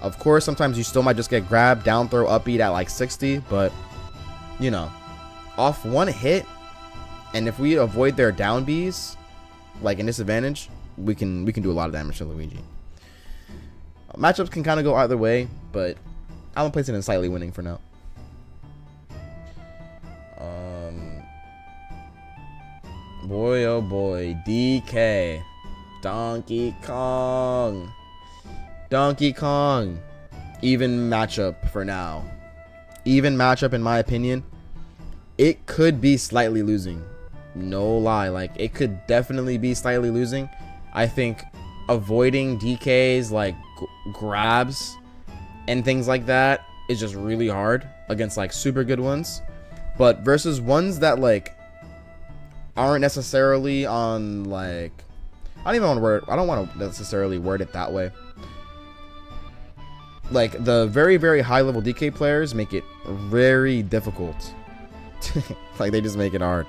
[SPEAKER 1] Of course, sometimes you still might just get grabbed, down throw, up beat at like 60, but you know, off one hit, and if we avoid their down Bs, like in disadvantage, we can do a lot of damage to Luigi. Matchups can kind of go either way, but I'm gonna place it in slightly winning for now. Boy, oh boy, DK, Donkey Kong, even matchup for now. Even matchup in my opinion. It could be slightly losing, no lie. Like it could definitely be slightly losing. I think avoiding DK's like grabs and things like that is just really hard against like super good ones, but versus ones that like aren't necessarily on like, I don't want to necessarily word it that way. Like the very, very high level DK players make it very difficult. Like they just make it hard.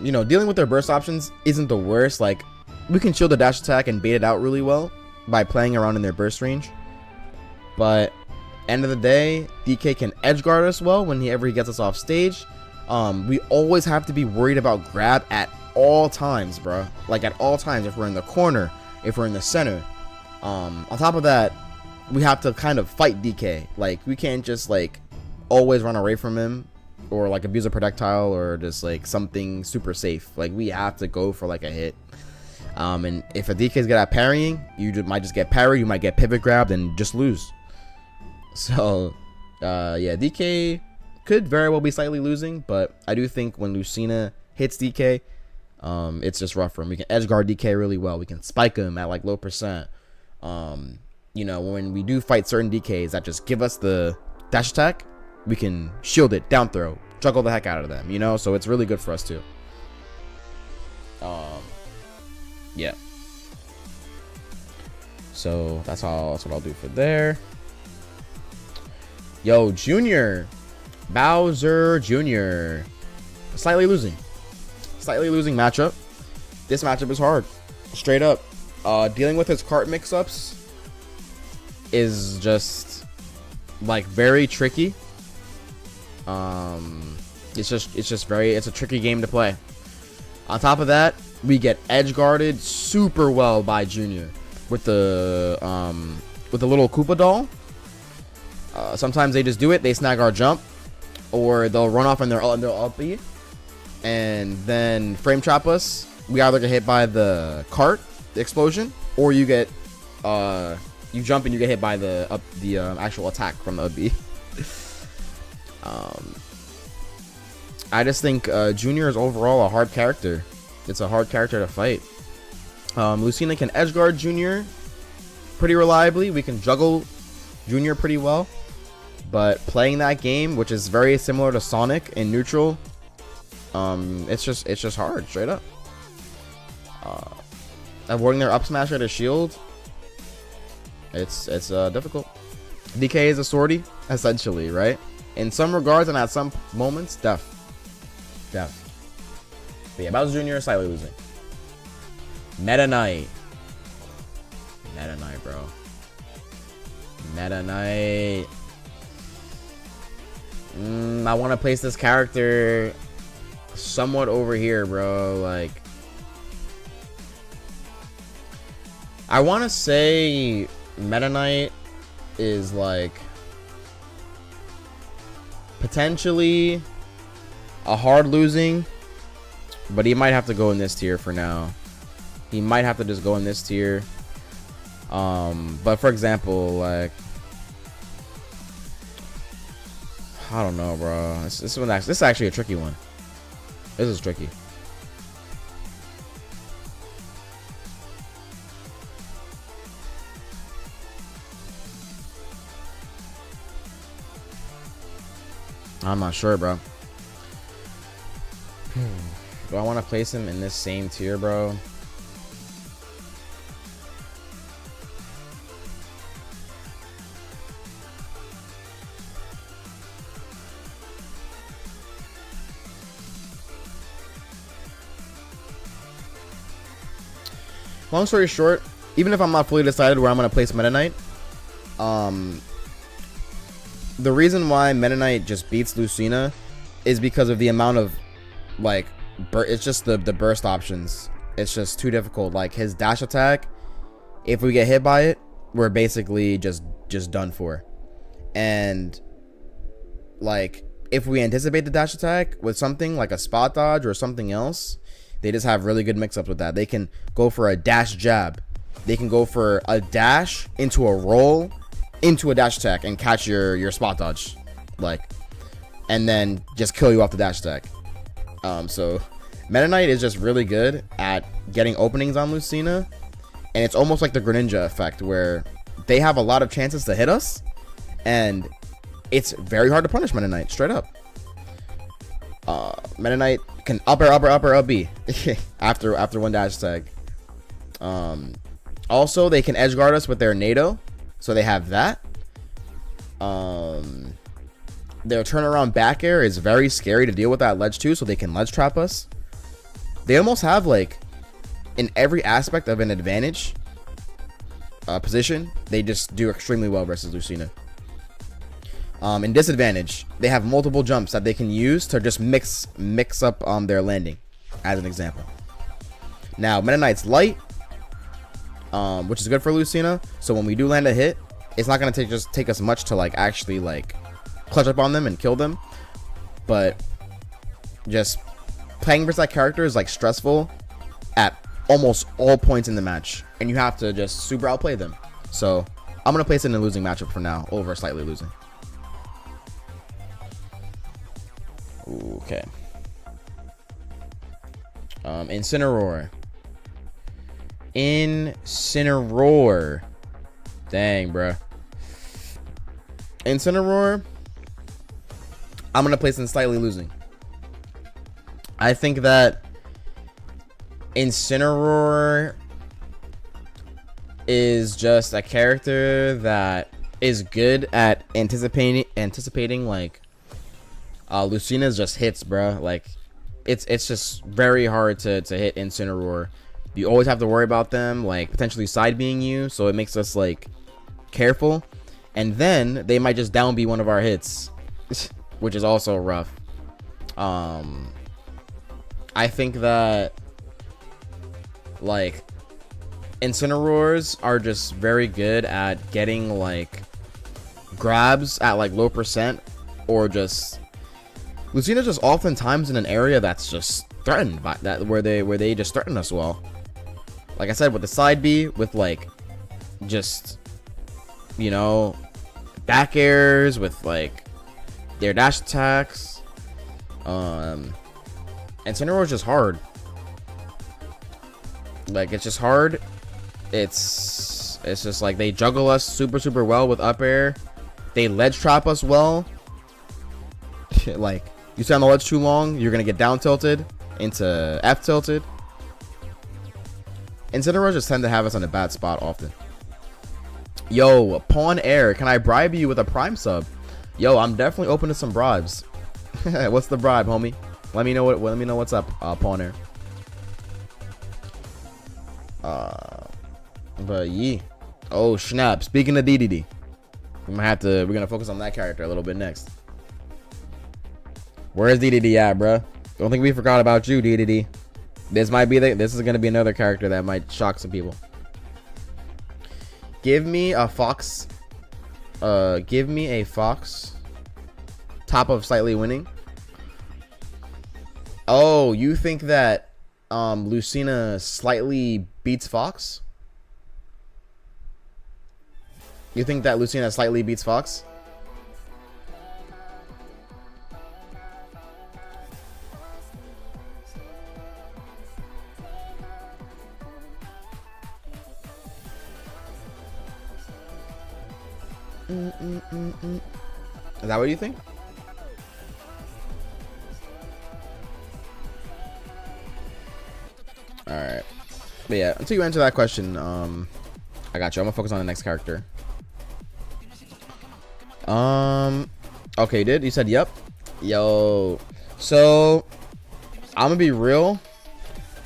[SPEAKER 1] You know, dealing with their burst options isn't the worst. Like we can shield the dash attack and bait it out really well by playing around in their burst range, but end of the day, DK can edge guard us well whenever he gets us off stage. We always have to be worried about grab at all times, bro. Like at all times, if we're in the corner, if we're in the center. On top of that, we have to kind of fight DK. Like we can't just like always run away from him or like abuse a projectile or just like something super safe. Like we have to go for like a hit. And if a DK is good at parrying, you might just get parried, you might get pivot grabbed and just lose. So, yeah, DK could very well be slightly losing, but I do think when Lucina hits DK, it's just rough for him. We can edge guard DK really well. We can spike him at like low percent. You know, when we do fight certain DKs that just give us the dash attack, we can shield it, down throw, juggle the heck out of them, you know? So it's really good for us too. Yeah. So that's what I'll do for there. Yo, Junior. Bowser Jr. Slightly losing matchup. This matchup is hard. Straight up. Dealing with his cart mix-ups is just like very tricky. It's a tricky game to play. On top of that, we get edge guarded super well by Junior with the little Koopa doll. Sometimes they just do it. They snag our jump, or they'll run off in their up B, and then frame trap us. We either get hit by the cart, the explosion, or you get you jump and you get hit by the actual attack from the up B. I just think Junior is overall a hard character. It's a hard character to fight. Lucina can edge guard Junior pretty reliably. We can juggle Junior pretty well. But playing that game, which is very similar to Sonic in neutral, it's just hard, straight up. Avoiding their up smash at a shield, it's difficult. DK is a swordy, essentially, right? In some regards and at some moments, def. But yeah, Bowser Jr. is slightly losing. Meta Knight, bro. Meta Knight. I want to place this character somewhat over here, bro. Like, I want to say Meta Knight is like potentially a hard losing, but he might have to go in this tier for now. He might have to just go in this tier. But for example, like, I don't know, bro. This is actually a tricky one. This is tricky. I'm not sure, bro. Do I want to place him in this same tier, bro? Long story short, even if I'm not fully decided where I'm going to place Meta Knight, the reason why Meta Knight just beats Lucina is because of the amount of, like, it's just the burst options. It's just too difficult. Like, his dash attack, if we get hit by it, we're basically just done for. And, like, if we anticipate the dash attack with something like a spot dodge or something else, they just have really good mix-ups with that. They can go for a dash jab. They can go for a dash into a roll into a dash attack and catch your spot dodge, like, and then just kill you off the dash attack. So Meta Knight is just really good at getting openings on Lucina, and it's almost like the Greninja effect where they have a lot of chances to hit us, and it's very hard to punish Meta Knight straight up. Meta Knight can up B after one dash attack. Also, they can edge guard us with their NATO, so they have that. Their turnaround back air is very scary to deal with that ledge too, so they can ledge trap us. They almost have, like, in every aspect of an advantage position, they just do extremely well versus Lucina. In disadvantage, they have multiple jumps that they can use to just mix up their landing, as an example. Now, Meta Knight's light, which is good for Lucina, so when we do land a hit, it's not going to take us much to, like, actually, like, clutch up on them and kill them. But just playing versus that character is, like, stressful at almost all points in the match, and you have to just super outplay them. So I'm going to place it in a losing matchup for now, over slightly losing. Okay. Incineroar. Dang, bruh. Incineroar, I'm going to place in slightly losing. I think that Incineroar is just a character that is good at anticipating like Lucina's just hits, bro. Like, it's just very hard to hit Incineroar. You always have to worry about them, like, potentially side being you, so it makes us, like, careful. And then they might just down be one of our hits, which is also rough. I think that, like, Incineroars are just very good at getting, like, grabs at, like, low percent, or just Lucina's just oftentimes in an area that's just threatened by that, where they just threaten us well. Like I said, with the side B, with, like, just, you know, back airs, with, like, their dash attacks. Incineroar is just hard. Like, it's just hard. It's just like they juggle us super well with up air. They ledge trap us well. Like, you stay on the ledge too long, you're gonna get down tilted into F tilted. Incineroars just tend to have us on a bad spot often. Yo, Pawn Air, can I bribe you with a Prime sub? Yo, I'm definitely open to some bribes. What's the bribe, homie? Let me know what's up, Pawn Air. But yeah. Oh snap! Speaking of DDD, we're gonna focus on that character a little bit next. Where's DDD at, bruh? Don't think we forgot about you, DDD. This is gonna be another character that might shock some people. Give me a fox. Give me a fox. Top of slightly winning. Oh, you think that Lucina slightly beats Fox? You think that Lucina slightly beats Fox? Is that what you think? Alright. But yeah, until you answer that question, I got you. I'm gonna focus on the next character. Okay, dude, you said yep. Yo. So I'm gonna be real.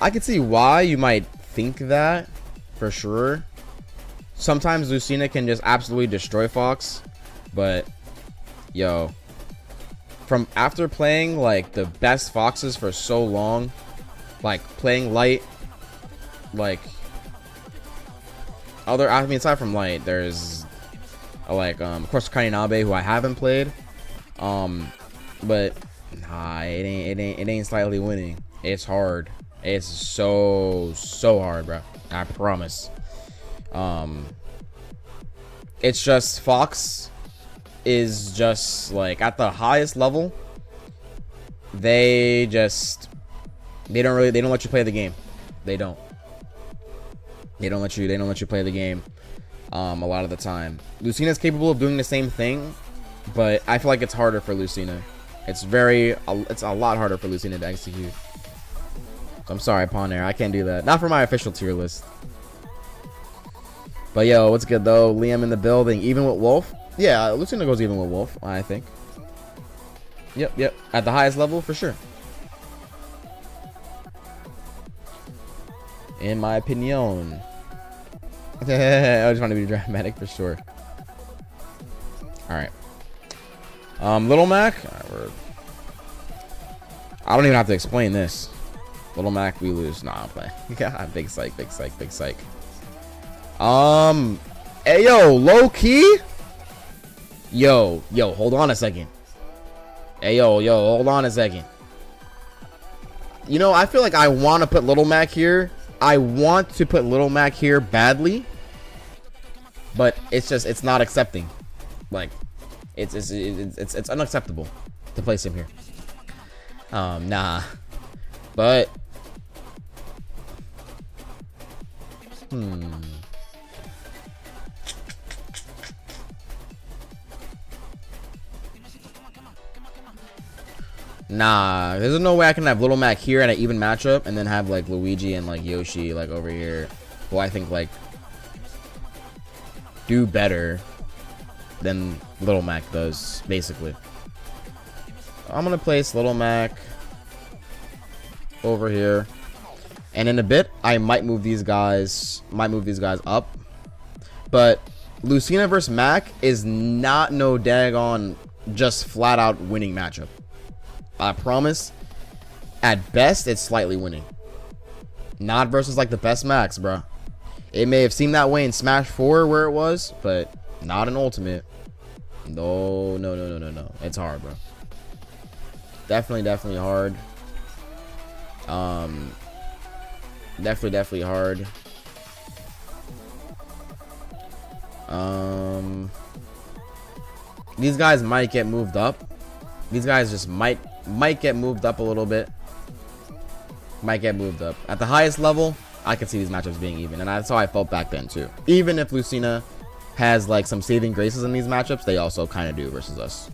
[SPEAKER 1] I can see why you might think that, for sure. Sometimes Lucina can just absolutely destroy Fox, but yo, from after playing like the best Foxes for so long, like playing light, like I mean aside from light, there's of course Kainabe, who I haven't played, but nah, it ain't slightly winning. It's hard. It's so hard, bro. I promise. It's just Fox is just like at the highest level. They don't let you play the game. They don't let you play the game a lot of the time. Lucina's capable of doing the same thing, but I feel like it's harder for Lucina. It's a lot harder for Lucina to execute. So I'm sorry, Pawn Air, I can't do that. Not for my official tier list. But yo, what's good though? Liam in the building, even with Wolf. Yeah, Lucina goes even with Wolf, I think. Yep. At the highest level, for sure. In my opinion. I just want to be dramatic for sure. Alright. Little Mac. I don't even have to explain this. Little Mac, we lose. Nah, I'm playing. Yeah, big psych. Hey yo, low key. Yo, hold on a second. Hey yo, hold on a second. You know, I feel like I want to put Little Mac here. I want to put Little Mac here badly, but it's not accepting. Like, it's unacceptable to place him here. Nah, but nah, there's no way I can have Little Mac here at an even matchup and then have like Luigi and like Yoshi like over here, who I think like do better than Little Mac does, basically. I'm gonna place Little Mac over here, and in a bit I might move these guys up. But Lucina versus Mac is not no daggone just flat out winning matchup. I promise. At best, it's slightly winning. Not versus like the best Max, bro. It may have seemed that way in Smash 4 where it was, but not in Ultimate. No. It's hard, bro. Definitely hard. Definitely hard. These guys might get moved up. These guys just might get moved up a little bit. Might get moved up. At the highest level, I can see these matchups being even, and that's how I felt back then too. Even if Lucina has like some saving graces in these matchups, they also kind of do versus us.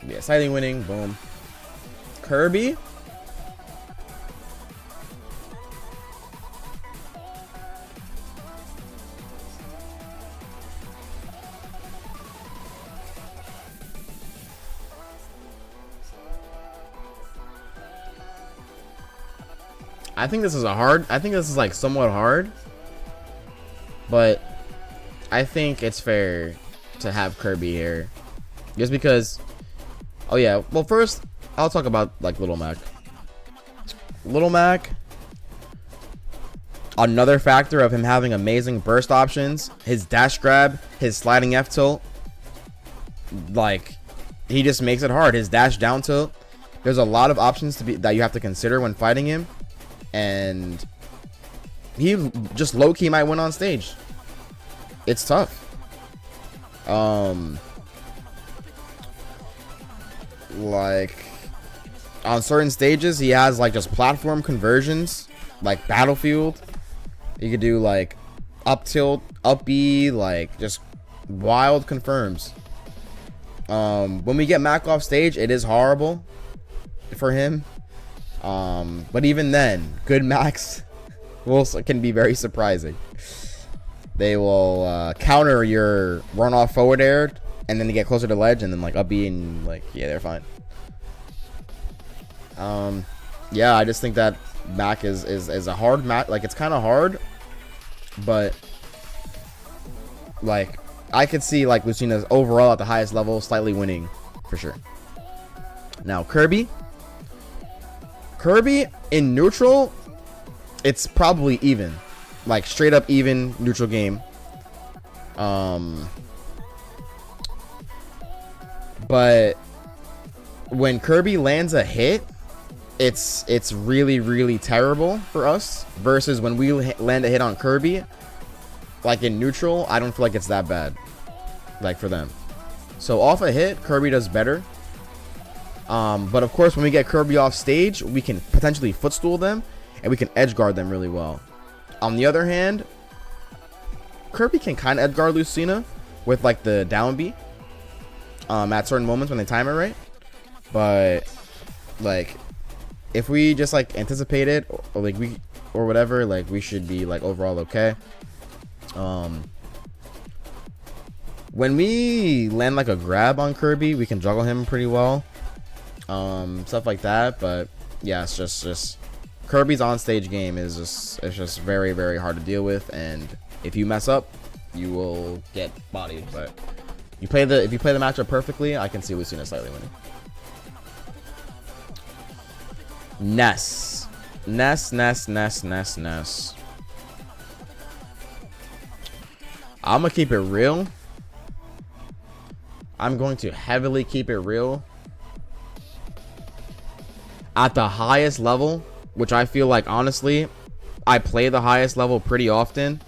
[SPEAKER 1] Yeah, slightly winning. Boom. Kirby. I think this is like somewhat hard, but I think it's fair to have Kirby here, just because. Oh yeah, well first I'll talk about like Little Mac. Another factor of him having amazing burst options, his dash grab, his sliding F tilt, like he just makes it hard. His dash down tilt. There's a lot of options that you have to consider when fighting him, and he just low-key might win on stage. It's tough. Like on certain stages he has like just platform conversions, like Battlefield. You could do like up tilt, up B, like just wild confirms. When we get Mac off stage, it is horrible for him. But even then, good Macs can be very surprising. They will counter your run off forward air, and then they get closer to ledge, and then like up B, and like yeah, they're fine. Yeah, I just think that Mac is a hard Mac. Like it's kind of hard, but like I could see like Lucina's overall at the highest level slightly winning for sure. Now Kirby in neutral, it's probably even, like straight up even neutral game. But when Kirby lands a hit, it's really terrible for us, versus when we land a hit on Kirby, like in neutral, I don't feel like it's that bad, like for them. So off a hit, Kirby does better. But of course, when we get Kirby off stage, we can potentially footstool them, and we can edge guard them really well. On the other hand, Kirby can kind of edge guard Lucina with like the down B at certain moments when they time it right. But like if we just like anticipate it, or like or whatever, like we should be like overall okay. When we land like a grab on Kirby, we can juggle him pretty well. Stuff like that. But yeah, it's just Kirby's on stage game is just very hard to deal with, and if you mess up, you will get bodied. But if you play the matchup perfectly, I can see Lucina slightly winning. Ness. I'm gonna keep it real. I'm going to heavily keep it real. At the highest level, which I feel like honestly, I play the highest level pretty often.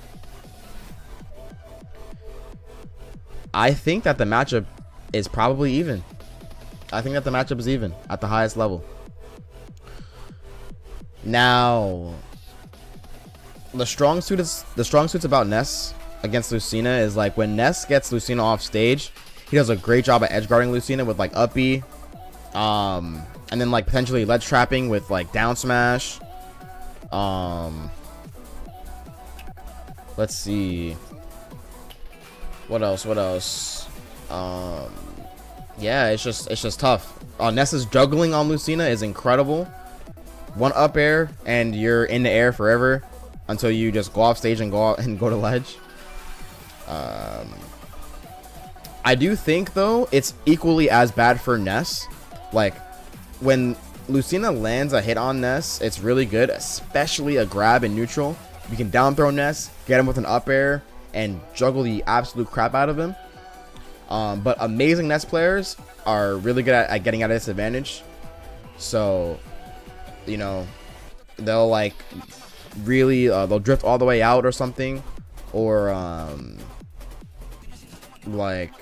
[SPEAKER 1] I think that the matchup is probably even. I think that the matchup is even at the highest level. Now, the strong suits about Ness against Lucina is like when Ness gets Lucina off stage, he does a great job at edge guarding Lucina with like up B, and then like potentially ledge trapping with like down smash. Let's see. What else? Yeah, it's just tough. Ness's juggling on Lucina is incredible. One up air and you're in the air forever until you just go off stage and go to ledge. I do think though it's equally as bad for Ness. Like when Lucina lands a hit on Ness, it's really good, especially a grab in neutral. You can down throw Ness, get him with an up air, and juggle the absolute crap out of him. But amazing Ness players are really good at getting out of disadvantage. So, you know, they'll like really they'll drift all the way out or something, or like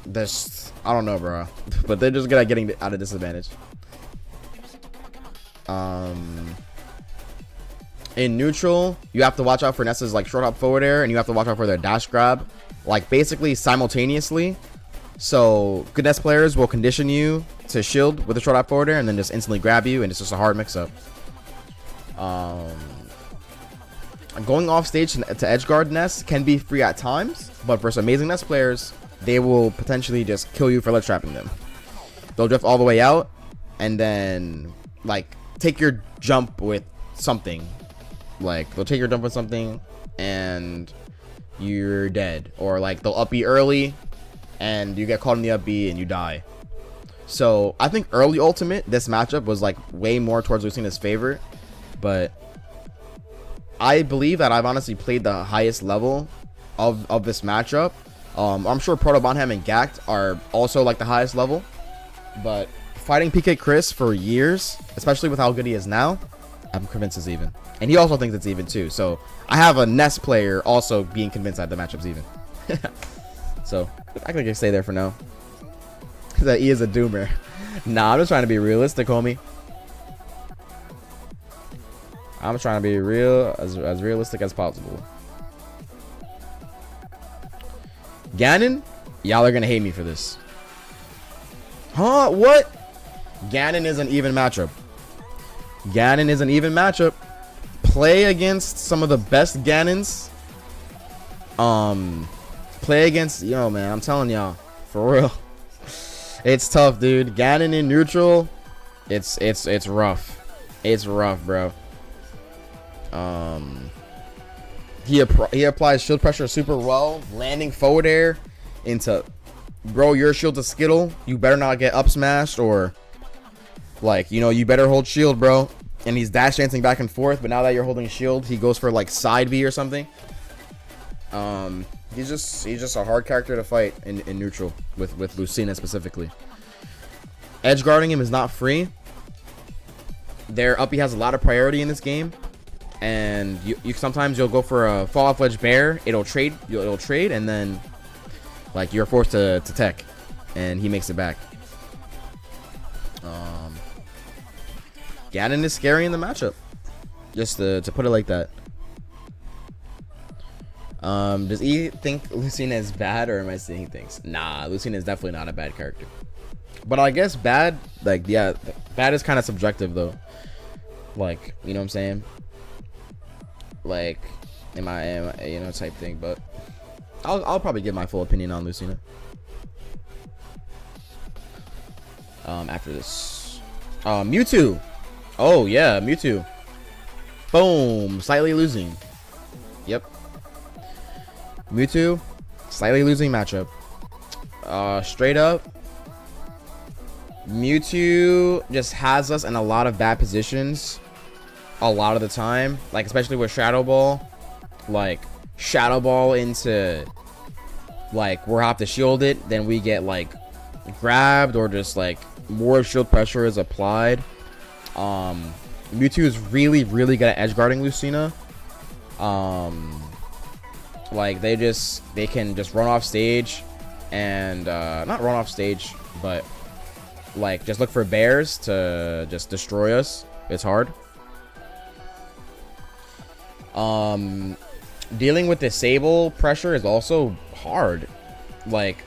[SPEAKER 1] this, I don't know, bro. But they're just good at getting out of disadvantage. In neutral, you have to watch out for Ness's like short hop forward air, and you have to watch out for their dash grab, like basically simultaneously. So good Ness players will condition you to shield with a short hop forward air and then just instantly grab you, and it's just a hard mix up. Going off stage to edge guard Ness can be free at times, but for some amazing Ness players, they will potentially just kill you for ledge trapping them. They'll drift all the way out and then like take your jump with something. Like they'll take your jump with something and you're dead, or like they'll up B early and you get caught in the up B and you die. So I think early ultimate, this matchup was like way more towards Lucina's favor, but I believe that I've honestly played the highest level of this matchup. I'm sure Proto Bonham and Gact are also like the highest level, but fighting PK Chris for years, especially with how good he is now, I'm convinced it's even. And he also thinks it's even too. So I have a Nest player also being convinced that the matchup's even. So I can just stay there for now. That he is a doomer. Nah, I'm just trying to be realistic, homie. I'm trying to be as realistic as possible. Ganon, y'all are gonna hate me for this. Huh? What? Ganon is an even matchup. Ganon is an even matchup. Play against some of the best Ganons. Play against, yo, man, I'm telling y'all, for real. It's tough, dude. Ganon in neutral, it's rough. It's rough, bro. He applies shield pressure super well, landing forward air into, bro, your shield to skittle. You better not get up smashed, or like, you know, you better hold shield, bro. And he's dash dancing back and forth, but now that you're holding shield, he goes for like side B or something. He's just a hard character to fight in neutral with Lucina specifically. Edge guarding him is not free. Their uppy has a lot of priority in this game, and you sometimes you'll go for a fall off ledge bear. It'll trade, and then like you're forced to tech, and he makes it back. Ganon is scary in the matchup, just to put it like that. Does E think Lucina is bad, or am I seeing things? Nah, Lucina is definitely not a bad character. But I guess bad, like, yeah, bad is kind of subjective though. Like, you know what I'm saying? Like, am I you know, type thing. But I'll probably give my full opinion on Lucina after this. Mewtwo. Oh yeah, Mewtwo. Boom, slightly losing. Yep. Mewtwo, slightly losing matchup. Straight up, Mewtwo just has us in a lot of bad positions a lot of the time, like especially with Shadow Ball. Like Shadow Ball into, like, we'll have to shield it, then we get like grabbed, or just like more shield pressure is applied. Mewtwo is really good at edge guarding Lucina. Like they can just run off stage, and not run off stage, but like just look for bears to just destroy us. It's hard. Dealing with disable pressure is also hard. Like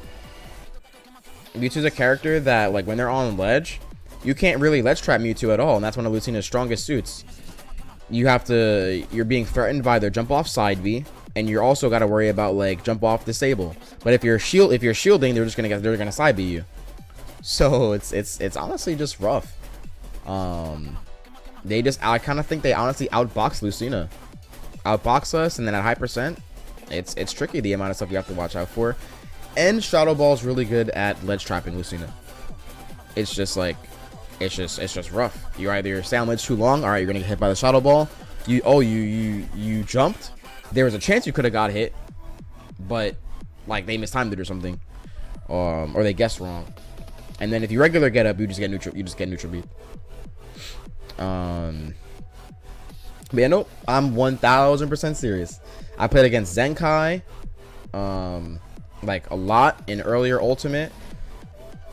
[SPEAKER 1] Mewtwo's a character that, like, when they're on ledge, you can't really ledge trap Mewtwo at all, and that's one of Lucina's strongest suits. You're being threatened by their jump off side B, and you're also got to worry about like jump off disable. But if you're shielding, they're gonna side B you. So it's honestly just rough. I kind of think they honestly outbox Lucina, outbox us, and then at high percent, it's tricky the amount of stuff you have to watch out for. And Shadow Ball is really good at ledge trapping Lucina. It's just like, it's just rough. You either stay on ledge too long, all right, you're gonna get hit by the Shadow Ball. You jumped. There was a chance you could have got hit, but like they mistimed it or something, or they guessed wrong. And then if you regular get up, you just get neutral beat. But yeah, nope, I'm 1000% serious. I played against Zenkai, like a lot in earlier Ultimate.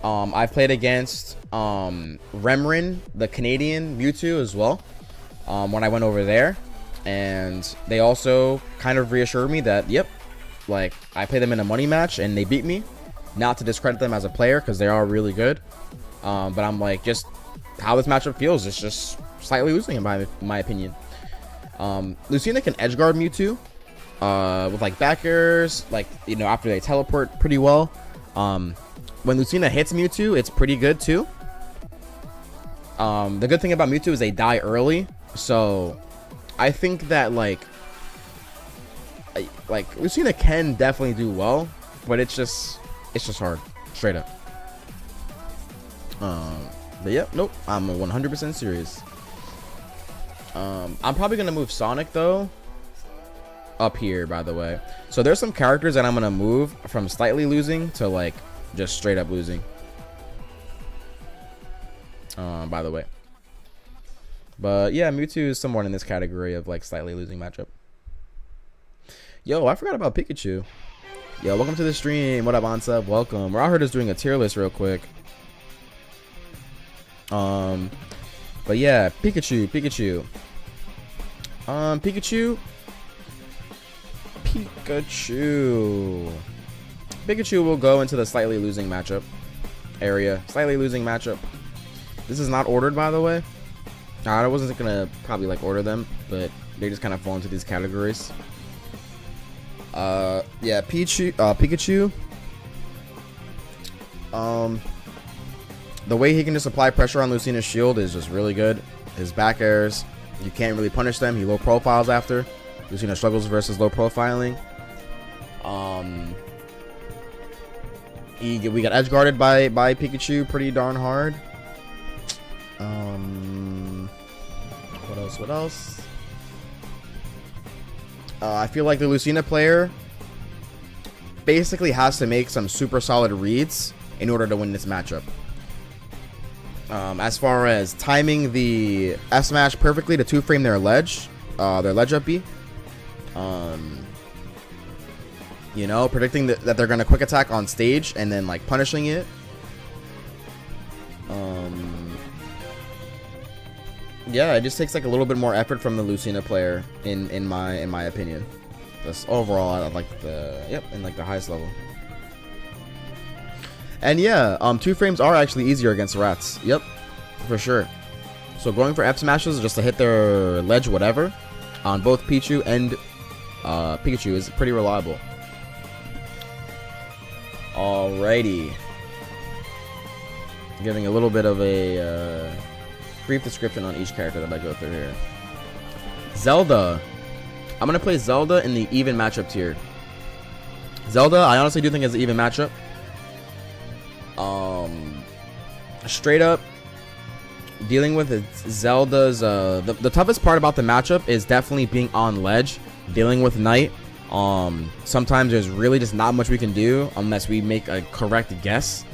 [SPEAKER 1] I've played against Remrin, the Canadian Mewtwo, as well, when I went over there, and they also kind of reassured me that, yep, like I played them in a money match and they beat me. Not to discredit them as a player, because they are really good, but I'm like, just how this matchup feels, it's just slightly losing in my opinion. Lucina can edge guard Mewtwo with like back airs, like, you know, after they teleport pretty well. When Lucina hits Mewtwo, it's pretty good too. The good thing about Mewtwo is they die early, so I think that like Lucina can definitely do well, but it's just hard, straight up. But yeah, nope, I'm 100% serious. I'm probably gonna move Sonic though, up here, by the way. So there's some characters that I'm gonna move from slightly losing to like just straight up losing. By the way. But yeah, Mewtwo is somewhat in this category of like slightly losing matchup. Yo, I forgot about Pikachu. Yo, welcome to the stream. What up, Ansub? Welcome. We're out here just doing a tier list real quick. But yeah, Pikachu. Pikachu will go into the slightly losing matchup area. Slightly losing matchup. This is not ordered, by the way. I wasn't gonna probably like order them, but they just kind of fall into these categories. Yeah, Pikachu. The way he can just apply pressure on Lucina's shield is just really good. His back airs, you can't really punish them. He low profiles after. Lucina struggles versus low profiling. We got edge guarded by Pikachu pretty darn hard. What else? I feel like the Lucina player basically has to make some super solid reads in order to win this matchup. As far as timing the F smash perfectly to 2-frame their ledge up B. You know, predicting that they're gonna quick attack on stage and then like punishing it. Yeah, it just takes like a little bit more effort from the Lucina player in my opinion. Just overall, I like in like the highest level. And yeah, 2 frames are actually easier against rats. Yep, for sure. So going for F smashes just to hit their ledge whatever on both Pichu and Pikachu is pretty reliable. Alrighty. Giving a little bit of a brief description on each character that I go through here. Zelda. I'm going to play Zelda in the even matchup tier. Zelda, I honestly do think is an even matchup. Straight up, dealing with Zelda's... the toughest part about the matchup is definitely being on ledge. Dealing with Knight. Sometimes there's really just not much we can do unless we make a correct guess.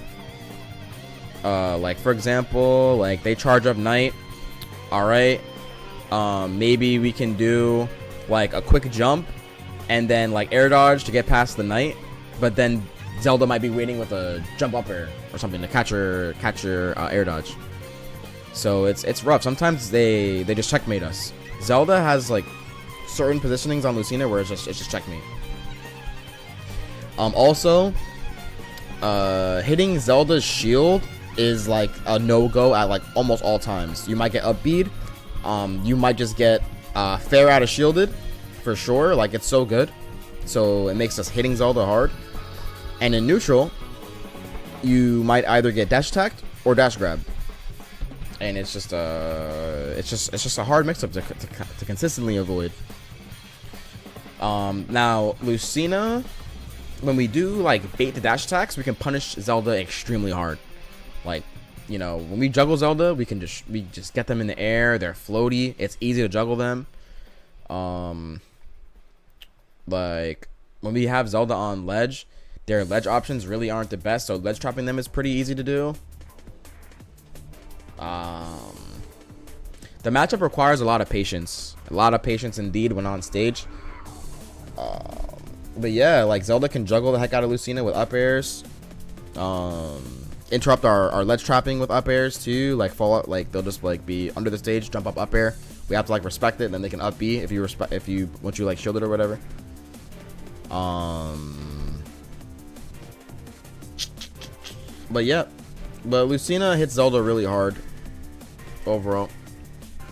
[SPEAKER 1] Like for example, like they charge up Knight. Alright. Maybe we can do like a quick jump and then like air dodge to get past the Knight. But then Zelda might be waiting with a jump up air or something to catch her air dodge. So it's rough. Sometimes they just checkmate us. Zelda has like certain positionings on Lucina where it's just checkmate. Also, hitting Zelda's shield is like a no-go at like almost all times. You might get upbeat. You might just get fair out of shielded for sure. Like it's so good, so it makes us hitting Zelda hard. And in neutral, you might either get dash attacked or dash grab, and it's just a hard mix-up to consistently avoid. Now Lucina, when we do like bait the dash attacks, we can punish Zelda extremely hard. Like, you know, when we juggle Zelda, we just get them in the air. They're floaty. It's easy to juggle them. Like when we have Zelda on ledge, their ledge options really aren't the best. So ledge trapping them is pretty easy to do. The matchup requires a lot of patience. A lot of patience indeed when on stage. But yeah, like Zelda can juggle the heck out of Lucina with up airs. Interrupt our ledge trapping with up airs too. Like fall out, like they'll just like be under the stage, jump up air. We have to like respect it, and then they can up B if you once you like shield it or whatever. But yeah, but Lucina hits Zelda really hard. Overall,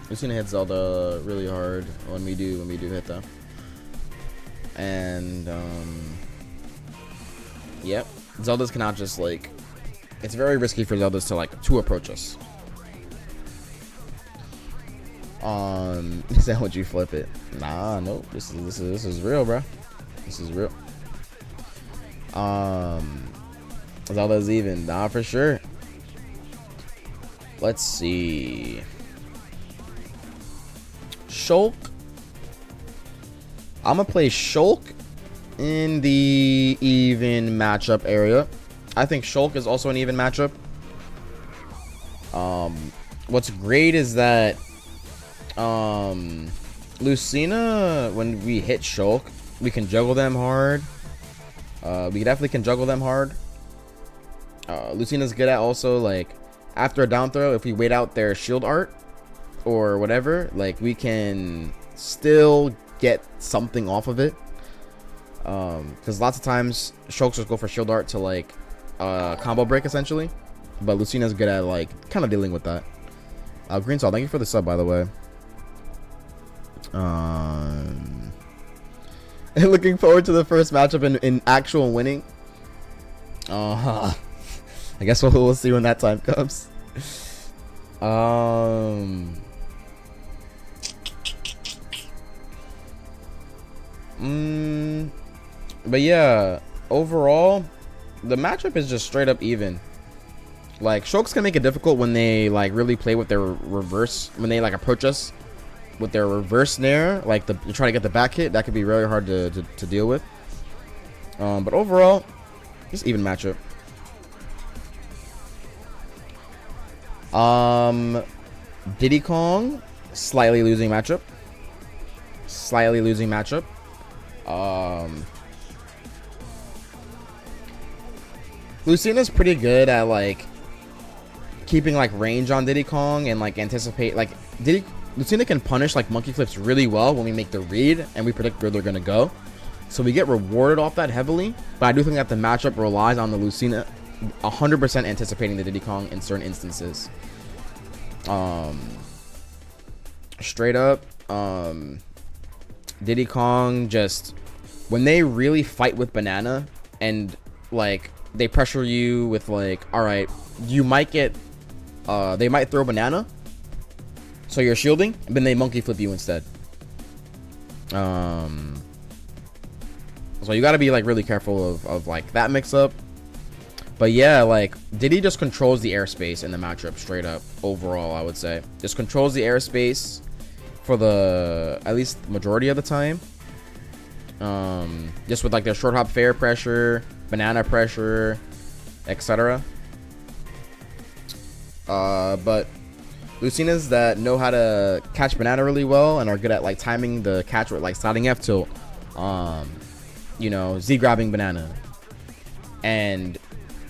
[SPEAKER 1] Lucina hits Zelda really hard when we do hit them. And yep, Zeldas cannot just like. It's very risky for Zeldas to approach us. Is that what you flip it? Nah, nope. This is real, bro. This is real. Zelda's even. Nah, for sure. Let's see. Shulk. I'm gonna play Shulk in the even matchup area. I think Shulk is also an even matchup. What's great is that Lucina, when we hit Shulk, we can juggle them hard. We definitely can juggle them hard. Lucina's good at also, like, after a down throw, if we wait out their shield art or whatever, like, we can still get something off of it. Because lots of times Shulks just go for shield art to, like, combo break essentially, but Lucina's good at, like, kind of dealing with that. Green Salt, thank you for the sub, by the way. Looking forward to the first matchup in actual winning. I guess we'll see when that time comes. But yeah, overall, the matchup is just straight up even. Like, Shulks can make it difficult when they, like, really play with their reverse, when they, like, approach us with their reverse nair, like, they're trying to get the back hit. That could be really hard to deal with. But overall, just even matchup. Diddy Kong, slightly losing matchup. Slightly losing matchup. Lucina's pretty good at, like, keeping, like, range on Diddy Kong and, like, anticipate, like, Lucina can punish, like, monkey flips really well when we make the read and we predict where they're gonna go, so we get rewarded off that heavily. But I do think that the matchup relies on the Lucina 100% anticipating the Diddy Kong in certain instances. Straight up, Diddy Kong, just when they really fight with Banana and, like, they pressure you with, like, all right, you might get they might throw Banana, so you're shielding, and then they monkey flip you instead. So you got to be, like, really careful of like that mix up. But yeah, like, Diddy just controls the airspace in the matchup straight up. Overall, I would say just controls the airspace for the at least majority of the time. Just with, like, their short hop fair pressure, Banana pressure, etc. But Lucinas that know how to catch Banana really well and are good at, like, timing the catch with, like, sliding F tilt, you know, Z grabbing Banana and,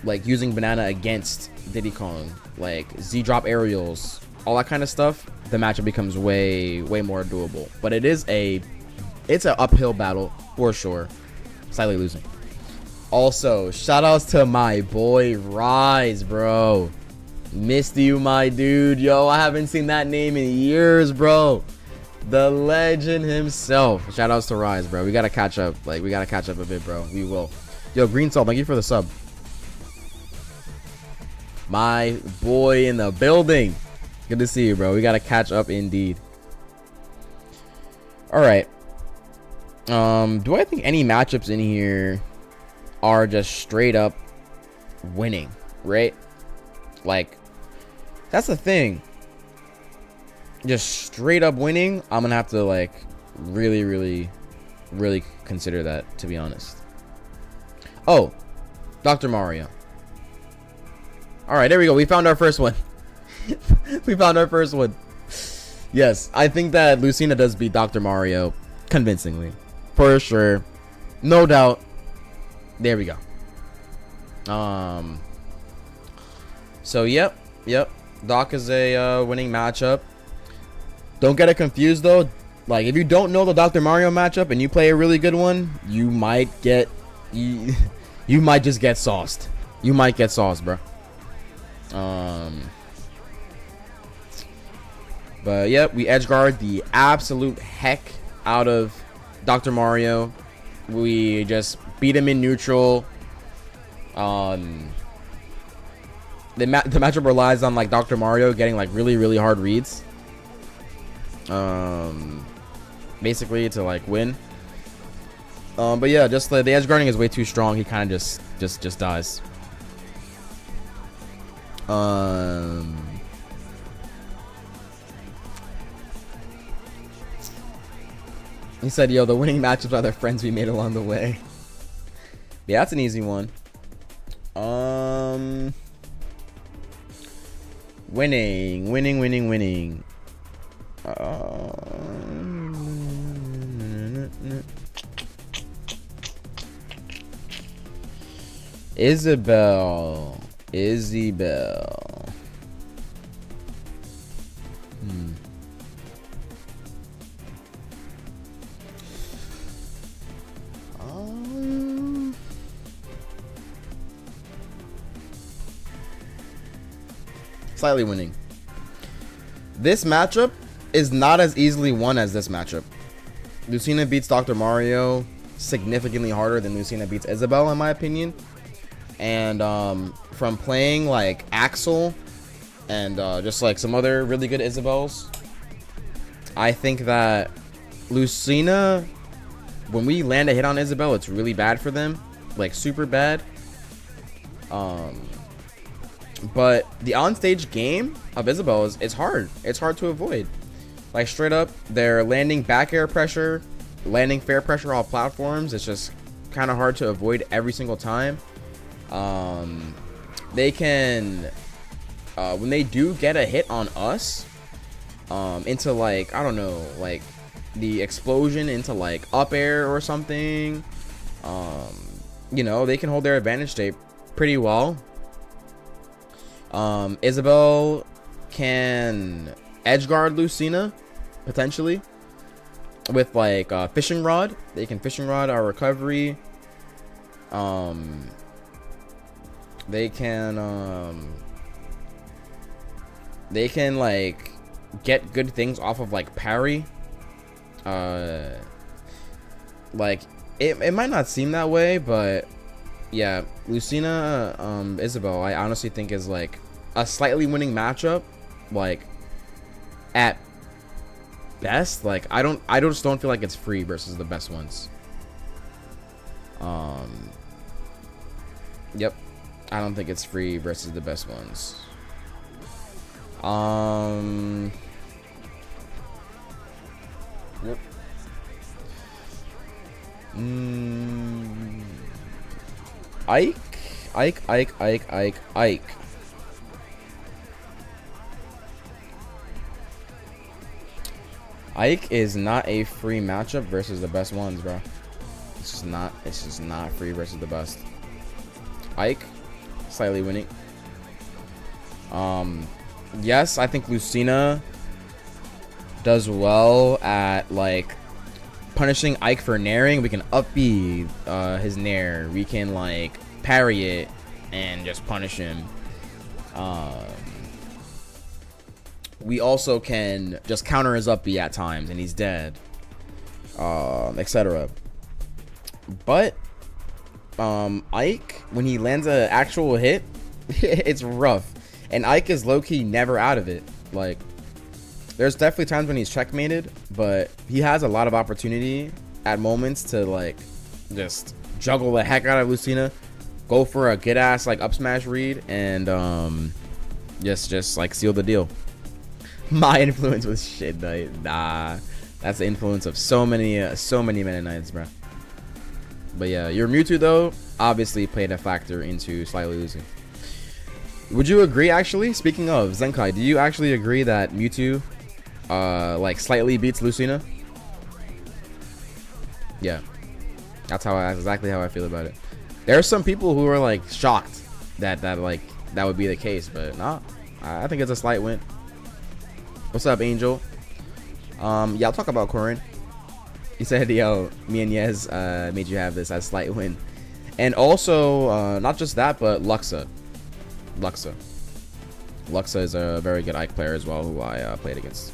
[SPEAKER 1] like, using Banana against Diddy Kong, like Z drop aerials, all that kind of stuff, the matchup becomes way more doable. But it's an uphill battle for sure. Slightly losing. Also, shout outs to my boy Rise, bro. Missed you, my dude. Yo, I haven't seen that name in years, bro. The legend himself. Shout outs to Rise, bro. We gotta catch up. Like, we gotta catch up a bit, bro. We will. Yo, Green Salt, thank you for the sub. My boy in the building. Good to see you, bro. We gotta catch up indeed. Alright. Do I think any matchups in here are just straight up winning, right? Like, that's the thing. Just straight up winning, I'm gonna have to, like, really consider that, to be honest. Oh, Dr. Mario. Alright, there we go. We found our first one. We found our first one. Yes, I think that Lucina does beat Dr. Mario convincingly. For sure. No doubt. There we go. So, yep. Doc is a winning matchup. Don't get it confused, though. Like, if you don't know the Dr. Mario matchup and you play a really good one, you might get... You might just get sauced. You might get sauced, bro. But, yep, we edgeguard the absolute heck out of Dr. Mario. We just beat him in neutral. The matchup relies on, like, Dr. Mario getting, like, really hard reads. Basically to, like, win. But yeah, just the edge guarding is way too strong. He kind of just dies. He said, yo, the winning matchups are the friends we made along the way. Yeah, that's an easy one. Winning. Isabel. Slightly winning. This matchup is not as easily won as this matchup. Lucina beats Dr. Mario significantly harder than Lucina beats Isabel, in my opinion. And from playing like Axel and just like some other really good Isabels, I think that Lucina, when we land a hit on Isabel, it's really bad for them, like super bad. But the onstage game of Isabel is hard. It's hard to avoid. Like straight up, they're landing back air pressure, landing fair pressure off platforms. It's just kind of hard to avoid every single time. They can, when they do get a hit on us, into like, I don't know, like the explosion into like up air or something, you know, they can hold their advantage state pretty well. Isabel can edge guard Lucina potentially with like fishing rod. They can fishing rod our recovery. They can like get good things off of like parry. Like it might not seem that way, but yeah, Lucina, Isabel, I honestly think is like a slightly winning matchup, like at best. Like I just don't feel like it's free versus the best ones. Yep, I don't think it's free versus the best ones. Yep. Ike. Ike is not a free matchup versus the best ones, bro. It's just not free versus the best. Ike, slightly winning. Yes, I think Lucina does well at like punishing Ike for nairing. We can up B his nair. We can like parry it and just punish him. We also can just counter his up B at times and he's dead, etc. But Ike, when he lands an actual hit, it's rough, and Ike is low-key never out of it. Like there's definitely times when he's checkmated, but he has a lot of opportunity at moments to like just juggle the heck out of Lucina, go for a good ass like up smash read, and just like seal the deal. My influence was shit, nah. That's the influence of so many Meta Knights, bro. But yeah, your Mewtwo though obviously played a factor into slightly losing. Would you agree, actually? Speaking of Zenkai, do you actually agree that Mewtwo like slightly beats Lucina? Yeah, that's exactly how I feel about it. There are some people who are like shocked that would be the case, but nah, I think it's a slight win. What's up, Angel? Yeah, I'll talk about Corin. He said, yo, me and Yez made you have this as slight win. And also, not just that, but Luxa is a very good Ike player as well, who I played against.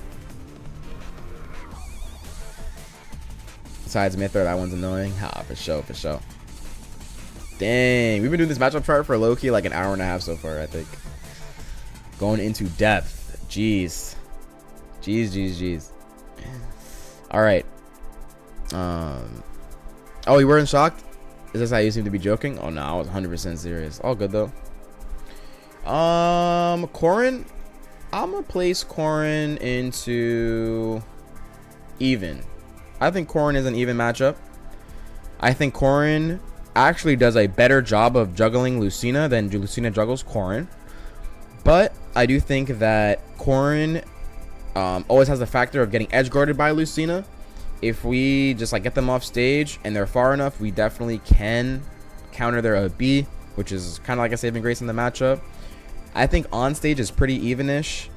[SPEAKER 1] Besides Mythra, that one's annoying. Ha, for sure. Dang, we've been doing this matchup chart for low-key like an hour and a half so far, I think. Going into depth. Jeez. All right. Oh, you weren't shocked? Is this how you seem to be joking? Oh no, I was 100% serious. All good though. Corin, I'm gonna place Corin into even. I think Corrin is an even matchup. I think Corrin actually does a better job of juggling Lucina than Lucina juggles Corrin. But I do think that Corrin always has the factor of getting edge guarded by Lucina. If we just like get them off stage and they're far enough, we definitely can counter their OB, which is kind of like a saving grace in the matchup. I think on stage is pretty evenish.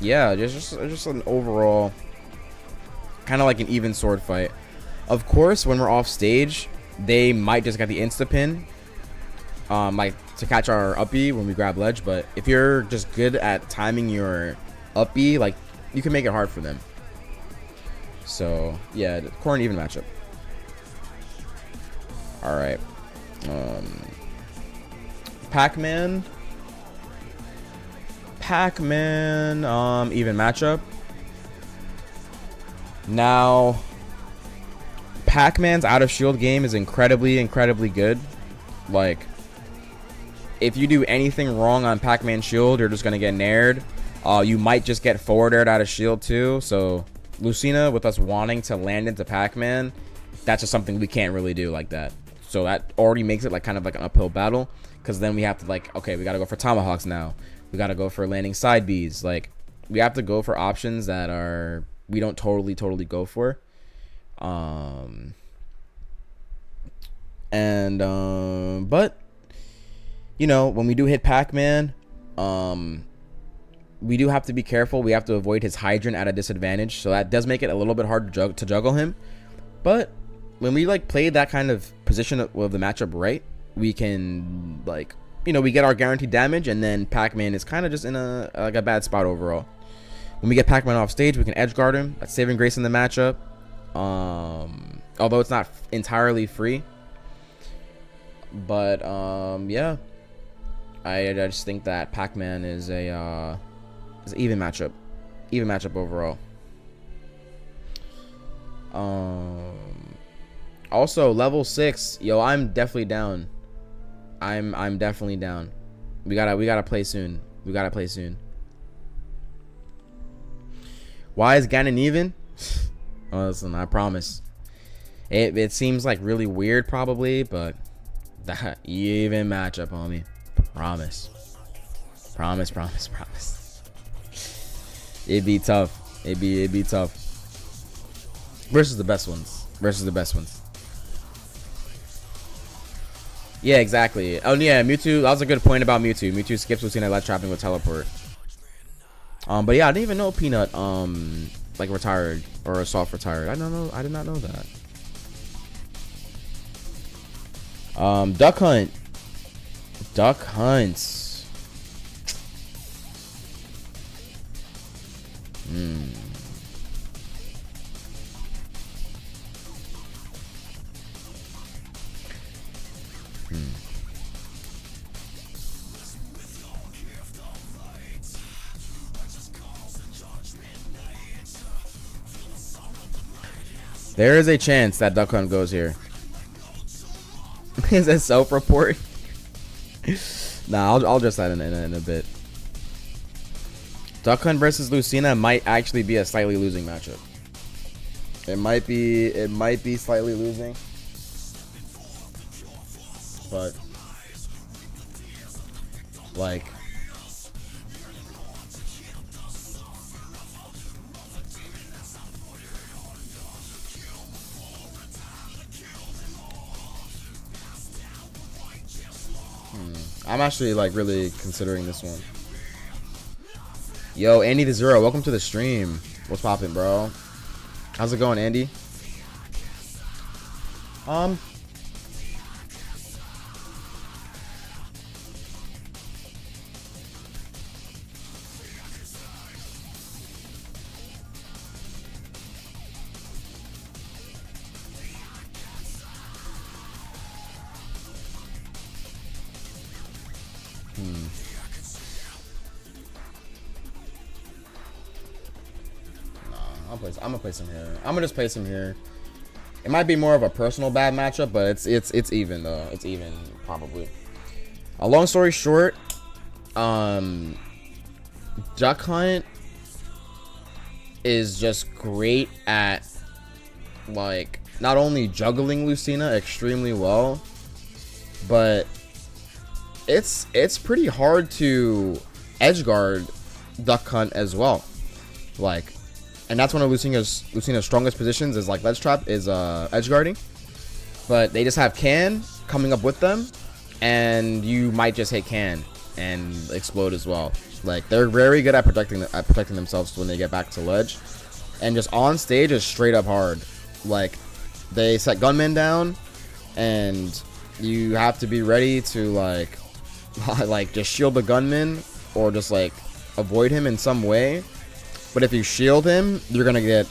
[SPEAKER 1] Yeah, just an overall kind of like an even sword fight. Of course, when we're off stage, they might just get the insta pin, like to catch our up B when we grab ledge. But if you're just good at timing your up B, like you can make it hard for them. So yeah, Corrin even matchup. All right, Pac-Man, even matchup. Now, Pac-Man's out of shield game is incredibly good. Like, if you do anything wrong on Pac-Man shield, you're just gonna get nared. You might just get forward aired out of shield too. So Lucina, with us wanting to land into Pac-Man, that's just something we can't really do like that. So that already makes it like kind of like an uphill battle, because then we have to like, okay, we gotta go for tomahawks now. We gotta go for landing side Bs. Like, we have to go for options that are we don't totally go for. But you know, when we do hit Pac-Man, we do have to be careful. We have to avoid his hydrant at a disadvantage, so that does make it a little bit hard to juggle him. But when we like play that kind of position of the matchup right, we can, like, you know, we get our guaranteed damage, and then Pac-Man is kind of just in a like a bad spot overall. When we get Pac-Man off stage, we can edge guard him. That's saving grace in the matchup. Although it's not entirely free. But yeah, I just think that Pac-Man is an even matchup, overall. Also level 6, yo, I'm definitely down. I'm definitely down. We gotta play soon. Why is Ganon even? Oh, listen, I promise. It seems like really weird probably, but that even matchup, homie. Promise. It'd be tough. It'd be tough. Versus the best ones. Yeah, exactly. Oh yeah, Mewtwo. That was a good point about Mewtwo. Mewtwo skips Lucina ledge trapping with teleport. But yeah, I didn't even know Peanut like retired or soft retired. I did not know that. Duck Hunt. There is a chance that Duck Hunt goes here. Is that self-report? Nah, I'll address that in a bit. Duck Hunt versus Lucina might actually be a slightly losing matchup. It might be slightly losing, but like, I'm actually like really considering this one. Yo, Andy the Zero, welcome to the stream. What's poppin', bro? How's it going, Andy? I'm gonna play some here. I'm gonna just play some here. It might be more of a personal bad matchup, but it's even though. It's even probably. A long story short, Duck Hunt is just great at like not only juggling Lucina extremely well, but it's pretty hard to edge guard Duck Hunt as well. Like, and that's one of Lucina's strongest positions is like ledge trap is edge guarding. But they just have Can coming up with them, and you might just hit Can and explode as well. Like, they're very good at protecting themselves when they get back to ledge, and just on stage is straight up hard. Like, they set gunmen down, and you have to be ready to like like just shield the gunman or just like avoid him in some way. But if you shield him, you're gonna get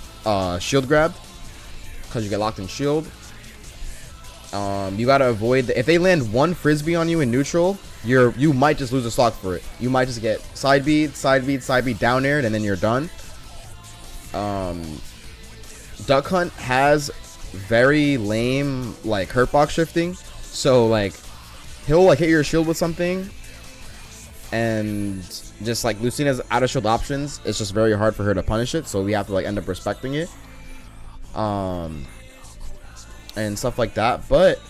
[SPEAKER 1] shield grabbed because you get locked in shield. You gotta avoid if they land one frisbee on you in neutral, you might just lose a stock for it. You might just get side beat, down aired, and then you're done. Duck Hunt has very lame like hurt box shifting, so like he'll like hit your shield with something, and just like Lucina's out of shield options, it's just very hard for her to punish it. So we have to like end up respecting it. And stuff like that. But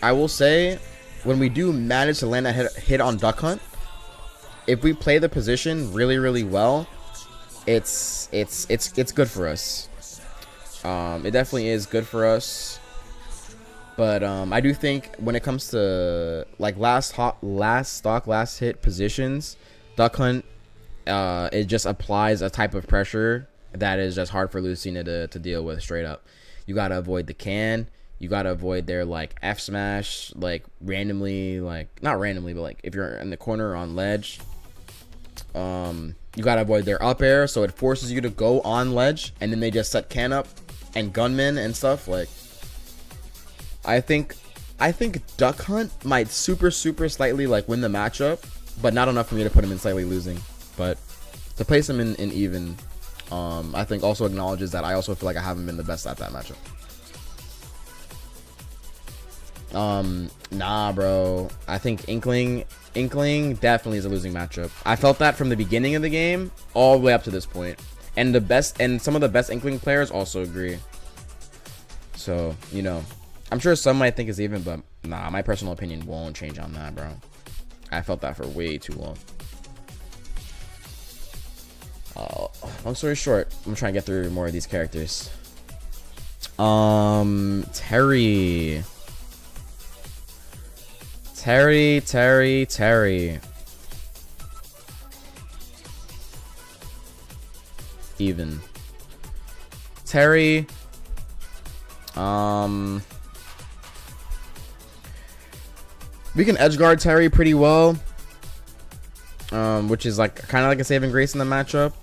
[SPEAKER 1] I will say, when we do manage to land a hit on Duck Hunt, if we play the position really, really well, it's good for us. It definitely is good for us. But I do think when it comes to like last hit positions, Duck Hunt, it just applies a type of pressure that is just hard for Lucina to deal with straight up. You gotta avoid the Can. You gotta avoid their like F smash, like randomly, like not randomly, but like if you're in the corner on ledge. You gotta avoid their up air, so it forces you to go on ledge, and then they just set Can up and gunmen and stuff. Like, I think Duck Hunt might super slightly like win the matchup, but not enough for me to put him in slightly losing. But to place him in even. I think also acknowledges that I also feel like I haven't been the best at that matchup. Nah, bro. I think Inkling definitely is a losing matchup. I felt that from the beginning of the game all the way up to this point. And some of the best Inkling players also agree. So, you know, I'm sure some might think it's even, but nah, my personal opinion won't change on that, bro. I felt that for way too long. Long story short, I'm trying to get through more of these characters. Terry. Even. Terry. We can edge guard Terry pretty well. Which is like kind of like a saving grace in the matchup.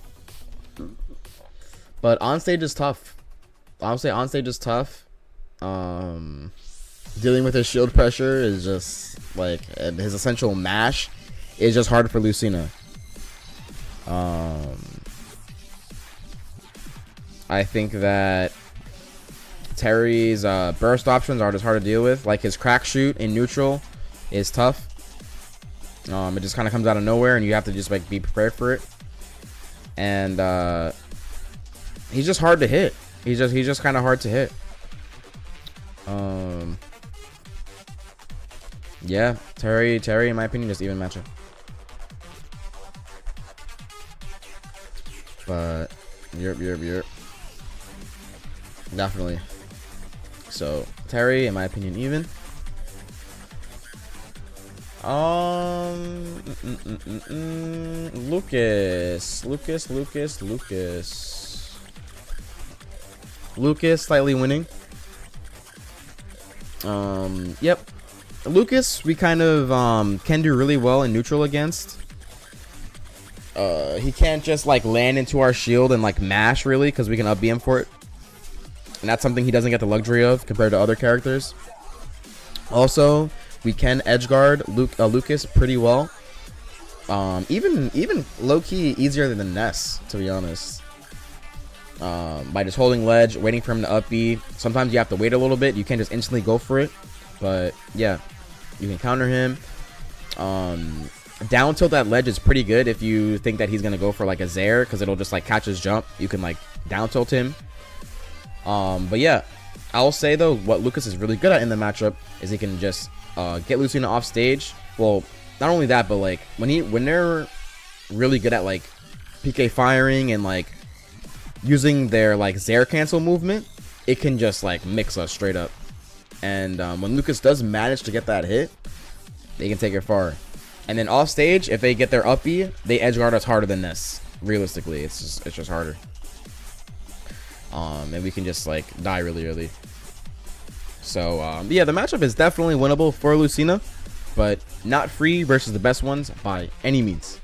[SPEAKER 1] But on stage is tough. I would say on stage is tough. Dealing with his shield pressure is just like his essential mash is just hard for Lucina. I think that Terry's burst options are just hard to deal with. Like his crack shoot in neutral is tough. It just kind of comes out of nowhere, and you have to just like be prepared for it. And he's just hard to hit. He's just kind of hard to hit. Yeah, Terry, in my opinion, just even matchup. But you're definitely. So Terry, in my opinion, even. Lucas slightly winning. Yep. Lucas, we kind of can do really well in neutral against. He can't just like land into our shield and like mash really, because we can up B him for it. And that's something he doesn't get the luxury of compared to other characters. Also, we can edge guard Lucas pretty well. Even low key easier than Ness, to be honest. By just holding ledge, waiting for him to up B. Sometimes you have to wait a little bit. You can't just instantly go for it. But yeah, you can counter him. down tilt that ledge is pretty good if you think that he's gonna go for like a Zaire, because it'll just like catch his jump. You can like down tilt him. But yeah, I'll say though, what Lucas is really good at in the matchup is he can just get Lucina off stage. Well, not only that, but like when they're really good at like PK firing and like using their like Zaire cancel movement, it can just like mix us straight up. And when Lucas does manage to get that hit, they can take it far. And then off stage, if they get their up B, they edge guard us harder than this. Realistically, it's just harder. And we can just like die really early. So yeah, the matchup is definitely winnable for Lucina, but not free versus the best ones by any means.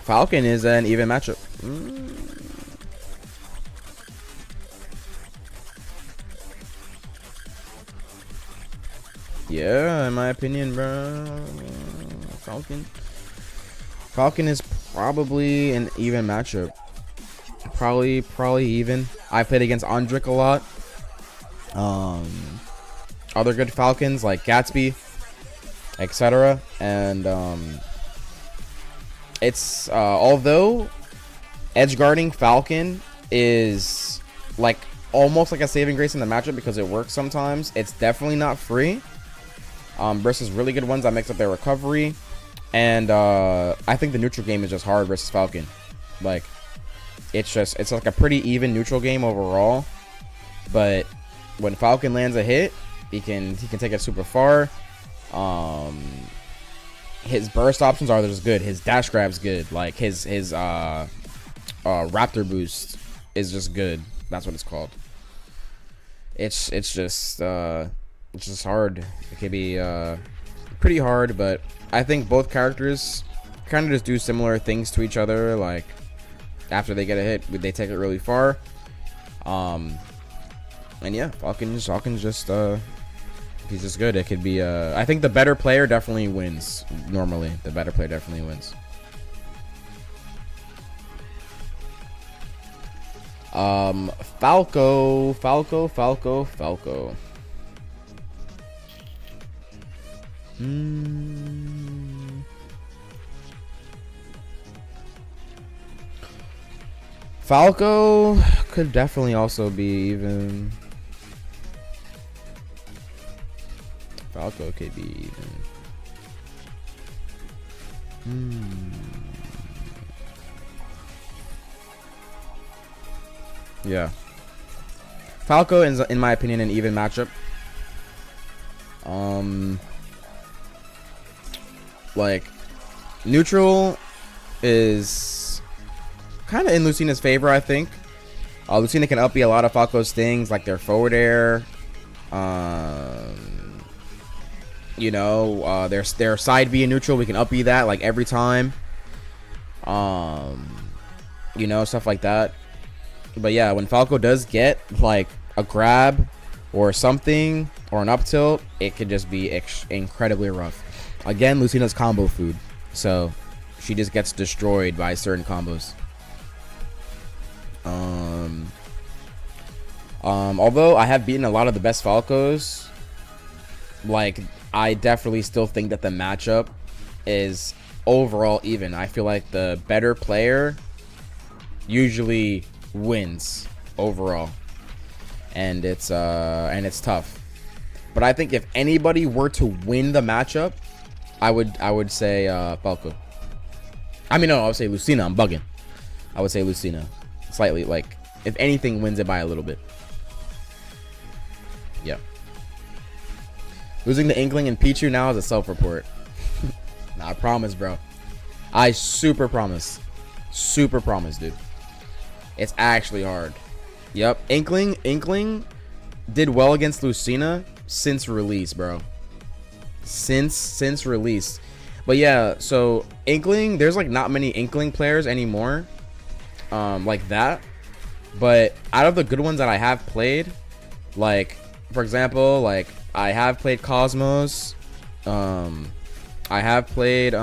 [SPEAKER 1] Falcon is an even matchup. Yeah, in my opinion, bro. Falcon is probably an even matchup. Probably even. I played against Andric a lot. Other good Falcons like Gatsby, etc. And it's although edge guarding Falcon is like almost like a saving grace in the matchup because it works sometimes, it's definitely not free versus really good ones that mix up their recovery. And I think the neutral game is just hard versus Falcon. Like it's like a pretty even neutral game overall, but when Falcon lands a hit, he can take it super far. His burst options are just good. His dash grab's good. Like his raptor boost is just good. That's what it's called. It's just hard. It can be pretty hard, but I think both characters kind of just do similar things to each other. Like after they get a hit, they take it really far. And yeah, Falcon's just he's just good. It could be I think the better player definitely wins. Normally the better player definitely wins. Falco. Falco could definitely also be even. Falco could be even. Yeah. Falco is, in my opinion, an even matchup. Like, neutral is kind of in Lucina's favor, I think. Lucina can up B a lot of Falco's things, like their forward air. You know, their side B in neutral, we can up B that like every time. You know, stuff like that. But yeah, when Falco does get like a grab or something or an up tilt, it could just be incredibly rough. Again, Lucina's combo food, so she just gets destroyed by certain combos. Although I have beaten a lot of the best Falcos, like I definitely still think that the matchup is overall even. I feel like the better player usually wins overall, and it's tough. But I think if anybody were to win the matchup, I would say Falco. I mean, no, I would say Lucina. I'm bugging. I would say Lucina. Slightly, like, if anything, wins it by a little bit. Yeah. Losing the Inkling and Pichu now is a self-report. Nah, I promise, bro. I super promise. Super promise, dude. It's actually hard. Yep. Inkling did well against Lucina since release, bro. Since release. But yeah, so Inkling, there's like not many Inkling players anymore. Like that. But out of the good ones that I have played, like for example, like I have played Cosmos. I have played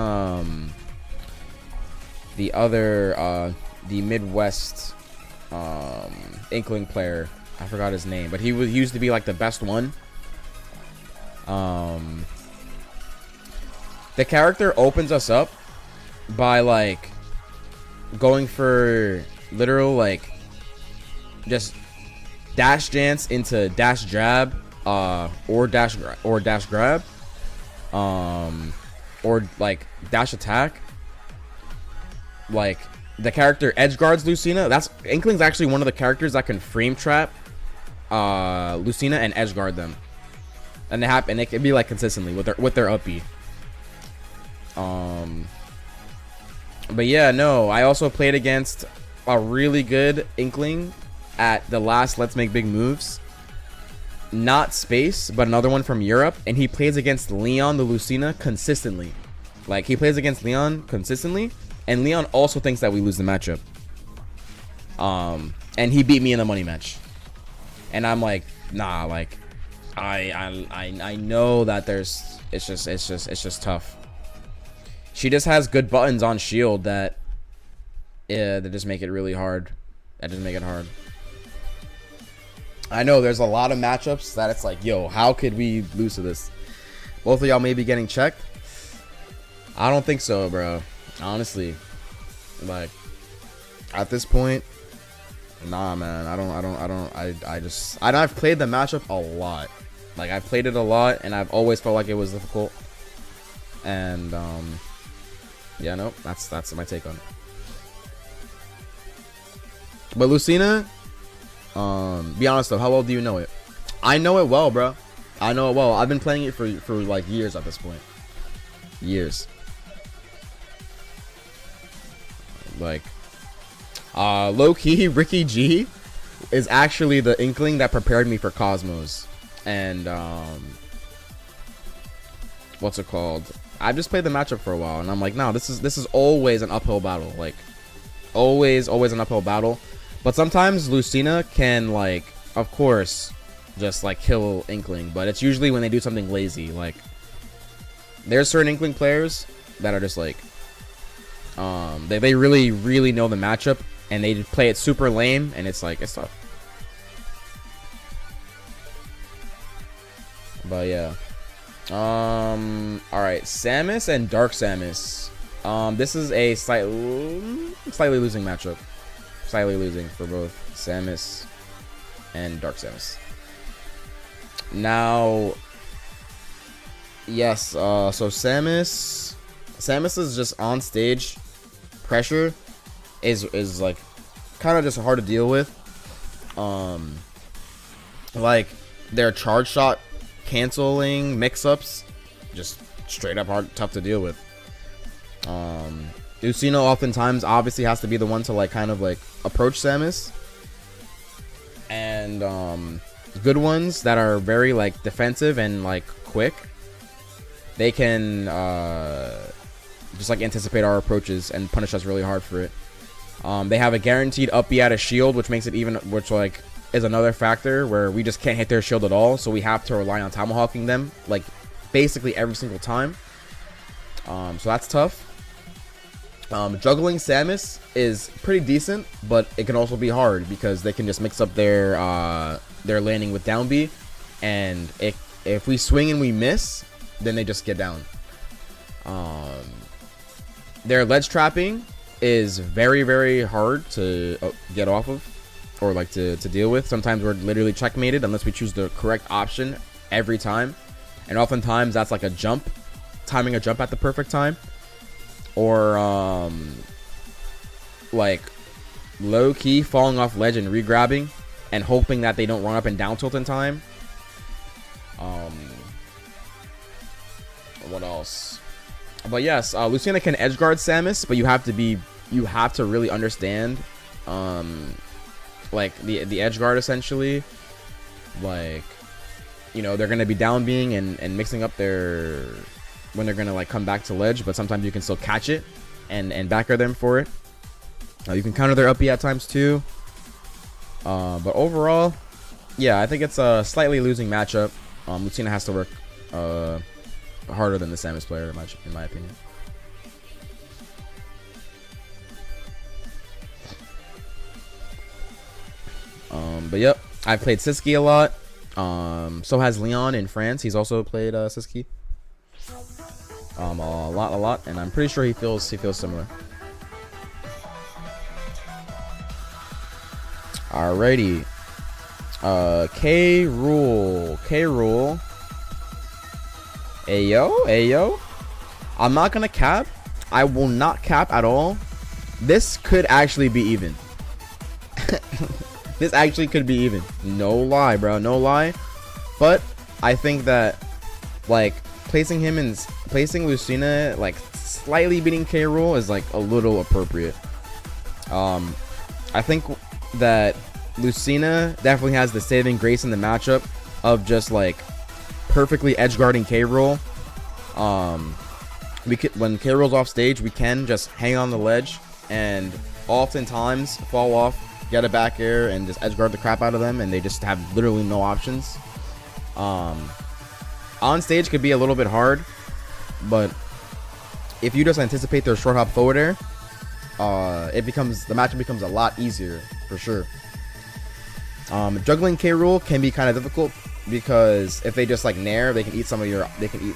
[SPEAKER 1] the other the Midwest Inkling player. I forgot his name, but he used to be like the best one. The character opens us up by like going for literal like just dash dance into dash jab or dash grab or like dash attack. Like the character edge guards Lucina. That's Inkling's actually one of the characters that can frame trap Lucina and edge guard them, and it can be like consistently with their up B. But yeah, no, I also played against a really good Inkling at the last Let's Make Big Moves. Not Space, but another one from Europe, and he plays against Leon the Lucina consistently. Like he plays against Leon consistently, and Leon also thinks that we lose the matchup. And he beat me in the money match, and I'm like, nah, like I know that it's just tough. She just has good buttons on shield that just make it really hard. That just make it hard. I know there's a lot of matchups that it's like, yo, how could we lose to this? Both of y'all may be getting checked. I don't think so, bro. Honestly, like at this point, nah, man. I've played the matchup a lot. Like I've played it a lot, and I've always felt like it was difficult. And yeah, no, that's my take on it. But Lucina, be honest though, how well do you know it? I know it well, bro. I know it well. I've been playing it for like years at this point. Years. Like, low key, Ricky G is actually the Inkling that prepared me for Cosmos, and what's it called? I've just played the matchup for a while, and I'm like, no, this is always an uphill battle. Like, always an uphill battle. But sometimes Lucina can, like, of course, just like kill Inkling, but it's usually when they do something lazy. Like, there's certain Inkling players that are just like, they really know the matchup, and they play it super lame, and it's like, it's tough. But yeah. Alright, Samus and Dark Samus. This is a slightly losing matchup. Slightly losing for both Samus and Dark Samus. Now, yes, so Samus is just on stage pressure is like kind of just hard to deal with. Like their charge shot canceling mix-ups, just straight up hard, tough to deal with. Lucina oftentimes obviously has to be the one to like kind of like approach Samus, and good ones that are very like defensive and like quick, they can just like anticipate our approaches and punish us really hard for it. They have a guaranteed up B out of shield, which makes it even, which like is another factor where we just can't hit their shield at all, so we have to rely on tomahawking them like basically every single time. So that's tough. Juggling Samus is pretty decent, but it can also be hard because they can just mix up their landing with down B, and if we swing and we miss, then they just get down. Their ledge trapping is very hard to get off of, or like to deal with. Sometimes we're literally checkmated unless we choose the correct option every time, and oftentimes that's like a jump, timing a jump at the perfect time, or like low-key falling off ledge and re-grabbing and hoping that they don't run up and down tilt in time. What else? But yes, Lucina can edge guard Samus, but you have to really understand like the edge guard essentially. Like, you know, they're gonna be down being and mixing up their when they're gonna like come back to ledge, but sometimes you can still catch it and backer them for it. You can counter their up B at times too. But overall, yeah, I think it's a slightly losing matchup. Lucina has to work harder than the Samus player, in my opinion. But yep, I've played Siski a lot. So has Leon in France. He's also played Siski. A lot, and I'm pretty sure he feels similar. Alrighty. K Rule. Ayo. I'm not gonna cap. I will not cap at all. This could actually be even. This actually could be even. No lie, bro. No lie. But I think that, like, placing Lucina, like, slightly beating K Rule is, like, a little appropriate. I think that Lucina definitely has the saving grace in the matchup of just, like, perfectly edge guarding K Rule. When K Rool's off stage, we can just hang on the ledge and oftentimes fall off, get a back air, and just edge guard the crap out of them, and they just have literally no options. On stage could be a little bit hard, but if you just anticipate their short hop forward air, the matchup becomes a lot easier for sure. Juggling K Rule can be kind of difficult because if they just like nair, they can eat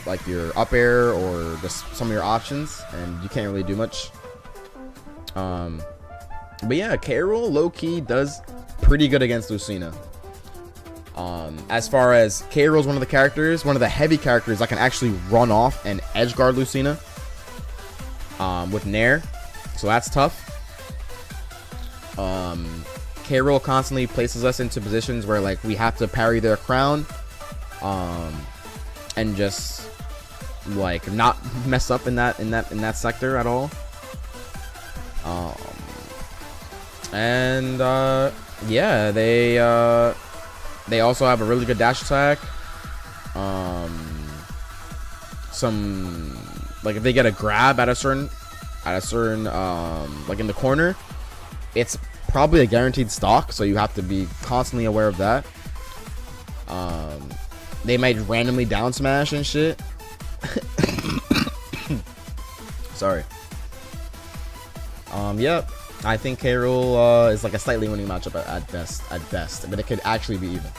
[SPEAKER 1] like your up air or just some of your options, and you can't really do much. But yeah, K Rule low key does pretty good against Lucina. As far as K Rule is one of the heavy characters that can actually run off and edge guard Lucina with nair, so that's tough. K Rule constantly places us into positions where like we have to parry their crown, and just like not mess up in that sector at all. Yeah, they also have a really good dash attack. Some like if they get a grab at a certain like in the corner, it's probably a guaranteed stock, so you have to be constantly aware of that. They might randomly down smash and shit. Sorry. Yep. I think K Rule is like a slightly winning matchup at best, but it could actually be even.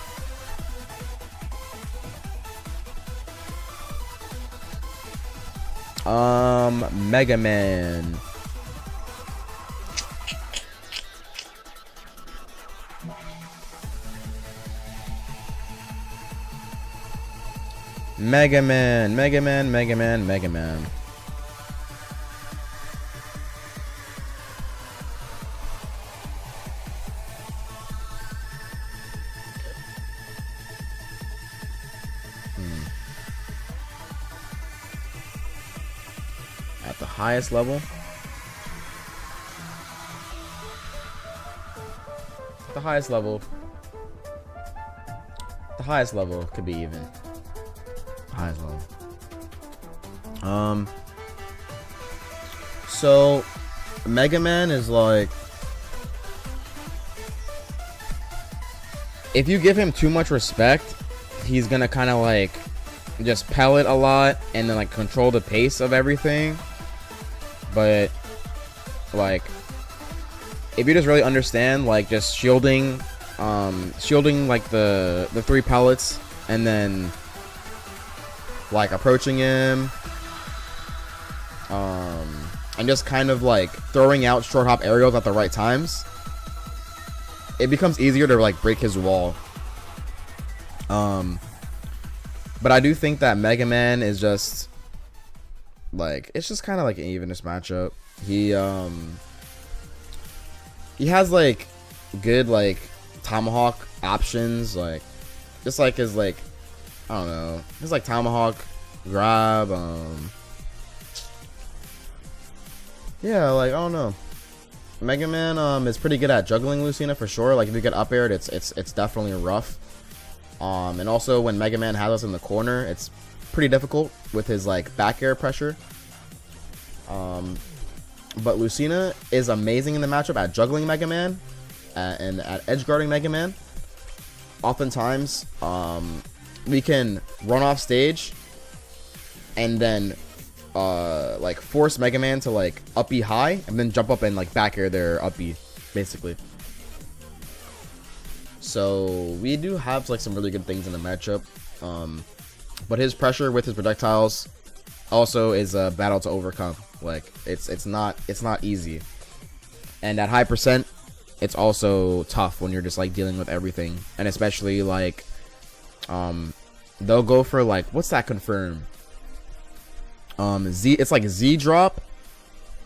[SPEAKER 1] Mega Man. Mega Man. At the highest level. The highest level could be even. Highest level. So Mega Man is like, if you give him too much respect, he's gonna kind of like just pellet a lot and then like control the pace of everything. But like, if you just really understand like just shielding like the 3 pellets and then like approaching him, and just kind of like throwing out short hop aerials at the right times, it becomes easier to like break his wall. But I do think that Mega Man is just like, it's just kind of like an evenness matchup. He has like good like tomahawk options, like just like his like, I don't know, his like tomahawk grab, yeah, like I don't know. Mega Man is pretty good at juggling Lucina for sure. Like if you get up aired, it's definitely rough. And also when Mega Man has us in the corner, it's pretty difficult with his like back air pressure. But Lucina is amazing in the matchup at juggling Mega Man, at edge guarding Mega Man, oftentimes we can run off stage and then like force Mega Man to like up B high and then jump up and like back air their up B, basically. So we do have like some really good things in the matchup, but his pressure with his projectiles also is a battle to overcome. Like it's not easy, and at high percent, it's also tough when you're just like dealing with everything, and especially like they'll go for like, what's that confirm? It's like Z drop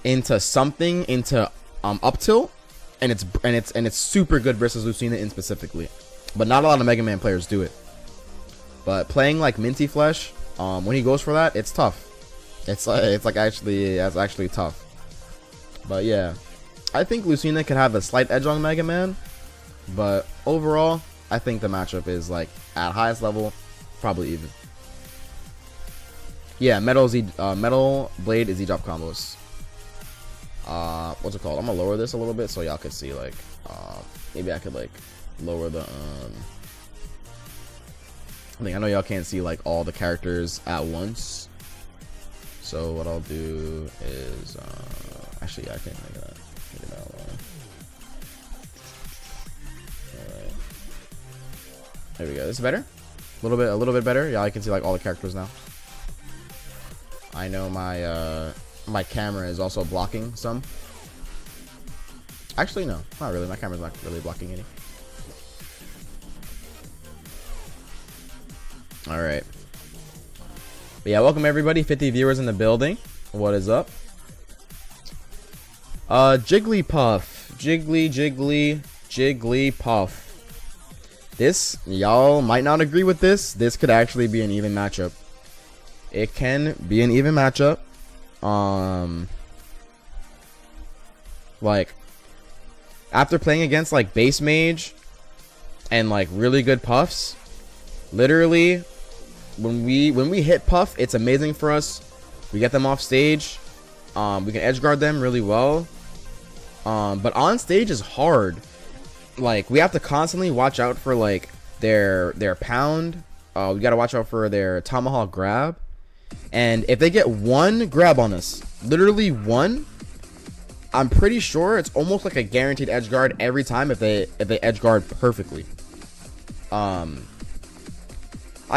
[SPEAKER 1] into something into up tilt, and it's super good versus Lucina in specifically, but not a lot of Mega Man players do it. But playing like Minty Flesh, when he goes for that, it's tough. It's actually tough. But yeah, I think Lucina could have a slight edge on Mega Man, but overall, I think the matchup is like at highest level, probably even. Yeah, Metal Blade is Z drop combos. What's it called? I'm gonna lower this a little bit so y'all could see like maybe I could like lower the I know y'all can't see like all the characters at once. So what I'll do is actually I can't make that. Make it out. Alright. There we go. This is better? A little bit better. Yeah, I can see like all the characters now. I know my my camera is also blocking some. Actually, no, not really. My camera's not really blocking any. All right. But yeah, welcome everybody. 50 viewers in the building. What is up? Jigglypuff, Jigglypuff. This, y'all might not agree with this. This could actually be an even matchup. It can be an even matchup. Like after playing against like base mage and like really good puffs, literally when we hit puff, it's amazing for us. We get them off stage. We can edge guard them really well. But on stage is hard. Like we have to constantly watch out for like their pound. We gotta watch out for their tomahawk grab. And if they get one grab on us, literally one, I'm pretty sure it's almost like a guaranteed edge guard every time if they edge guard perfectly. I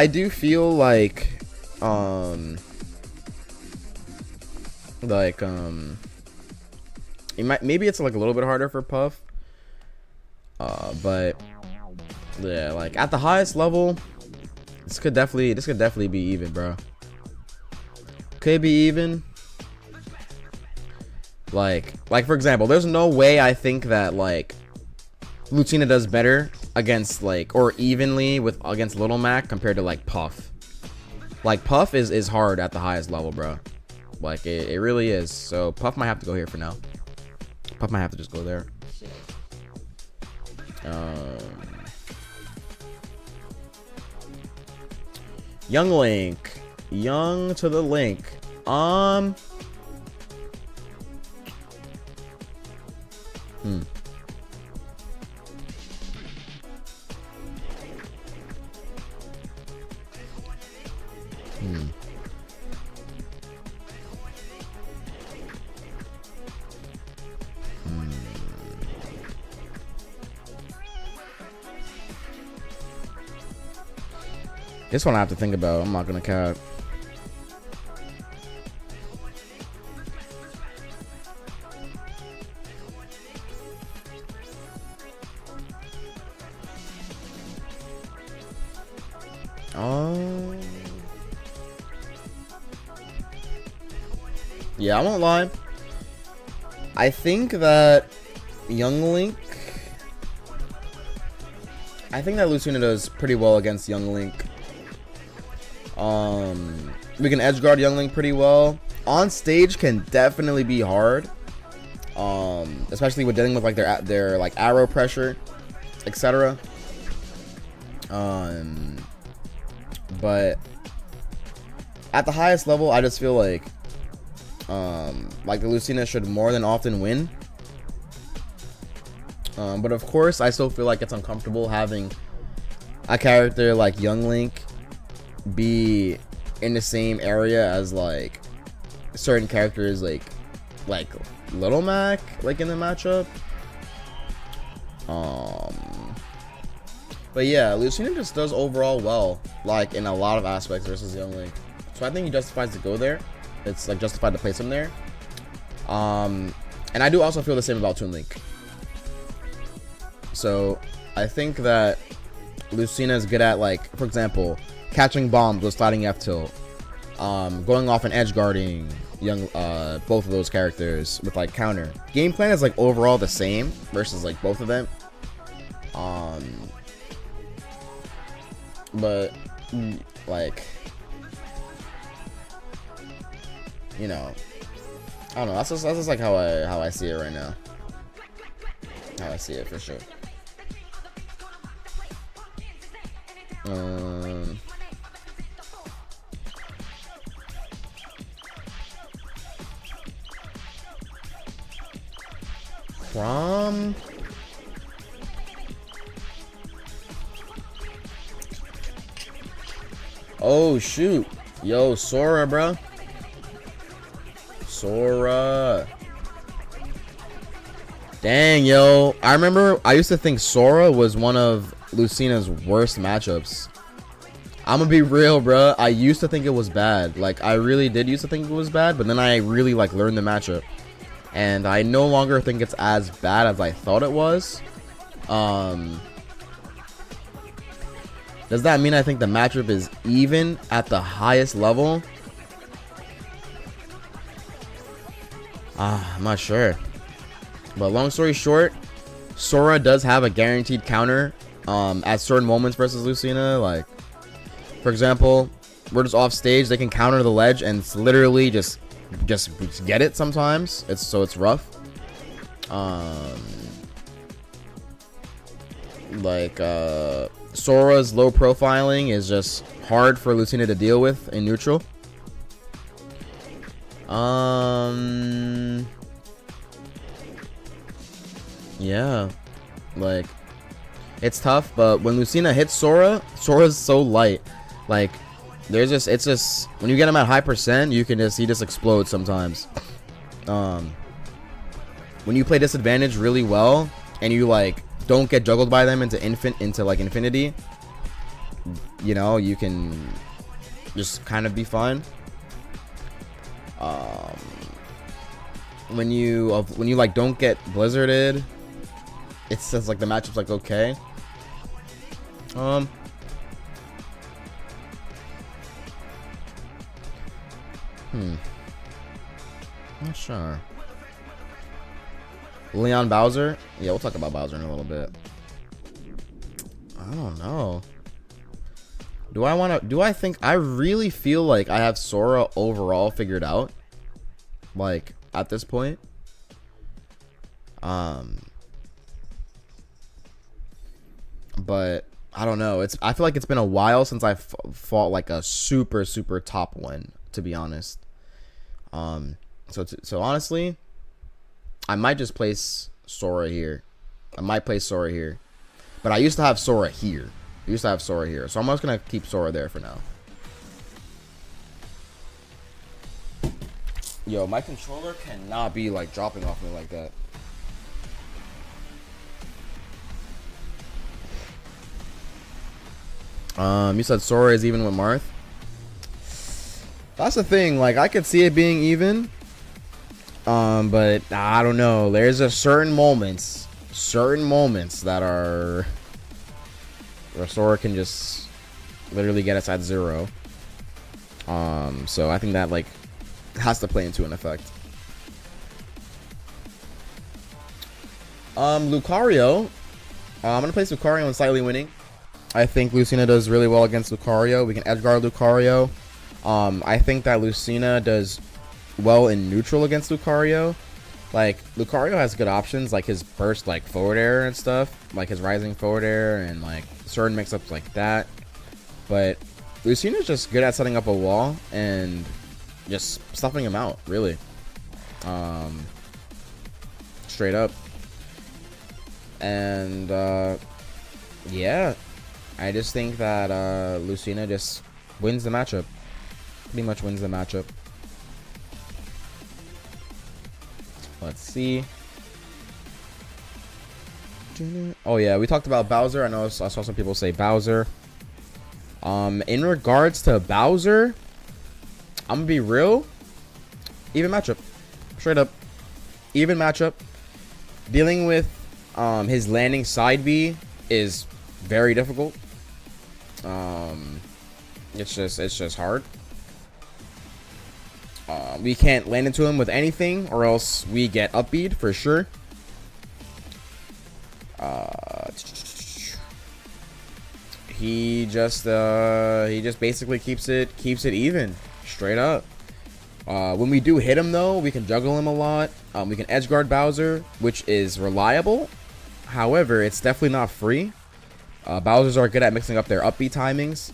[SPEAKER 1] do feel like maybe it's like a little bit harder for Puff. But yeah, like at the highest level, this could definitely be even, bro. Could be even. Like for example, there's no way I think that like Lucina does better against like or evenly with against Little Mac compared to like Puff. Like Puff is hard at the highest level, bro. Like it really is. So Puff might have to go here for now. Puff might have to just go there. Young Link. Young to the Link. This one I have to think about. I'm not gonna cap. Yeah, I won't lie. I think that Young Link. I think that Lucina does pretty well against Young Link. We can edge guard Young Link pretty well. On stage can definitely be hard. Especially with dealing with like their like arrow pressure, etc. But at the highest level, I just feel like the Lucina should more than often win. But of course, I still feel like it's uncomfortable having a character like Young Link be in the same area as like certain characters like Little Mac, like in the matchup. But yeah, Lucina just does overall well, like in a lot of aspects versus Young Link. So I think he justifies to go there. It's like justified to place him there. And I do also feel the same about Toon Link. So I think that Lucina is good at, like, for example, catching bombs with sliding F tilt, going off and edge guarding both of those characters with like counter. Game plan is like overall the same versus like both of them. But like, you know, I don't know. That's just like how I see it right now. How I see it for sure. Prom. Oh shoot, yo, Sora, bro. Sora. Dang, yo. I remember I used to think Sora was one of Lucina's worst matchups. I'm gonna be real, bro. I used to think it was bad. Like, I really did used to think it was bad, but then I really like learned the matchup. And I no longer think it's as bad as I thought it was. Does that mean I think the matchup is even at the highest level? I'm not sure. But long story short, Sora does have a guaranteed counter at certain moments versus Lucina. Like, for example, we're just off stage, they can counter the ledge and it's literally just get it sometimes. It's rough. Sora's low profiling is just hard for Lucina to deal with in neutral. Yeah, like, it's tough, but when Lucina hits Sora's so light. Like, it's just when you get him at high percent, he just explodes sometimes. When you play disadvantage really well and you like don't get juggled by them into infinity, you know, you can just kind of be fine. When you like don't get blizzarded, it's just like the matchup's like okay. Not sure. Leon Bowser? Yeah, we'll talk about Bowser in a little bit. I don't know. I really feel like I have Sora overall figured out. Like, at this point. But I don't know. I feel like it's been a while since I fought like a super top one, to be honest. So honestly, I might just place Sora here. But I used to have Sora here. So I'm just gonna keep Sora there for now. Yo, my controller cannot be like dropping off me like that. You said Sora is even with Marth. That's the thing. Like, I could see it being even. But I don't know. There's a certain moments that are where Sora can just literally get us at 0. So I think that like has to play into an effect. Lucario. I'm gonna place Lucario and slightly winning. I think Lucina does really well against Lucario. We can edgeguard Lucario. I think that Lucina does well in neutral against Lucario. Like, Lucario has good options, like his burst, like forward air and stuff, like his rising forward air and like certain mix-ups like that. But Lucina's just good at setting up a wall and just stuffing him out, really. Straight up. And yeah, I just think that Lucina just wins the matchup. Pretty much wins the matchup. Let's see. Oh yeah, we talked about Bowser. I know I saw some people say Bowser. In regards to Bowser, I'm gonna be real. Even matchup, straight up. Even matchup. Dealing with his landing side B is very difficult. It's just hard. We can't land into him with anything, or else we get up B'd for sure. He just basically keeps it even, straight up. When we do hit him though, we can juggle him a lot. We can edge guard Bowser, which is reliable. However, it's definitely not free. Bowsers are good at mixing up their upbeat timings,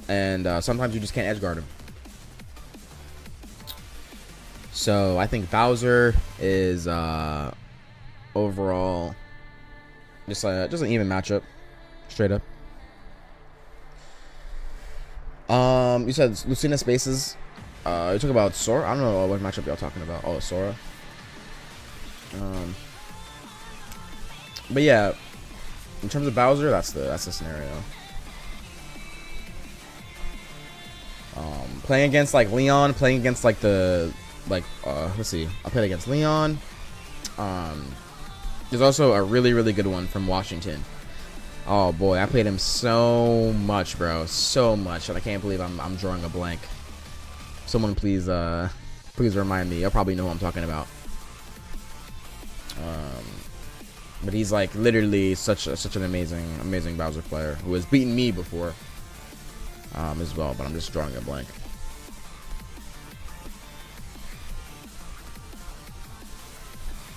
[SPEAKER 1] and sometimes you just can't edge guard him. So I think Bowser is overall just an even matchup, straight up. You said Lucina Spaces. You talk about Sora. I don't know what matchup y'all talking about. Oh, Sora. But yeah, in terms of Bowser, that's the scenario. Playing against like Leon, playing against like let's see. I played against Leon. There's also a really good one from Washington. Oh boy, I played him so much, bro, so much, and I can't believe I'm drawing a blank. Someone please remind me. Y'all probably know who I'm talking about. But he's like literally such an amazing Bowser player who has beaten me before as well, but I'm just drawing a blank.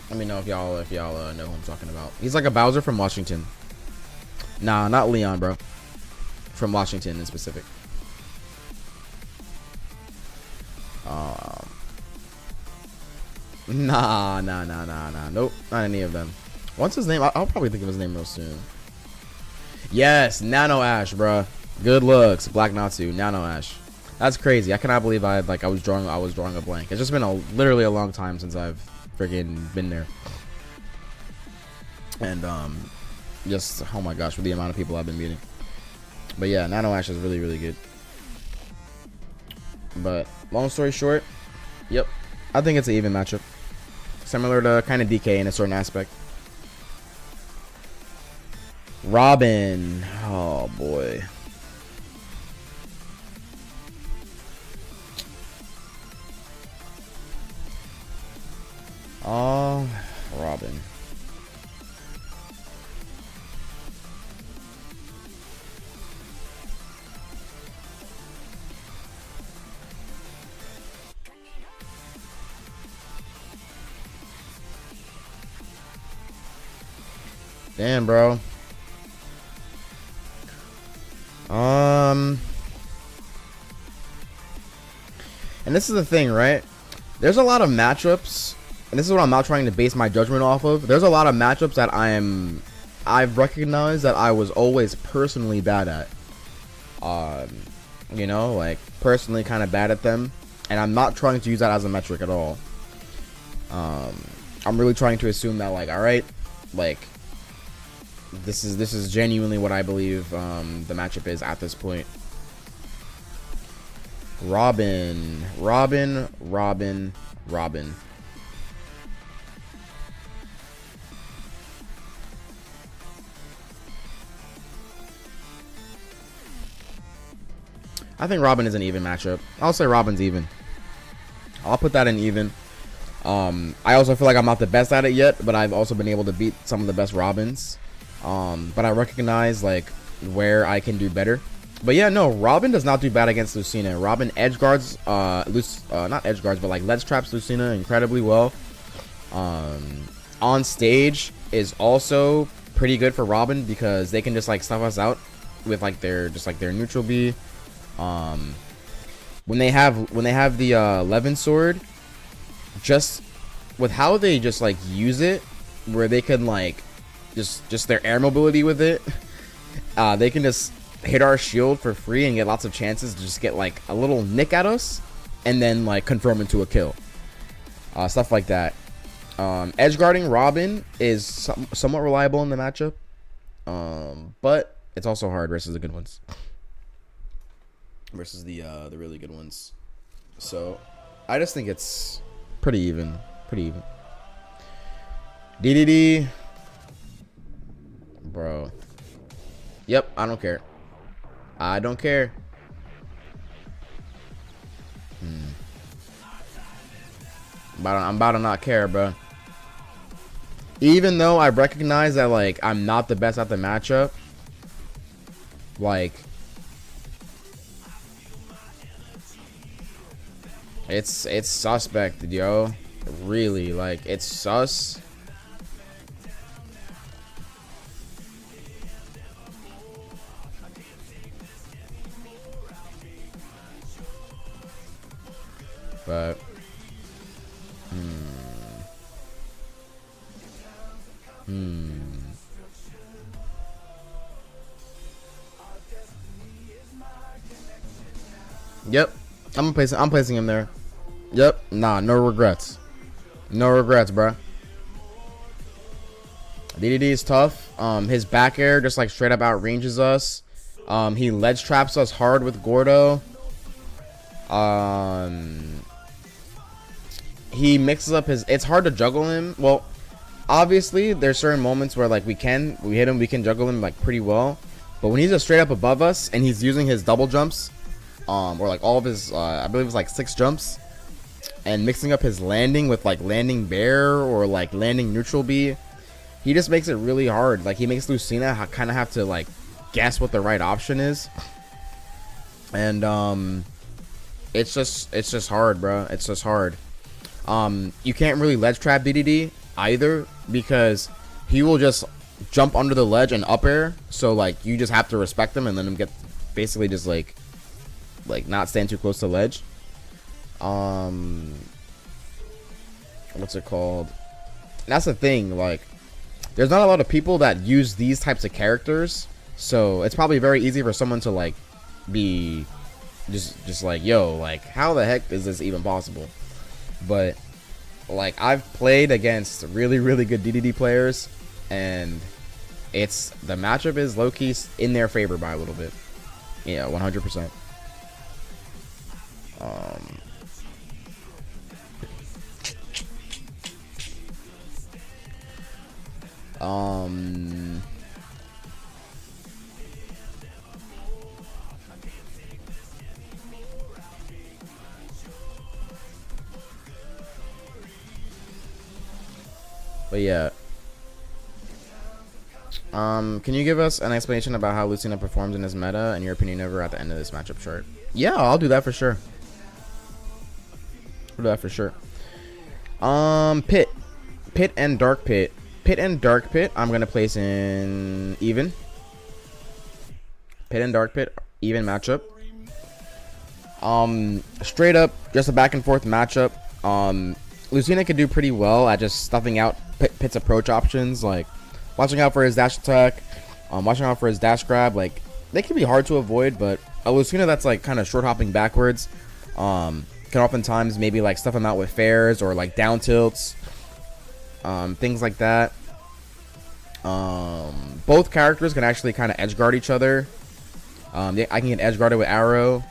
[SPEAKER 1] Let me know if y'all know who I'm talking about. He's like a Bowser from Washington. Nah, not Leon, bro. From Washington in specific. Nah. Nope, not any of them. What's his name? I'll probably think of his name real soon. Yes, Nano Ash, bro. Good looks, Black Natsu, Nano Ash. That's crazy. I cannot believe I was drawing a blank. It's just been literally a long time since I've freaking been there. And just oh my gosh, with the amount of people I've been meeting. But yeah, Nano Ash is really good. But long story short, yep, I think it's an even matchup, similar to kind of DK in a certain aspect. Robin, oh boy. Oh, Robin. Damn, bro. And this is the thing, right? There's a lot of matchups, and this is what I'm not trying to base my judgment off of. There's a lot of matchups that I've recognized that I was always personally bad at. You know, like personally kind of bad at them, and I'm not trying to use that as a metric at all. I'm really trying to assume that, like, all right, like this is genuinely what I believe the matchup is at this point. Robin. I think Robin is an even matchup. I'll say Robin's even. I'll put that in even. I also feel like I'm not the best at it yet, but I've also been able to beat some of the best Robins. But I recognize like where I can do better. But yeah, no, Robin does not do bad against Lucina. Robin edge guards, not edge guards, but like ledge traps Lucina incredibly well. On stage is also pretty good for Robin because they can just like stuff us out with like their neutral B. When they have the Levin sword, just with how they just like use it, where they can like just their air mobility with it. They can just hit our shield for free and get lots of chances to just get like a little nick at us and then like confirm into a kill. Stuff like that. Edge guarding Robin is somewhat reliable in the matchup, but it's also hard versus the good ones, versus the really good ones. So I just think it's pretty even. DDD, bro. Yep, I don't care. I don't care. I'm about to not care, bro. Even though I recognize that, like, I'm not the best at the matchup, like, it's suspect, yo. Really, like, it's sus. But Yep, I'm placing him there. Yep, nah, no regrets. No regrets, bro. DDD is tough. His back air just like straight up outranges us. He ledge traps us hard with Gordo. He mixes up his. It's hard to juggle him. Well, obviously there's certain moments where like we hit him, we can juggle him like pretty well. But when he's just straight up above us and he's using his double jumps, or like all of his, I believe it's like 6 jumps, and mixing up his landing with like landing bear or like landing neutral B, he just makes it really hard. Like he makes Lucina kind of have to like guess what the right option is, and it's just hard, bro. It's just hard. You can't really ledge trap DDD either because he will just jump under the ledge and up air. So like you just have to respect him and let him get basically just like not stand too close to ledge. What's it called? And that's the thing. Like, there's not a lot of people that use these types of characters, so it's probably very easy for someone to like be just like, yo, like how the heck is this even possible? But like I've played against really good DDD players, and the matchup is low-key in their favor by a little bit. Yeah, 100%. But yeah. Can you give us an explanation about how Lucina performs in his meta and your opinion over at the end of this matchup chart? Yeah, I'll do that for sure. I'll do that for sure. Pit and Dark Pit. Pit and Dark Pit, I'm gonna place in even. Pit and Dark Pit, even matchup. Straight up, just a back and forth matchup. Lucina could do pretty well at just stuffing out Pit's approach options, like watching out for his dash attack, watching out for his dash grab. Like, they can be hard to avoid, but a Lucina that's like kind of short hopping backwards can oftentimes maybe like stuff him out with fairs or like down tilts, things like that. Both characters can actually kind of edge guard each other. I can get edge guarded with arrow,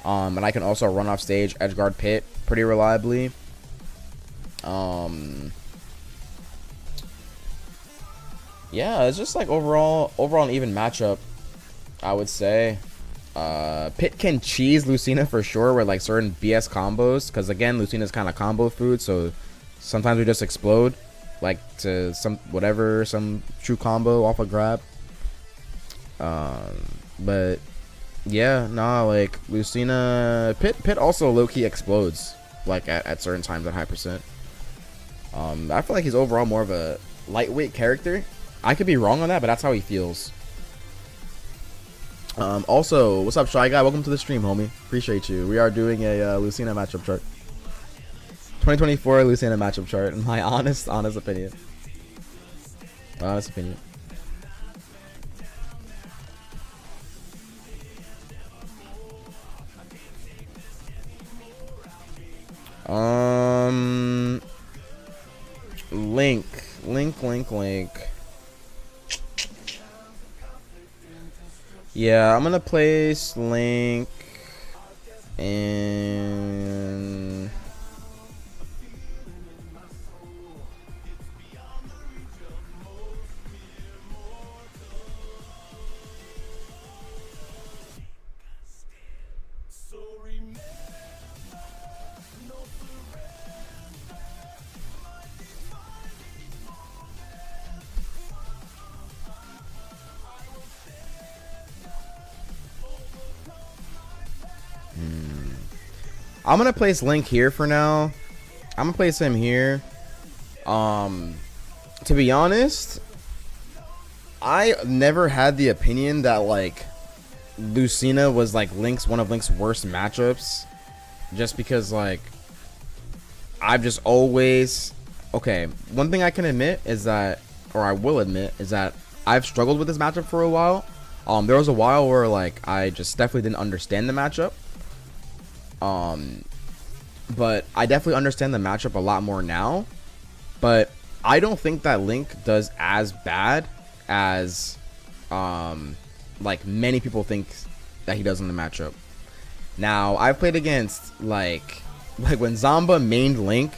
[SPEAKER 1] and I can also run off stage edge guard Pit pretty reliably. Yeah, it's just like overall an even matchup, I would say. Pit can cheese Lucina for sure with like certain BS combos, because again, Lucina's kind of combo food, so sometimes we just explode like to some true combo off a grab. But yeah, nah, like Lucina, Pit also low-key explodes like at certain times at high percent. I feel like he's overall more of a lightweight character. I could be wrong on that, but that's how he feels. Also, what's up, Shy Guy? Welcome to the stream, homie. Appreciate you. We are doing a Lucina matchup chart. 2024 Lucina matchup chart, in my honest opinion. Honest opinion. Link. Yeah, I'm gonna place Link and I'm gonna place Link here for now. I'm gonna place him here. To be honest, I never had the opinion that like Lucina was like one of Link's worst matchups, just because like I've just always one thing I can admit is that, or I will admit, is that I've struggled with this matchup for a while. There was a while where like I just definitely didn't understand the matchup. But I definitely understand the matchup a lot more now. But I don't think that Link does as bad as like many people think that he does in the matchup. Now I've played against like when Zamba mained Link,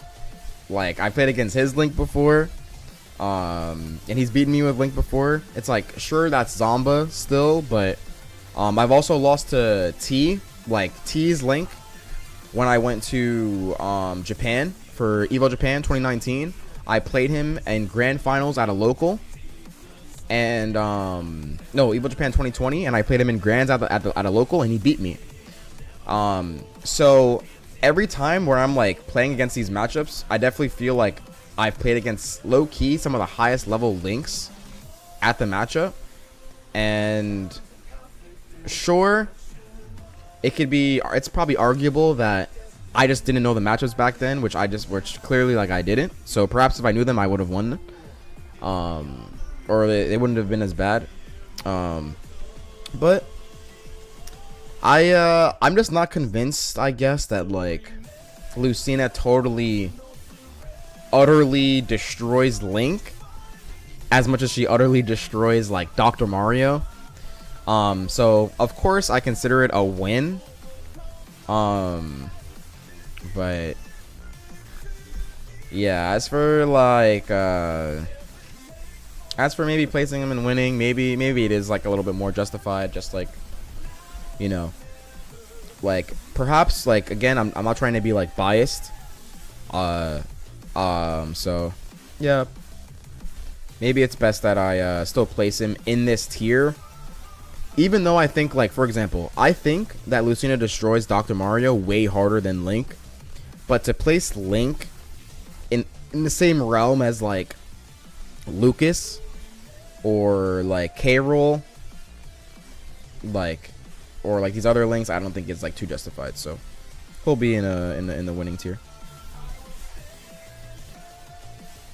[SPEAKER 1] like I played against his Link before, and he's beaten me with Link before. It's like, sure, that's Zamba still, but I've also lost to T's Link when I went to Japan for Evo Japan 2019. I played him in grand finals at a local, and no, Evo Japan 2020, and I played him in grands at a local, and he beat me. So every time where I'm like playing against these matchups, I definitely feel like I've played against low key some of the highest level Links at the matchup, and sure, it's probably arguable that I just didn't know the matchups back then, which clearly like I didn't. So perhaps if I knew them, I would have won, or they wouldn't have been as bad. But I'm just not convinced, I guess, that like Lucina totally, utterly destroys Link as much as she utterly destroys like Dr. Mario. So of course I consider it a win. But yeah, as for maybe placing him and winning, maybe it is like a little bit more justified, just like, you know, like perhaps like, again, I'm not trying to be like biased. So yeah, maybe it's best that I still place him in this tier. Even though I think, like, for example, I think that Lucina destroys Dr. Mario way harder than Link. But to place Link in the same realm as, like, Lucas or, like, K-Rool, like, or, like, these other Links, I don't think it's, like, too justified. So, he'll be in the winning tier.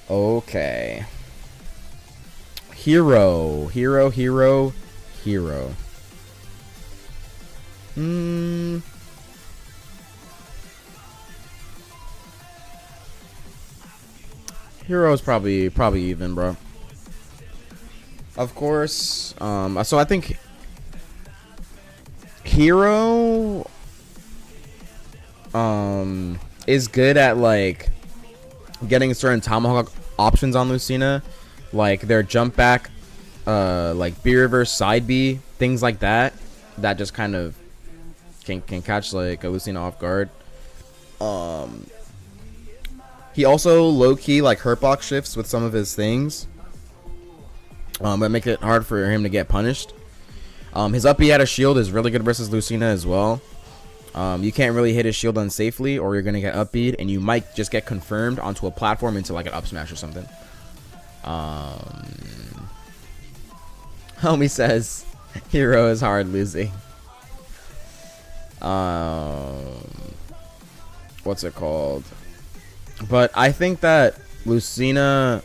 [SPEAKER 1] Okay. Hero. Hero's probably even, bro. Of course. So I think Hero is good at like getting certain tomahawk options on Lucina, like their jump back, like B reverse side B, things like that just kind of can catch like a Lucina off guard. He also low key like hurtbox shifts with some of his things, but make it hard for him to get punished. His up B out of shield is really good versus Lucina as well. You can't really hit his shield unsafely, or you're gonna get up B'd, and you might just get confirmed onto a platform into like an up smash or something. Homie says Hero is hard losing. What's it called? But I think that Lucina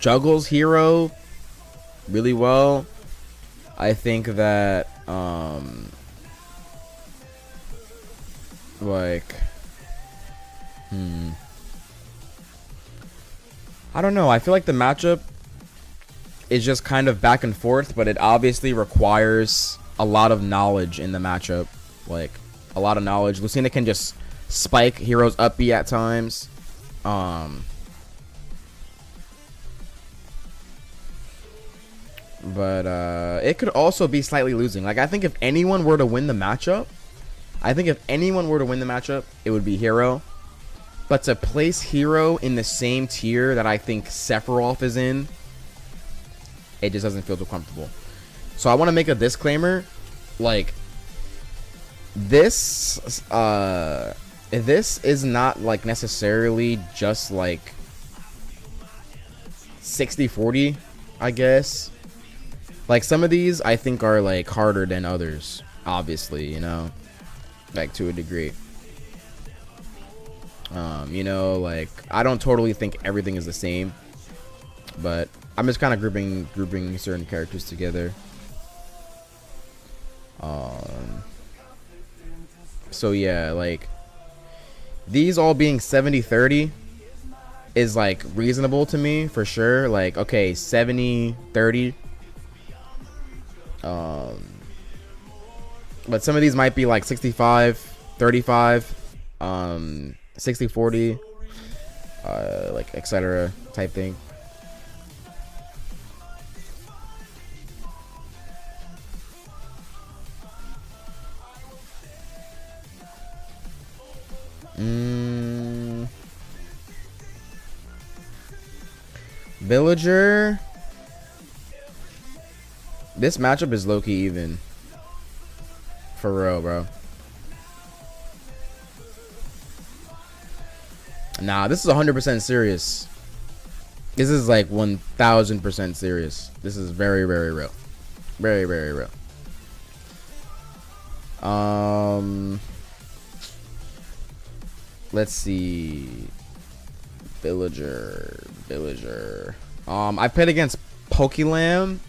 [SPEAKER 1] juggles Hero really well. I think that like I don't know. I feel like the matchup is just kind of back and forth, but it obviously requires a lot of knowledge in the matchup. Like, a lot of knowledge. Lucina can just spike heroes up B at times. But it could also be slightly losing. Like, I think if anyone were to win the matchup, it would be Hero. But to place Hero in the same tier that I think Sephiroth is in, it just doesn't feel too comfortable. So I want to make a disclaimer. Like, this is not like necessarily just like 60-40, I guess. Like, some of these I think are like harder than others, obviously, you know, like to a degree. You know, like, I don't totally think everything is the same, but I'm just kind of grouping certain characters together. So yeah, like, these all being 70-30 is like reasonable to me for sure. Like, okay, 70-30. But some of these might be like 65-35, 60-40, like etc. type thing. Villager. This matchup is low-key even. For real, bro. Nah, this is 100% serious. This is like 1000% serious. This is very, very real. Very, very real. Let's see. Villager. I played against Pokelam.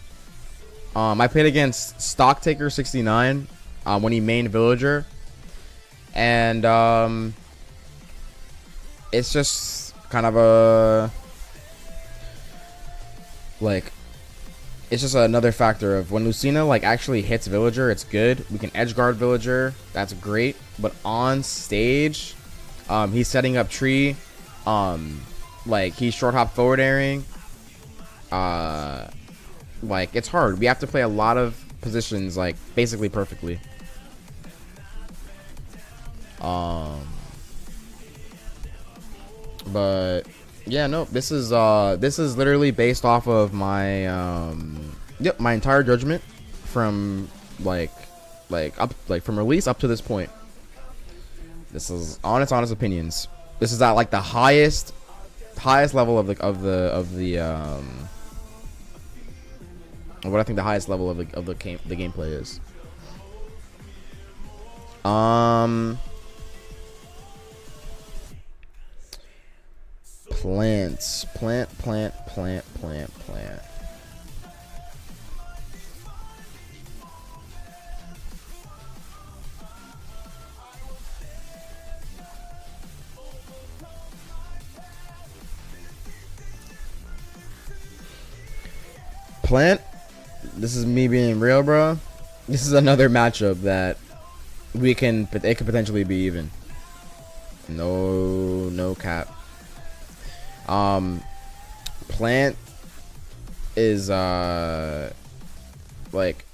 [SPEAKER 1] I played against Stocktaker 69 when he mained Villager, and it's just kind of a like, it's just another factor of when Lucina like actually hits Villager, it's good. We can edge guard Villager, that's great. But on stage, he's setting up tree, like he's short hop forward airing. Like, it's hard. We have to play a lot of positions like basically perfectly. But yeah, no, this is literally based off of my my entire judgment from like from release up to this point. This is honest opinions. This is at like the highest level of what I think the highest level of the gameplay is. Plants. Plant. Plant. This is me being real, bro. This is another matchup that it could potentially be even. No cap. Plant is like,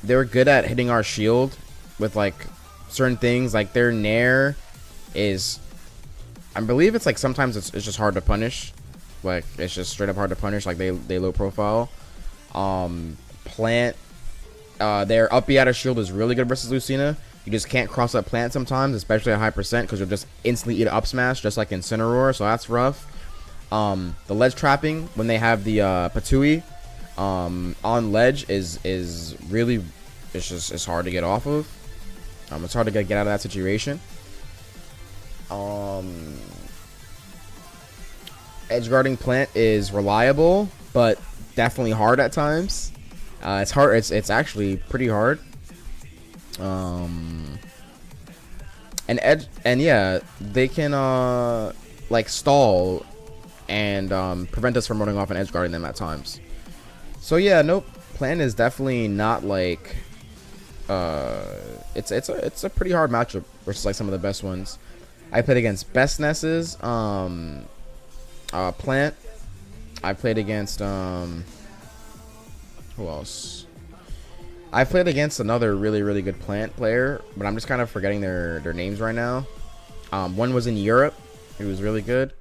[SPEAKER 1] they're good at hitting our shield with like certain things. Like, their nair is, I believe it's like sometimes it's just hard to punish. Like, it's just straight up hard to punish. Like, they low profile. Plant, their up B out of shield is really good versus Lucina. You just can't cross up Plant sometimes, especially at high percent, because you'll just instantly eat an up smash, just like in Incineroar, so that's rough. The ledge trapping when they have the Patui on ledge is really, it's hard to get off of. It's hard to get out of that situation. Edge guarding Plant is reliable, but definitely hard at times. It's hard. It's actually pretty hard. And edge, and yeah, they can like stall and prevent us from running off and edge guarding them at times. So yeah, nope. Plan is definitely not like it's a pretty hard matchup versus like some of the best ones. I played against Best Nesses, Plant. I played against who else? I played against another really good Plant player, but I'm just kind of forgetting their names right now. One was in Europe. He was really good.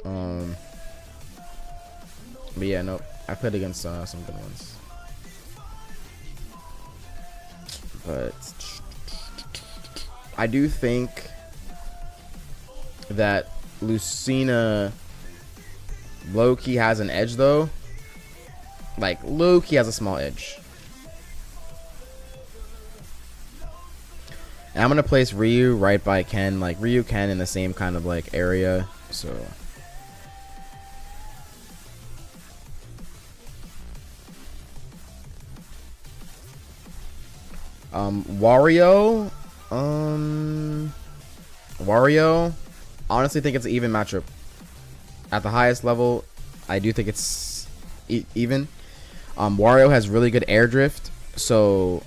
[SPEAKER 1] But yeah, nope. I played against some good ones. But I do think that Lucina low-key has an edge, though. Like, low-key has a small edge. And I'm going to place Ryu right by Ken. Like, Ryu, Ken in the same kind of, like, area. So... Wario, honestly think it's an even matchup. At the highest level, I do think it's even. Wario has really good air drift, so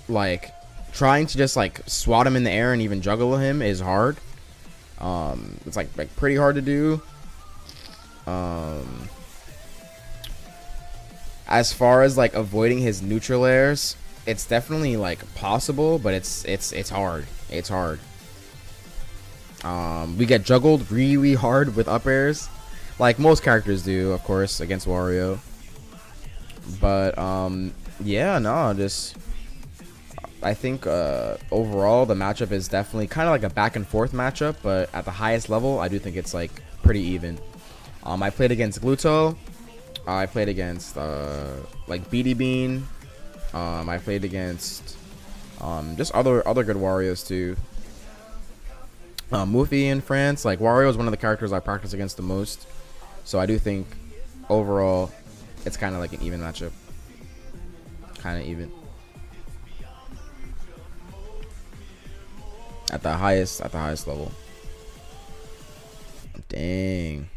[SPEAKER 1] like trying to just like swat him in the air and even juggle him is hard. It's like pretty hard to do. As far as like avoiding his neutral airs, it's definitely like possible, but it's hard. It's hard. We get juggled really hard with up airs, like most characters do, of course, against Wario. But yeah, no, just I think overall the matchup is definitely kind of like a back and forth matchup, but at the highest level, I do think it's like pretty even. I played against Gluto. I played against like BD Bean. I played against just other good Warriors too. Mufi in France, like Wario is one of the characters I practice against the most, so I do think overall it's kind of like an even matchup, kind of even at the highest level. Dang,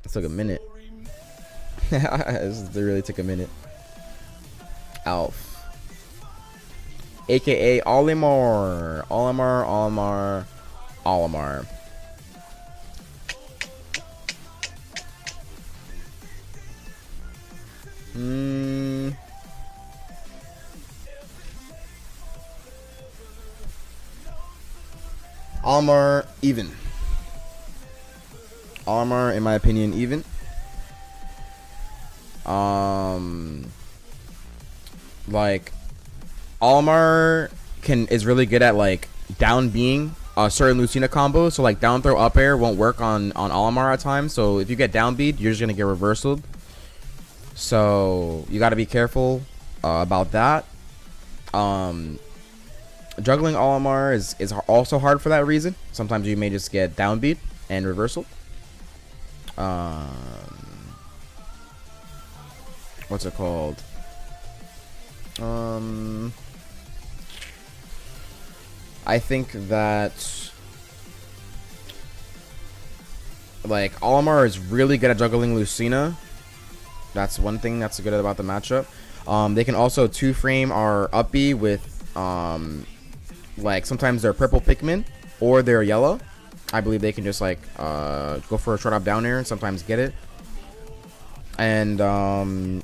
[SPEAKER 1] it took a minute. It really took a minute. Alf. AKA Olimar. Olimar. Olimar even. Olimar, in my opinion, even. Like Olimar is really good at like down being certain Lucina combos. So like down throw up air won't work on Olimar at times. So if you get down beat, you're just gonna get reversaled. So you got to be careful about that. Juggling Olimar is also hard for that reason. Sometimes you may just get down beat and reversal. What's it called? I think that like Olimar is really good at juggling Lucina. That's one thing that's good about the matchup. They can also 2-frame our up B with like sometimes they're purple Pikmin or they're yellow. I believe they can just like go for a short up down air and sometimes get it. And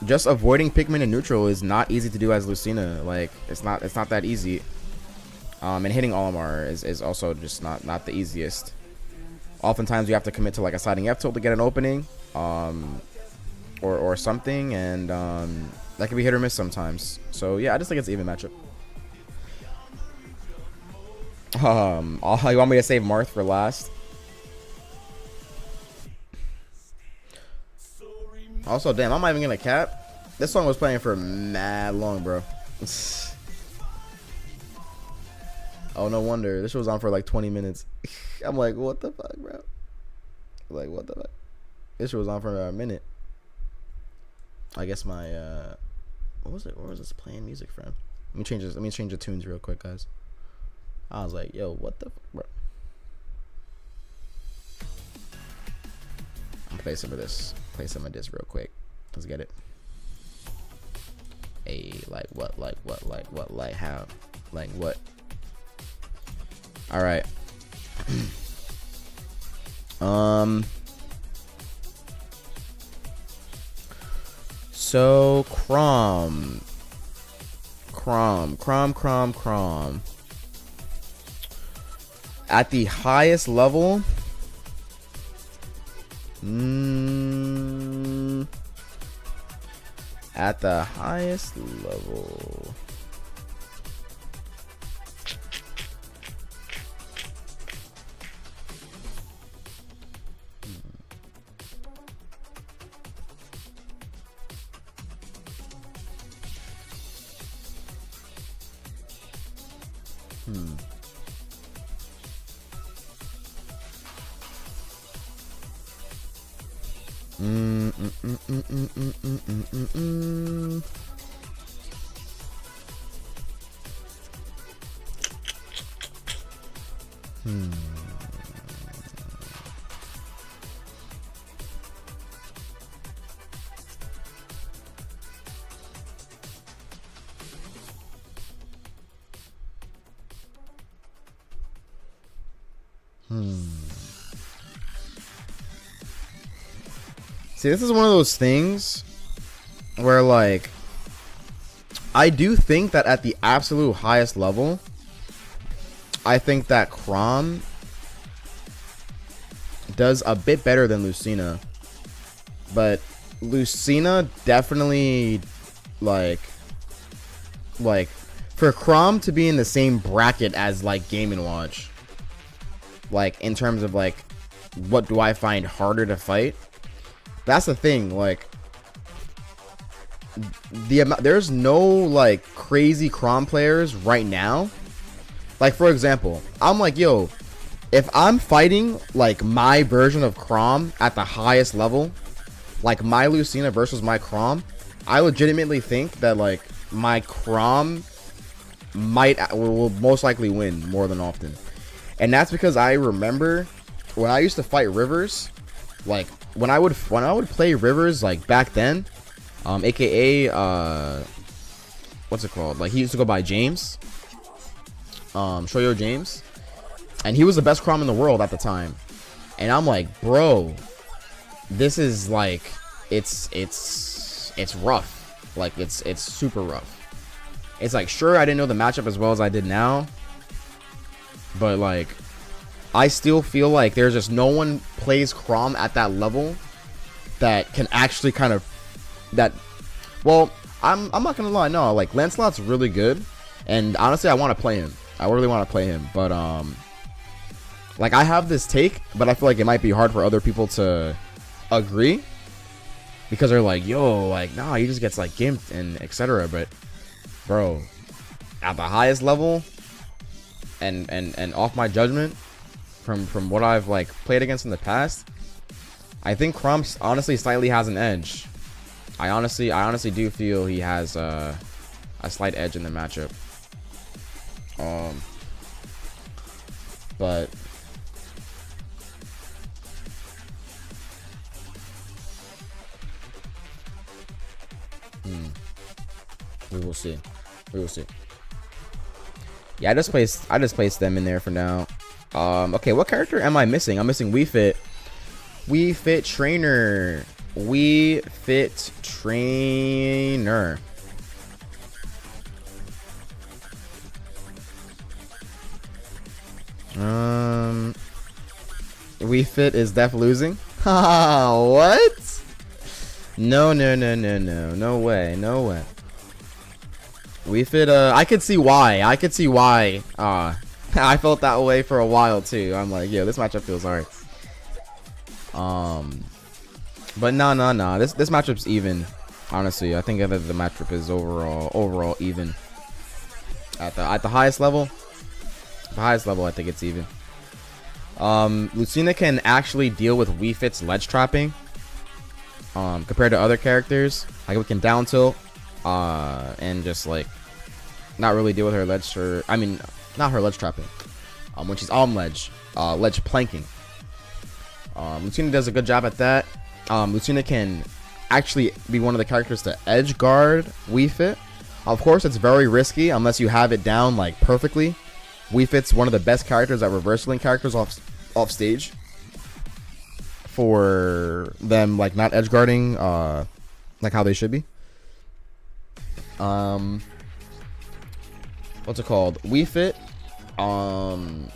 [SPEAKER 1] just avoiding Pikmin in neutral is not easy to do as Lucina. Like it's not that easy. And hitting Olimar is also just not the easiest. Oftentimes you have to commit to like a sliding F tilt to get an opening, or something, and that can be hit or miss sometimes. So yeah, I just think it's an even matchup. You want me to save Marth for last? Also, damn, I'm not even gonna cap. This song was playing for mad long, bro. Oh, no wonder. This was on for like 20 minutes. I'm like, what the fuck, bro? Like, what the fuck? This was on for a minute. I guess my what was it? Where was this playing music from? Let me change the tunes real quick, guys. I was like, yo, what the bro? I'm gonna play some of this. Play some of this real quick. Let's get it. Hey, like what, like how, like what? All right. So Crom. At the highest level, at the highest level, See, this is one of those things where, like, I do think that at the absolute highest level, I think that Crom does a bit better than Lucina. But Lucina definitely, like for Crom to be in the same bracket as, like, Game & Watch, like, in terms of, like, what do I find harder to fight? That's the thing, like, there's no, like, crazy Crom players right now. Like, for example, I'm like, yo, if I'm fighting, like, my version of Crom at the highest level, like, my Lucina versus my Crom, I legitimately think that, like, my Crom will most likely win more than often. And that's because I remember when I used to fight Rivers, like, when I would play Rivers, like, back then, aka what's it called? Like, he used to go by James, Shoyo James, and he was the best Crom in the world at the time. And I'm like, bro, this is like, it's rough. Like, it's super rough. It's like, sure, I didn't know the matchup as well as I did now, but, like, I still feel like there's just no one plays Crom at that level that can actually kind of, that, well, I'm not gonna lie, no, like, Lancelot's really good, and honestly, I want to play him. I really want to play him, but, like, I have this take, but I feel like it might be hard for other people to agree, because they're like, yo, like, nah, he just gets, like, gimped and etc. But, bro, at the highest level, and off my judgment, from what I've, like, played against in the past, I think Crom honestly slightly has an edge. I honestly do feel he has a slight edge in the matchup. But we will see. We will see. Yeah, I just placed them in there for now. Okay, what character am I missing? I'm missing Wii Fit. Wii Fit Trainer. Wii Fit Trainer. Wii Fit is Def losing? Haha, what? No way, no way. Wii Fit, I could see why. I felt that way for a while too. I'm like, yo, this matchup feels hard. But no. This matchup's even. Honestly, I think that the matchup is overall even. At the highest level. The highest level, I think it's even. Lucina can actually deal with Wii Fit's ledge trapping. Compared to other characters, like, we can down tilt, and just, like, not really deal with her ledge, or, I mean, not her ledge trapping. When she's on ledge, ledge planking. Lucina does a good job at that. Lucina can actually be one of the characters to edge guard Wii Fit. Of course, it's very risky unless you have it down like perfectly. Wii Fit's one of the best characters at reversaling characters off stage. For them, like not edge guarding, like how they should be. What's it called? Wii Fit. The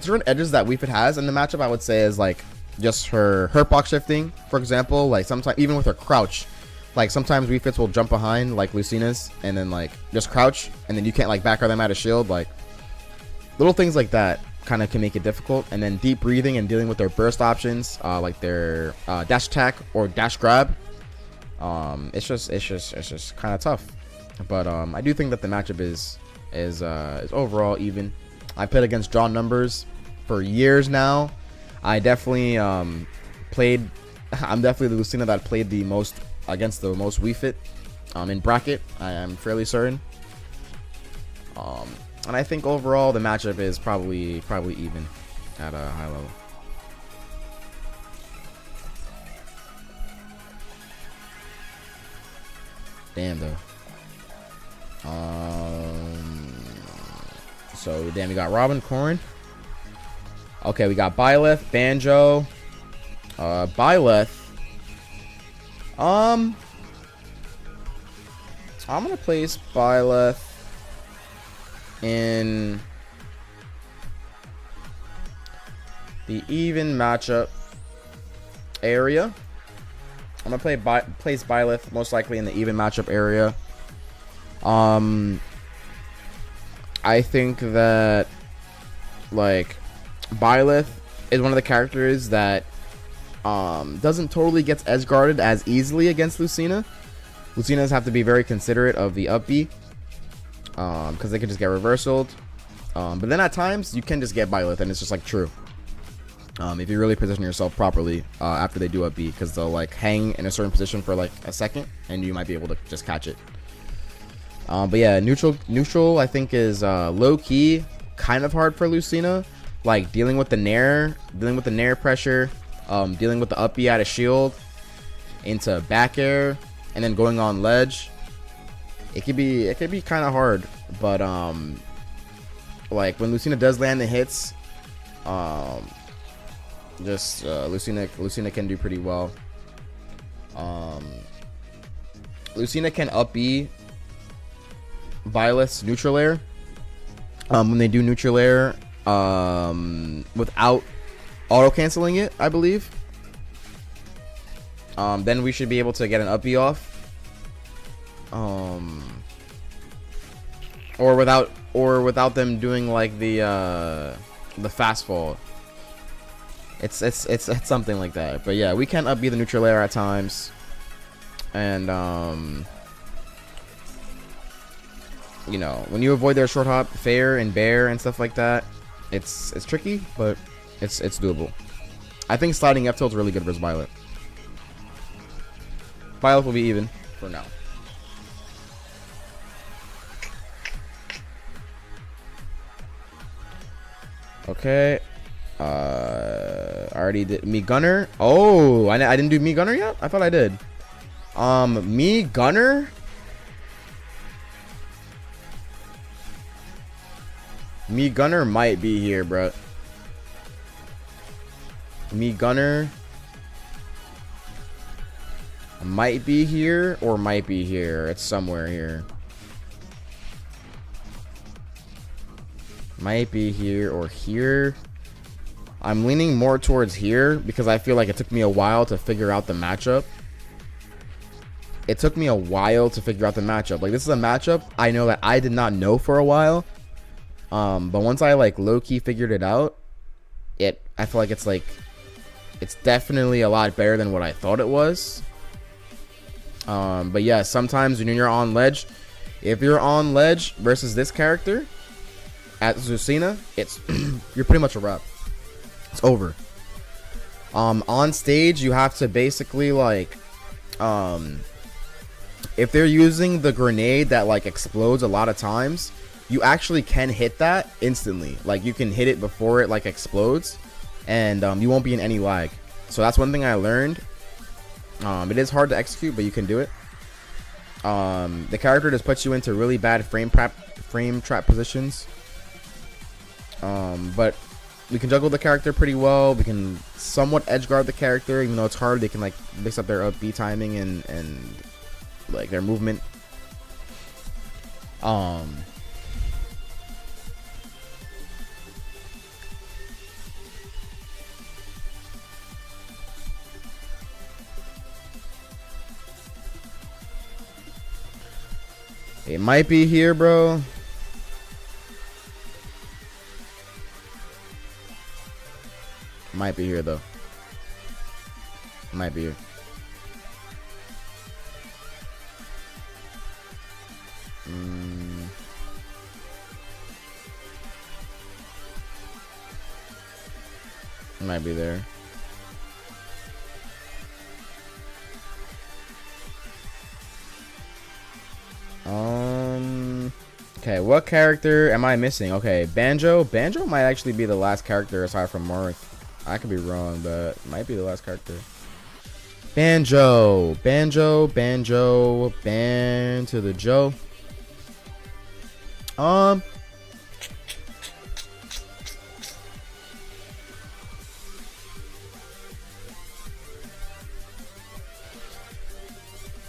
[SPEAKER 1] certain edges that Wii Fit has in the matchup, I would say, is like just her box shifting, for example. Like sometimes even with her crouch, like sometimes Wii Fits will jump behind like Lucina's and then like just crouch, and then you can't like back her them out of shield. Like little things like that kind of can make it difficult. And then deep breathing and dealing with their burst options, like their dash attack or dash grab. It's just kind of tough. But I do think that the matchup is overall even. I played against draw numbers for years now. I definitely played. I'm definitely the Lucina that played the most against the most Wii Fit in bracket. I am fairly certain. And I think overall the matchup is probably even at a high level. Damn though. So damn, we got Robin Corrin. Okay, we got Byleth, Banjo, Byleth. I'm gonna place Byleth in the even matchup area. I'm gonna place Byleth most likely in the even matchup area. I think that like Byleth is one of the characters that doesn't totally get edge guarded as easily against Lucina. Lucinas have to be very considerate of the up B because they can just get reversaled. But then at times you can just get Byleth and it's just like true. If you really position yourself properly after they do up B, because they'll like hang in a certain position for like a second and you might be able to just catch it. But yeah, neutral I think is low key kind of hard for Lucina, like dealing with the nair pressure, dealing with the up B out of shield into back air and then going on ledge. It could be kind of hard, but like when Lucina does land the hits, Lucina can do pretty well. Lucina can up B Byleth's neutral air when they do neutral air without auto canceling it, I believe. Then we should be able to get an up B off, or without them doing like the fast fall. It's something like that. But yeah, we can up B the neutral air at times, and you know, when you avoid their short hop, fair and bear and stuff like that, it's tricky, but it's doable. I think sliding F tilt is really good versus Byleth. Byleth will be even for now. Okay. I already did me Gunner. Oh, I didn't do me Gunner yet? I thought I did. Me Gunner. Me Gunner might be here, bro. Me Gunner might be here or might be here. It's somewhere here. Might be here or here. I'm leaning more towards here because I feel like it took me a while to figure out the matchup. Like, this is a matchup I know that I did not know for a while. But once I like low-key figured it out, I feel like it's definitely a lot better than what I thought it was. But yeah, sometimes when you're on ledge, if you're on ledge versus this character at Lucina, you're pretty much a wrap. It's over. On stage, you have to basically like, if they're using the grenade that like explodes a lot of times, you actually can hit that instantly. Like you can hit it before it like explodes, and you won't be in any lag. So that's one thing I learned. It is hard to execute, but you can do it. The character just puts you into really bad frame trap positions. But we can juggle the character pretty well. We can somewhat edge guard the character, even though it's hard. They can like mix up their up B timing and like their movement. It might be here, bro. Might be here though. Might be here. Might be there. Okay, what character am I missing? Okay, Banjo. Banjo might actually be the last character aside from Marth. I could be wrong, but it might be the last character. Banjo. Banjo. Banjo. Ban to the Joe.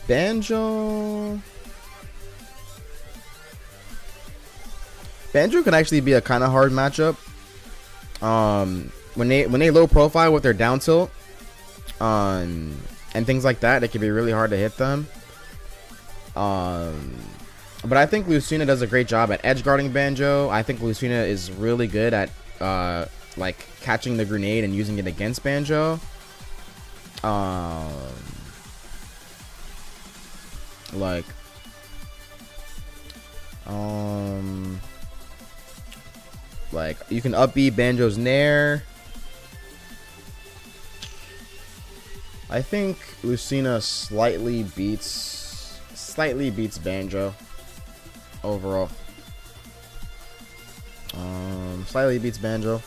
[SPEAKER 1] Banjo. Banjo can actually be a kind of hard matchup. When they low profile with their down tilt, and things like that, it can be really hard to hit them. But I think Lucina does a great job at edge guarding Banjo. I think Lucina is really good at like catching the grenade and using it against Banjo. Like you can up B Banjo's Nair. I think Lucina slightly beats Banjo overall. Slightly beats Banjo.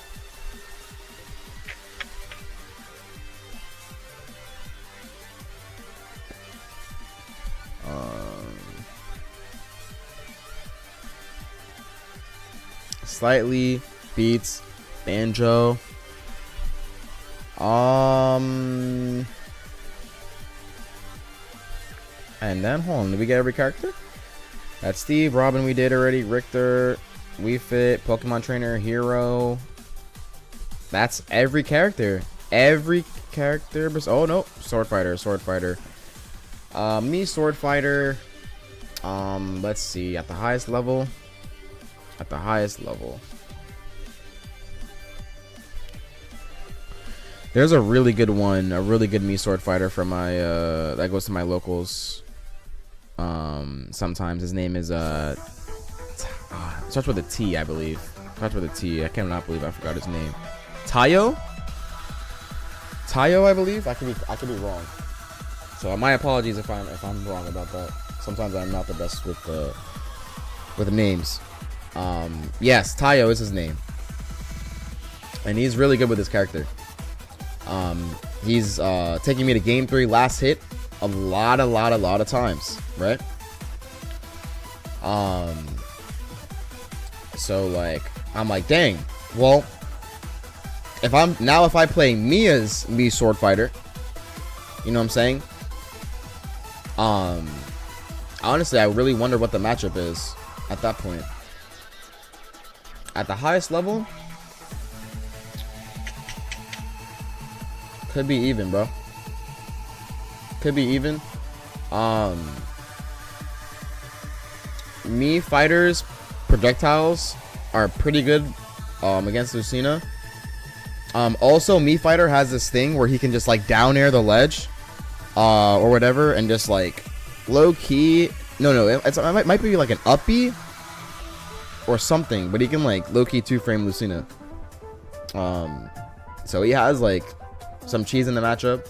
[SPEAKER 1] Slightly beats Banjo. And then hold on, did we get every character? That's Steve, Robin we did already, Richter, Wii Fit, Pokemon Trainer, Hero. That's every character. Every character. Oh no, Sword Fighter. Me Sword Fighter. Let's see, at the highest level. There's a really good one, a really good me Sword Fighter from my that goes to my locals. Sometimes his name is starts with a T, I believe. Starts with a T. I cannot believe I forgot his name. Tayo, I believe. I could be wrong. So my apologies if I'm wrong about that. Sometimes I'm not the best with names. Yes, Tayo is his name, and he's really good with this character. He's taking me to game 3 last hit a lot of times, right? So like I'm like, dang, well, if I play Mia's me Sword Fighter, you know what I'm saying? Honestly, I really wonder what the matchup is at that point. At the highest level, could be even, bro. Could be even. Me fighters projectiles are pretty good against Lucina. Also, me fighter has this thing where he can just like down air the ledge or whatever, and just like low key. No, it might be like an up B or something, but he can like low key 2-frame Lucina. So he has like some cheese in the matchup.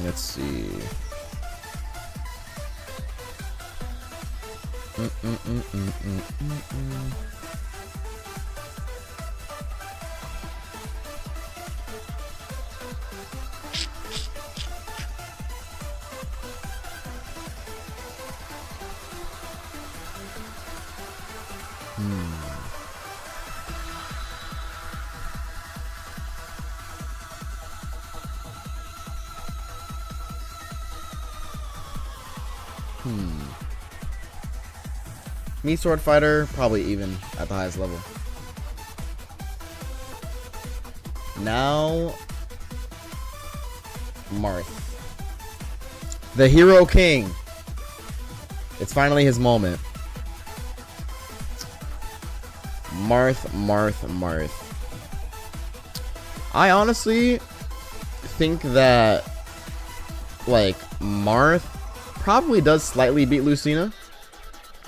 [SPEAKER 1] Let's see. Me sword fighter, probably even at the highest level. Now, Marth, the Hero King. It's finally his moment. Marth. I honestly think that, like, Marth probably does slightly beat Lucina.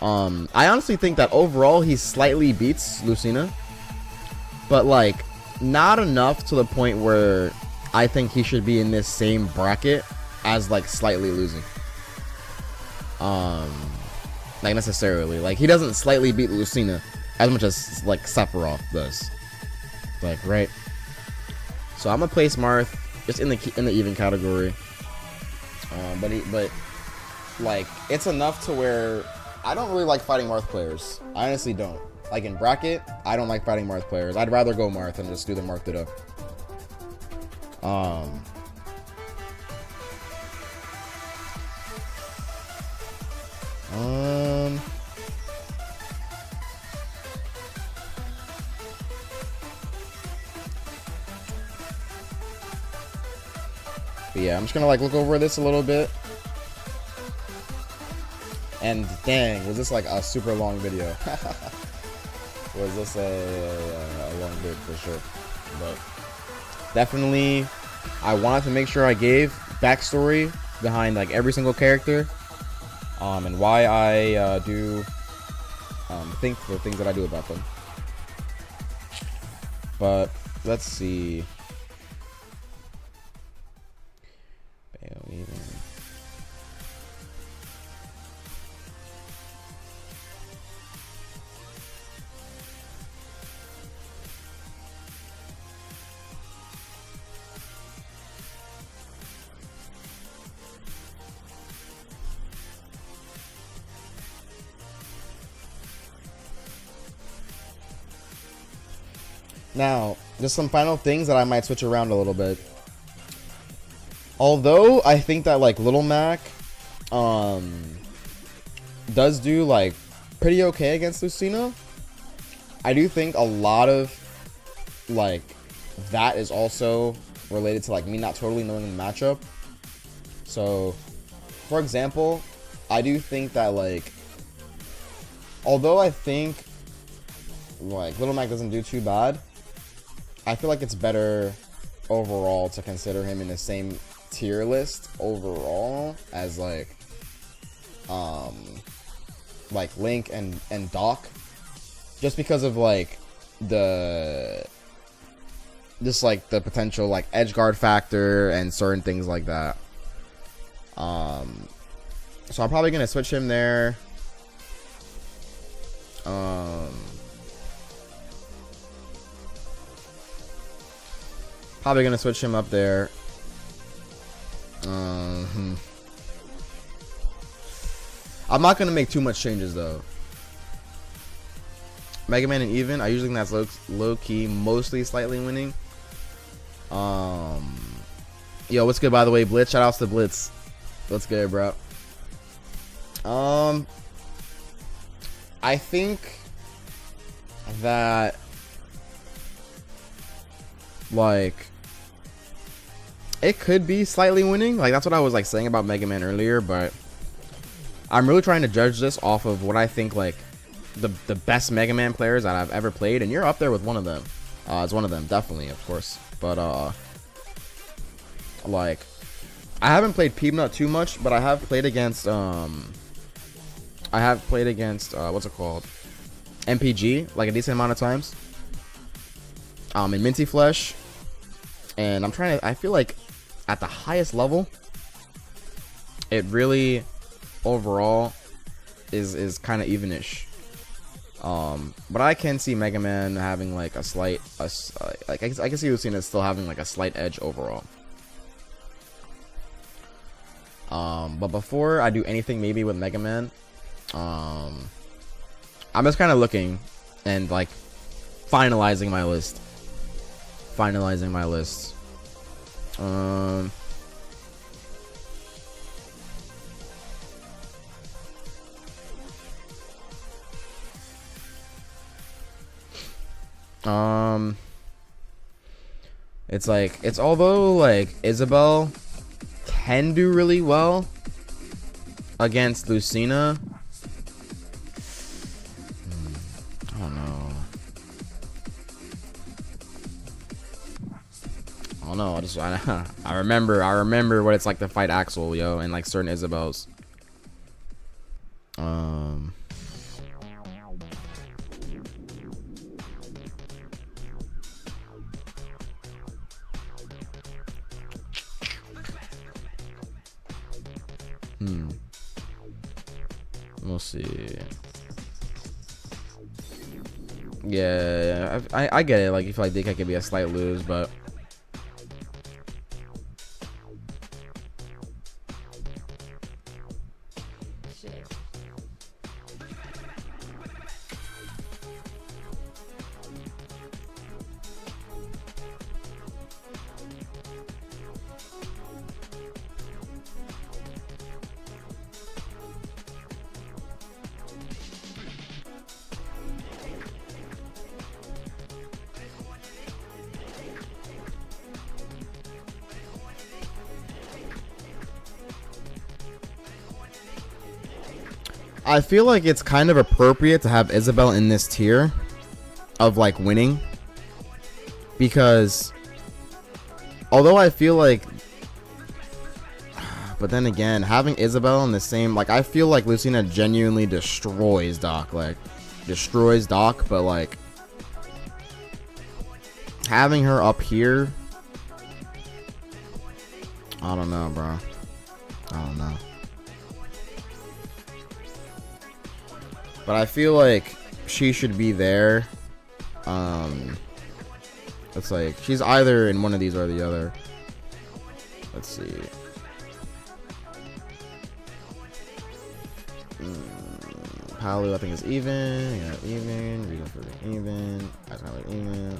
[SPEAKER 1] I honestly think that overall he slightly beats Lucina, but like not enough to the point where I think he should be in this same bracket as like slightly losing. Like necessarily, like he doesn't slightly beat Lucina as much as like Sephiroth does, like, right? So I'm gonna place Marth just in the even category, but like it's enough to where I don't really like fighting Marth players. I honestly don't. Like in bracket, I don't like fighting Marth players. I'd rather go Marth and just do the Marth Ditto. But yeah, I'm just gonna like look over this a little bit. And dang, was this like a super long video? Was this a long vid for sure? But definitely, I wanted to make sure I gave backstory behind like every single character, and why I do think the things that I do about them. But let's see. Now, just some final things that I might switch around a little bit. Although I think that like Little Mac does do like pretty okay against Lucina, I do think a lot of like that is also related to like me not totally knowing the matchup. So, for example, I do think that like although I think like Little Mac doesn't do too bad, I feel like it's better overall to consider him in the same tier list overall as like Link and Doc, just because of like the potential like edge guard factor and certain things like that. So I'm probably gonna switch him there. Probably gonna switch him up there. I'm not gonna make too much changes though. Mega Man and even, I usually think that's low key, mostly slightly winning. Yo, what's good by the way, Blitz? Shout outs to Blitz. What's good, bro? I think that like it could be slightly winning. Like that's what I was like saying about Mega Man earlier, but I'm really trying to judge this off of what I think like the best Mega Man players that I've ever played, and you're up there with one of them. It's one of them, definitely, of course. But like I haven't played Peanut too much, but I have played against what's it called? MPG, like a decent amount of times. In Minty Flesh. And I feel like at the highest level, it really overall is kind of evenish. But I can see Mega Man having like a slight, like I can see Lucina still having like a slight edge overall. But before I do anything, maybe with Mega Man, I'm just kind of looking and like finalizing my list. It's like, it's although like Isabelle can do really well against Lucina. I don't know. I remember what it's like to fight Axel, yo, and like certain Isabelles. We'll see. Yeah, I get it. Like, you feel like DK could be a slight lose, but I feel like it's kind of appropriate to have Isabelle in this tier of like winning, because although I feel like, but then again, having Isabelle in the same, like, I feel like Lucina genuinely destroys Doc, but like having her up here, I don't know, bro. I don't know. But I feel like she should be there. It's like she's either in one of these or the other. Let's see. Palu, I think, is even. Yeah, even. Reason for the even. That's not like even.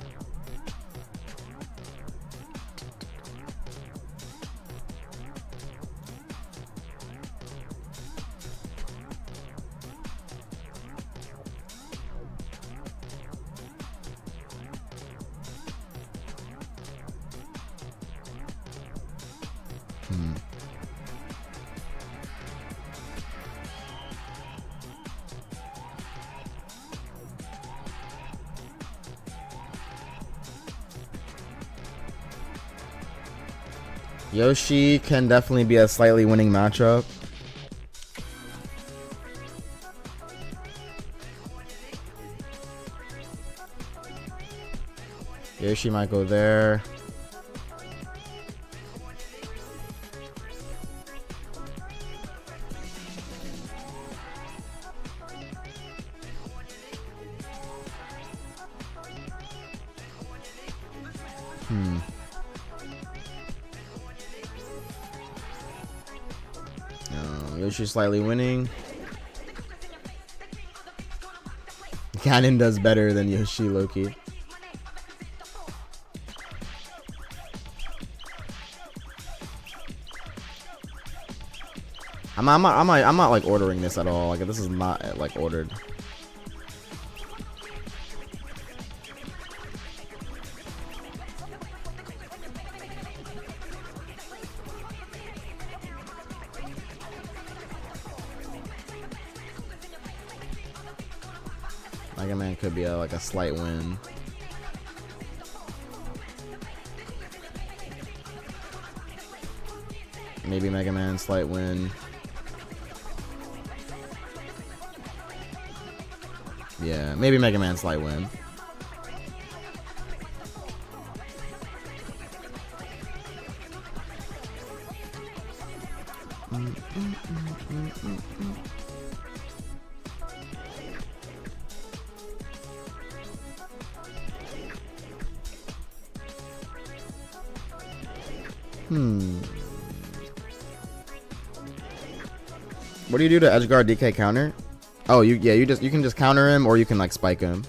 [SPEAKER 1] Yoshi can definitely be a slightly winning matchup. Yoshi might go there. Yoshi's slightly winning. Ganon does better than Yoshi, Loki. I'm not like ordering this at all. Like, this is not like ordered. Mega Man could be like a slight win. Maybe Mega Man slight win. Yeah, maybe Mega Man slight win. What do you do to edge guard DK counter? Oh, you can just counter him, or you can like spike him.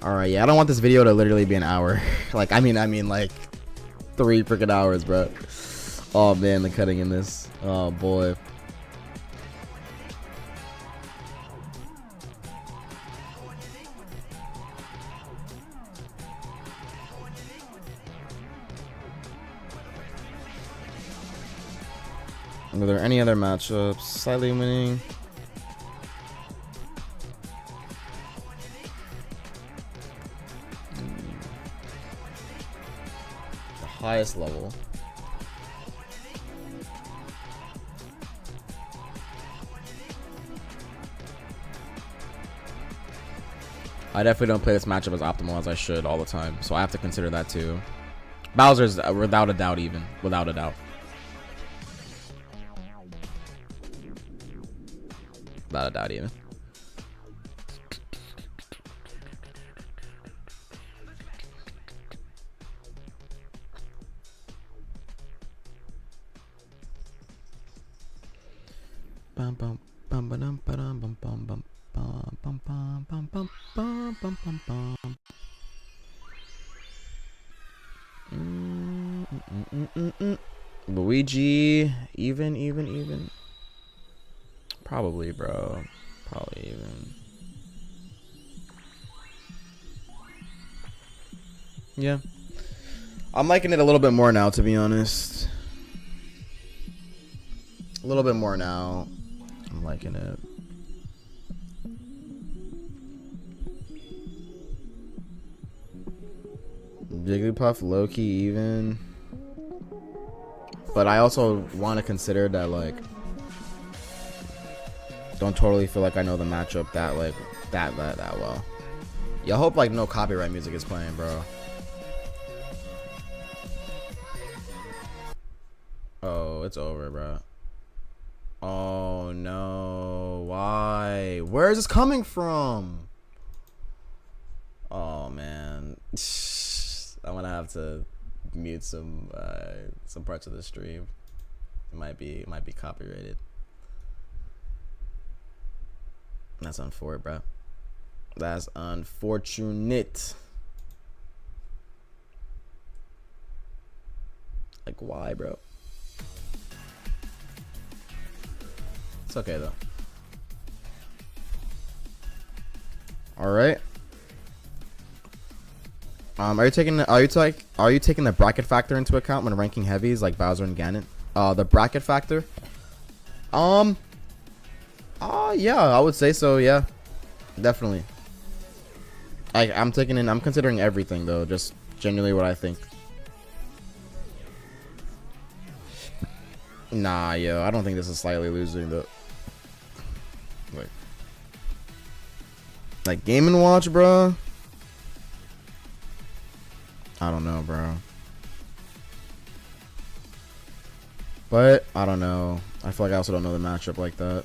[SPEAKER 1] All right, yeah, I don't want this video to literally be an hour. Like, I mean, like 3 freaking hours, bro. Oh man, the cutting in this. Oh boy. Are there any other matchups? Slightly winning. The highest level. I definitely don't play this matchup as optimal as I should all the time, so I have to consider that too. Bowser's without a doubt, even without a doubt. Without a doubt, even. Bum bum bum bum bum bum bum bum bum bum bum bum bum bum bum bum bum. Luigi, even. Probably, bro. Probably even. Yeah. I'm liking it a little bit more now, to be honest. A little bit more now. I'm liking it. Jigglypuff, low-key even. But I also want to consider that, like, don't totally feel like I know the matchup that, like, that well. Yeah, I hope, like, no copyright music is playing, bro. Oh, it's over, bro. Oh, no. Why? Where is this coming from? Oh, man. I'm gonna have to mute some parts of the stream. It might be copyrighted. That's unfortunate, bro. That's unfortunate. Like, why, bro? It's okay though. All right. Are you taking the bracket factor into account when ranking heavies like Bowser and Ganon? The bracket factor. Yeah, I would say so. Yeah, definitely. I'm considering everything though, just genuinely what I think. Nah, yo, I don't think this is slightly losing though. Like Game & Watch, bro. I don't know, bro. But I don't know. I feel like I also don't know the matchup like that.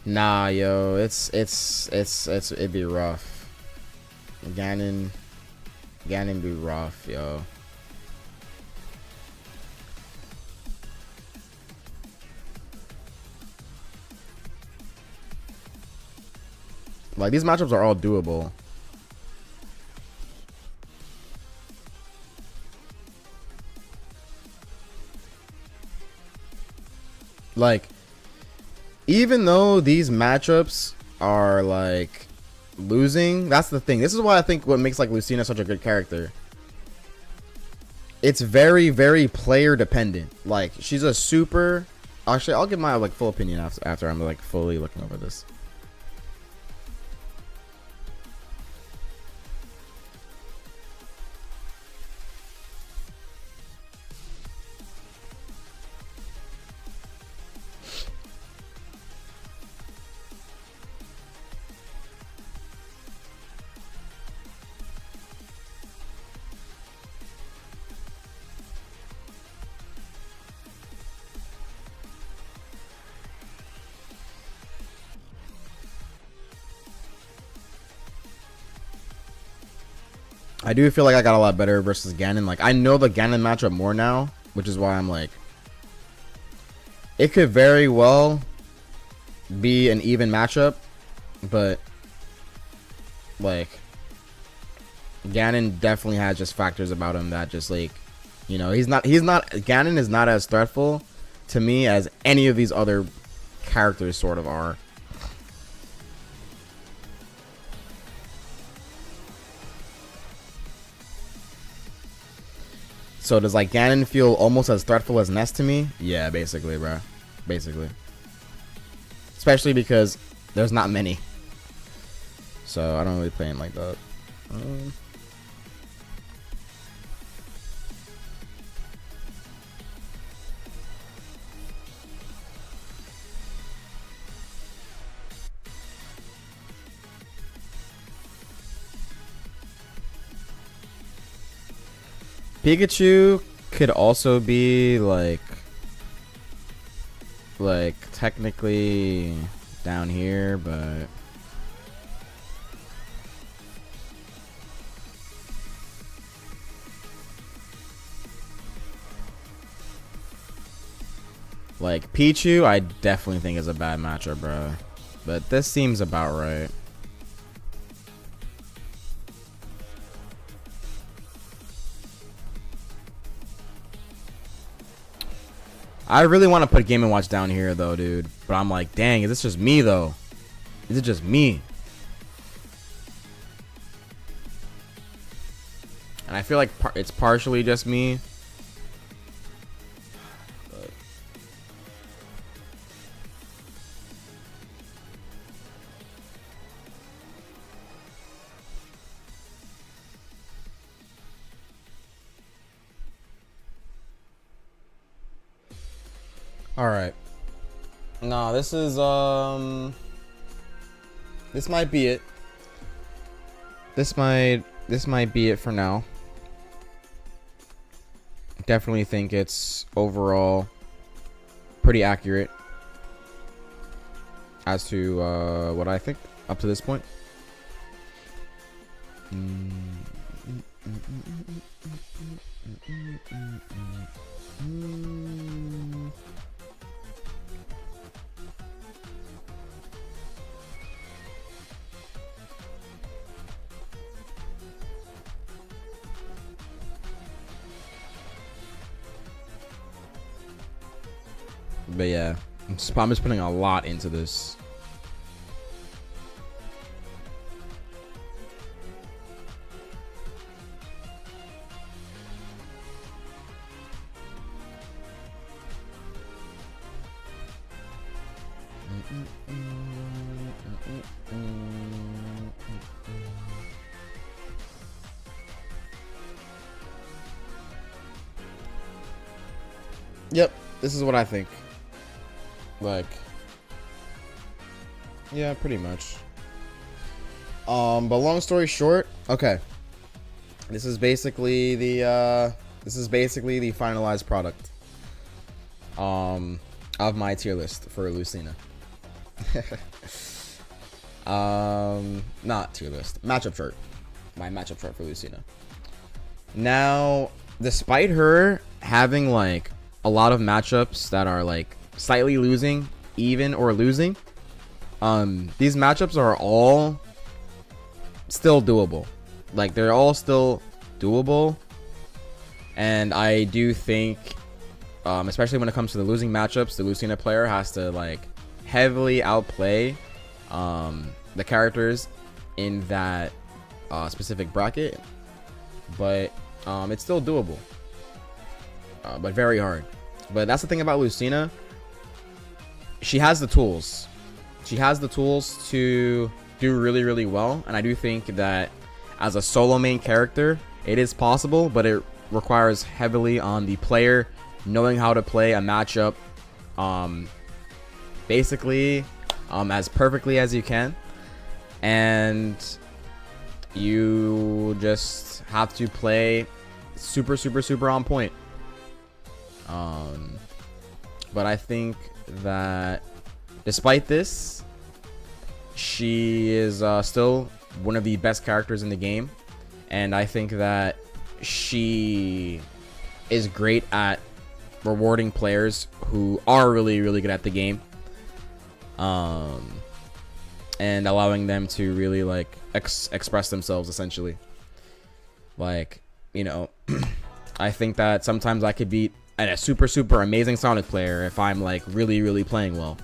[SPEAKER 1] Nah, yo, it'd be rough. Ganon be rough, yo. Like, these matchups are all doable. Like, even though these matchups are like losing, that's the thing. This is why I think what makes like Lucina such a good character. It's very, very player dependent. Like, she's a super. Actually, I'll give my like full opinion after I'm like fully looking over this. I do feel like I got a lot better versus Ganon. Like, I know the Ganon matchup more now, which is why I'm like, it could very well be an even matchup, but like, Ganon definitely has just factors about him that just like, you know, Ganon is not as threatful to me as any of these other characters sort of are. So does like Ganon feel almost as threatful as Ness to me? Yeah, basically, bro. Basically. Especially because there's not many. So I don't really play him like that. Pikachu could also be like technically down here, but like Pichu I definitely think is a bad matchup, bro. But this seems about right. I really want to put Game & Watch down here, though, dude. But I'm like, dang, is this just me, though? Is it just me? And I feel like it's partially just me. But all right. No, this might be it. This might be it for now. Definitely think it's overall pretty accurate as to what I think up to this point. But yeah, I'm just putting a lot into this. Yep, this is what I think. Like, yeah, pretty much. But long story short, okay. This is basically the finalized product of my tier list for Lucina. Not tier list, matchup chart. My matchup chart for Lucina. Now, despite her having like a lot of matchups that are like slightly losing, even, or losing, these matchups are all still doable. Like, they're all still doable, and I do think, especially when it comes to the losing matchups, the Lucina player has to like heavily outplay the characters in that specific bracket, but it's still doable, but very hard. But that's the thing about Lucina. She has the tools. She has the tools to do really, really well. And I do think that as a solo main character, it is possible, but it requires heavily on the player knowing how to play a matchup basically as perfectly as you can. And you just have to play super, super, super on point. But I think that despite this, she is still one of the best characters in the game, and I think that she is great at rewarding players who are really, really good at the game, and allowing them to really like express themselves essentially. Like, you know, I think that sometimes I could beat a super amazing Sonic player if I'm like really playing well.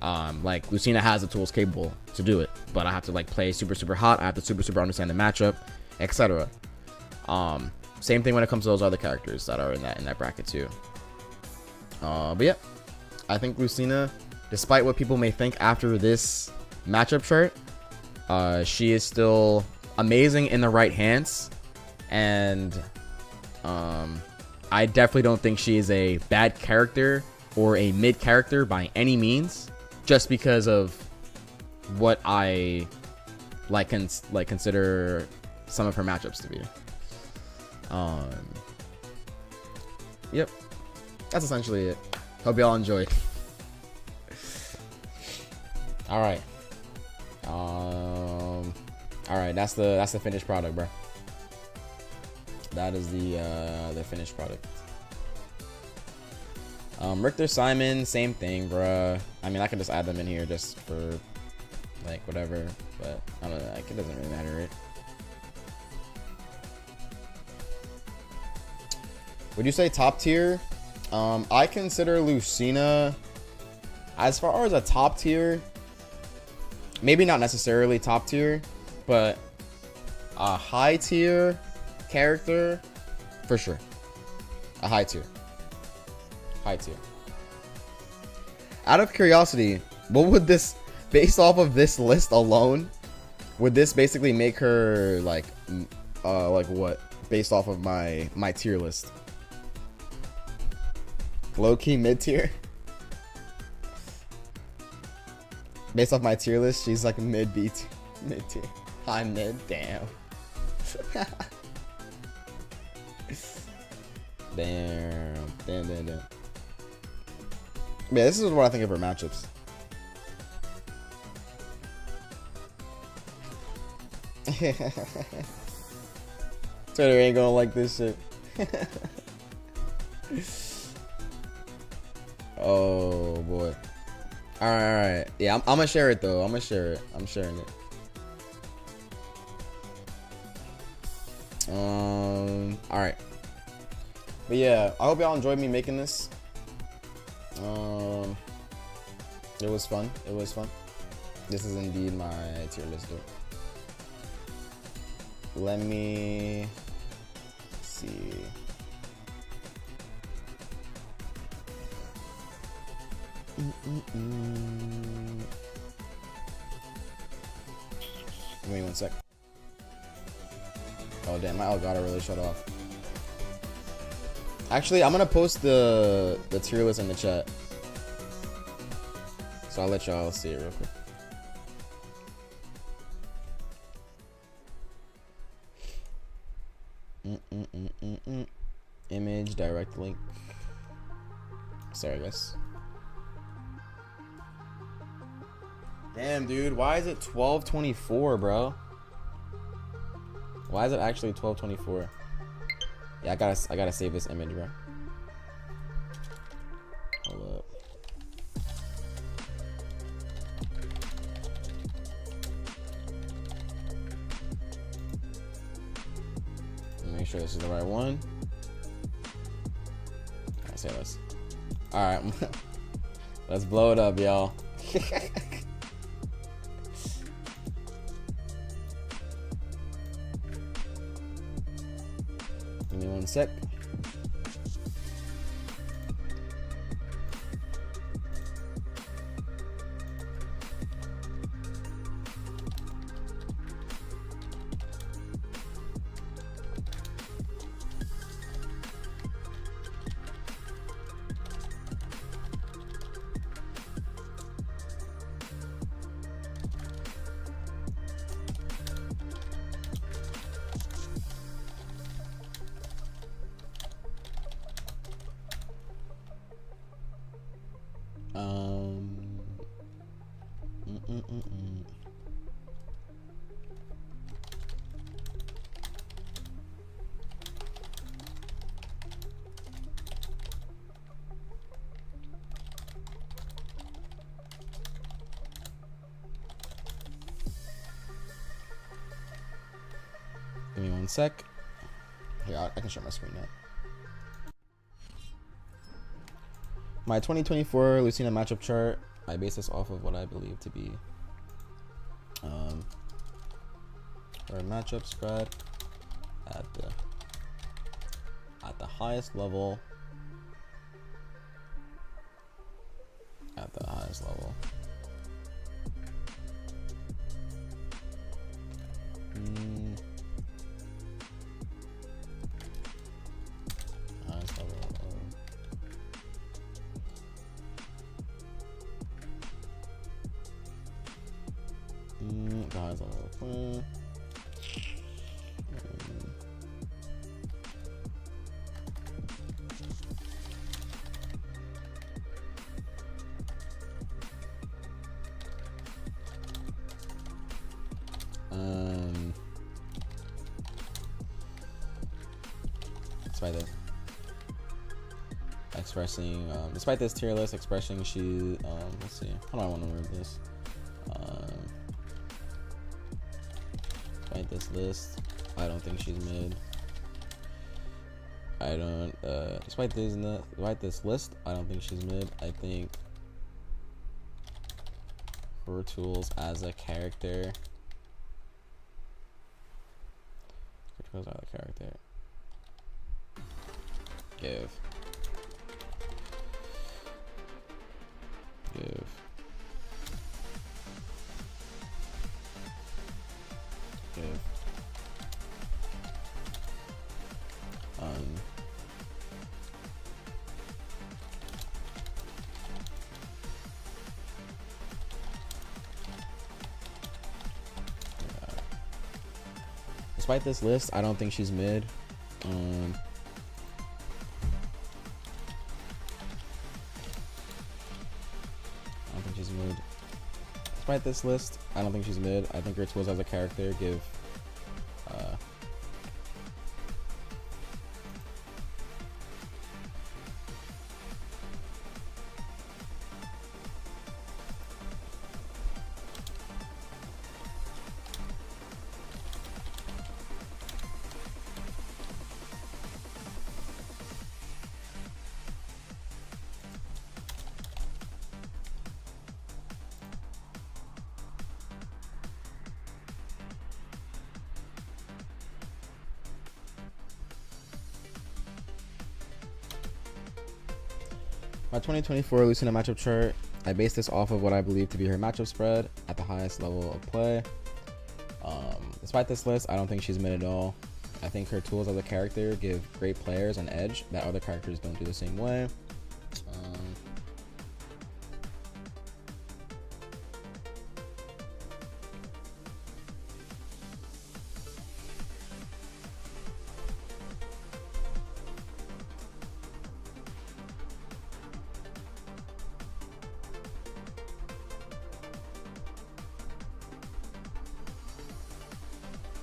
[SPEAKER 1] Like Lucina has the tools capable to do it, but I have to like play super hot. I have to super understand the matchup, etc. Same thing when it comes to those other characters that are in that bracket too. But yeah, I think Lucina, despite what people may think after this matchup chart, she is still amazing in the right hands, and I definitely don't think she is a bad character or a mid character by any means, just because of what I consider some of her matchups to be. Yep, that's essentially it. Hope y'all enjoyed. All right. All right. That's the finished product, bro. That is the finished product. Richter, Simon, same thing, bruh. I mean, I can just add them in here just for like whatever, but I don't know. Like, it doesn't really matter, right? Would you say top tier? I consider Lucina, as far as a top tier, maybe not necessarily top tier, but a high tier character for sure. A high tier. High tier. Out of curiosity, what would this, based off of this list alone, would this basically make her like what? Based off of my tier list. Low key mid tier. Based off my tier list, she's like mid B tier. Mid tier. High mid, damn. Damn. Yeah, this is what I think of her matchups. Twitter ain't gonna like this shit. Oh boy. Alright. Yeah, I'm gonna share it though. I'm gonna share it. I'm sharing it. Alright. But yeah, I hope y'all enjoyed me making this. It was fun. It was fun. This is indeed my tier list though. Let me see. Give me 1 sec. Oh damn, my Elgato really shut off. Actually, I'm gonna post the tier list in the chat, so I'll let y'all see it real quick. Image direct link. Sorry guys. Damn, dude, why is it 12:24, bro? Why is it actually 12:24? Yeah, I gotta save this image, bro. Hold up. Make sure this is the right one. I say this. All right, let's blow it up, y'all. Give me 1 sec. sec. Here, I can share my screen now. My 2024 Lucina matchup chart. I base this off of what I believe to be our matchup spread at the highest level. At the highest level. Highest level of the highest level of play. Despite this tier list expressing she let's see, how do I want to word this? Despite this list, I don't think she's mid. Despite this list, I don't think she's mid. I think her tools as a character. Give. Despite this list, I don't think she's mid. I don't think she's mid. Despite this list, I don't think she's mid. I think her tools as a character give my 2024 Lucina matchup chart. I base this off of what I believe to be her matchup spread at the highest level of play. Despite this list, I don't think she's mid at all. I think her tools as a character give great players an edge that other characters don't do the same way.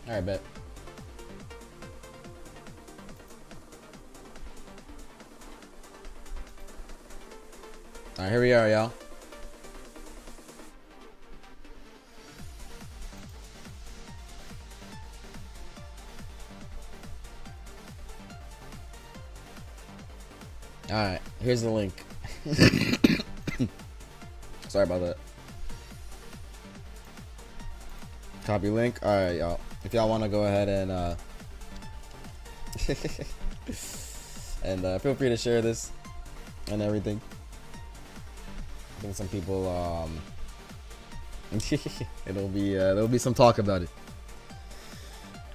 [SPEAKER 1] All right, bet. All right, here we are, y'all. All right, here's the link. Sorry about that. Copy link. All right, y'all. If y'all want to go ahead and feel free to share this and everything. I think some people there'll be some talk about it.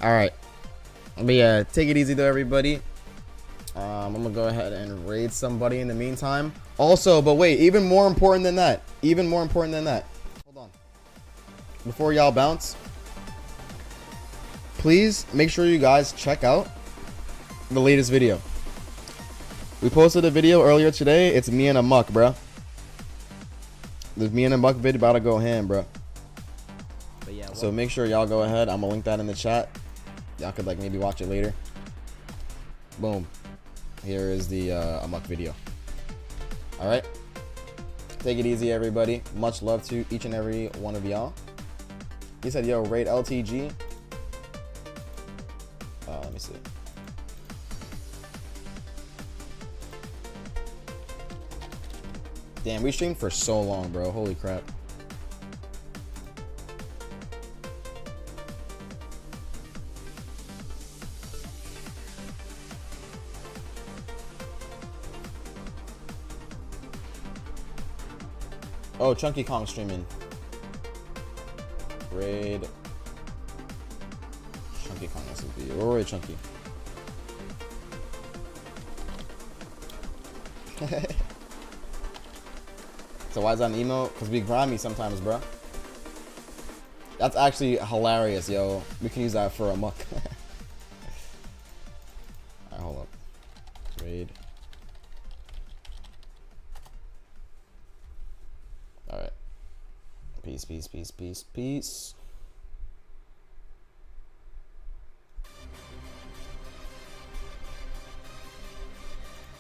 [SPEAKER 1] All right, but yeah, take it easy though, everybody. I'm gonna go ahead and raid somebody in the meantime. Also, but wait, even more important than that. Hold on. Before y'all bounce, please make sure you guys check out the latest video. We posted a video earlier today. It's me and a muck, bro. The me and a muck vid about to go ham, bro.
[SPEAKER 4] But yeah,
[SPEAKER 1] so make sure y'all go ahead. I'm gonna link that in the chat. Y'all could like maybe watch it later. Boom. Here is the Amok video. All right. Take it easy, everybody. Much love to each and every one of y'all. He said, yo, rate LTG. Let me see. Damn, we streamed for so long, bro. Holy crap. Oh, Chunky Kong streaming. Raid. Chunky Kong SSB. Or Raid Chunky. So why is that an emo? Because we grimy sometimes, bro. That's actually hilarious, yo. We can use that for a muck. Alright, hold up. Raid. Alright. Peace, peace, peace, peace, peace.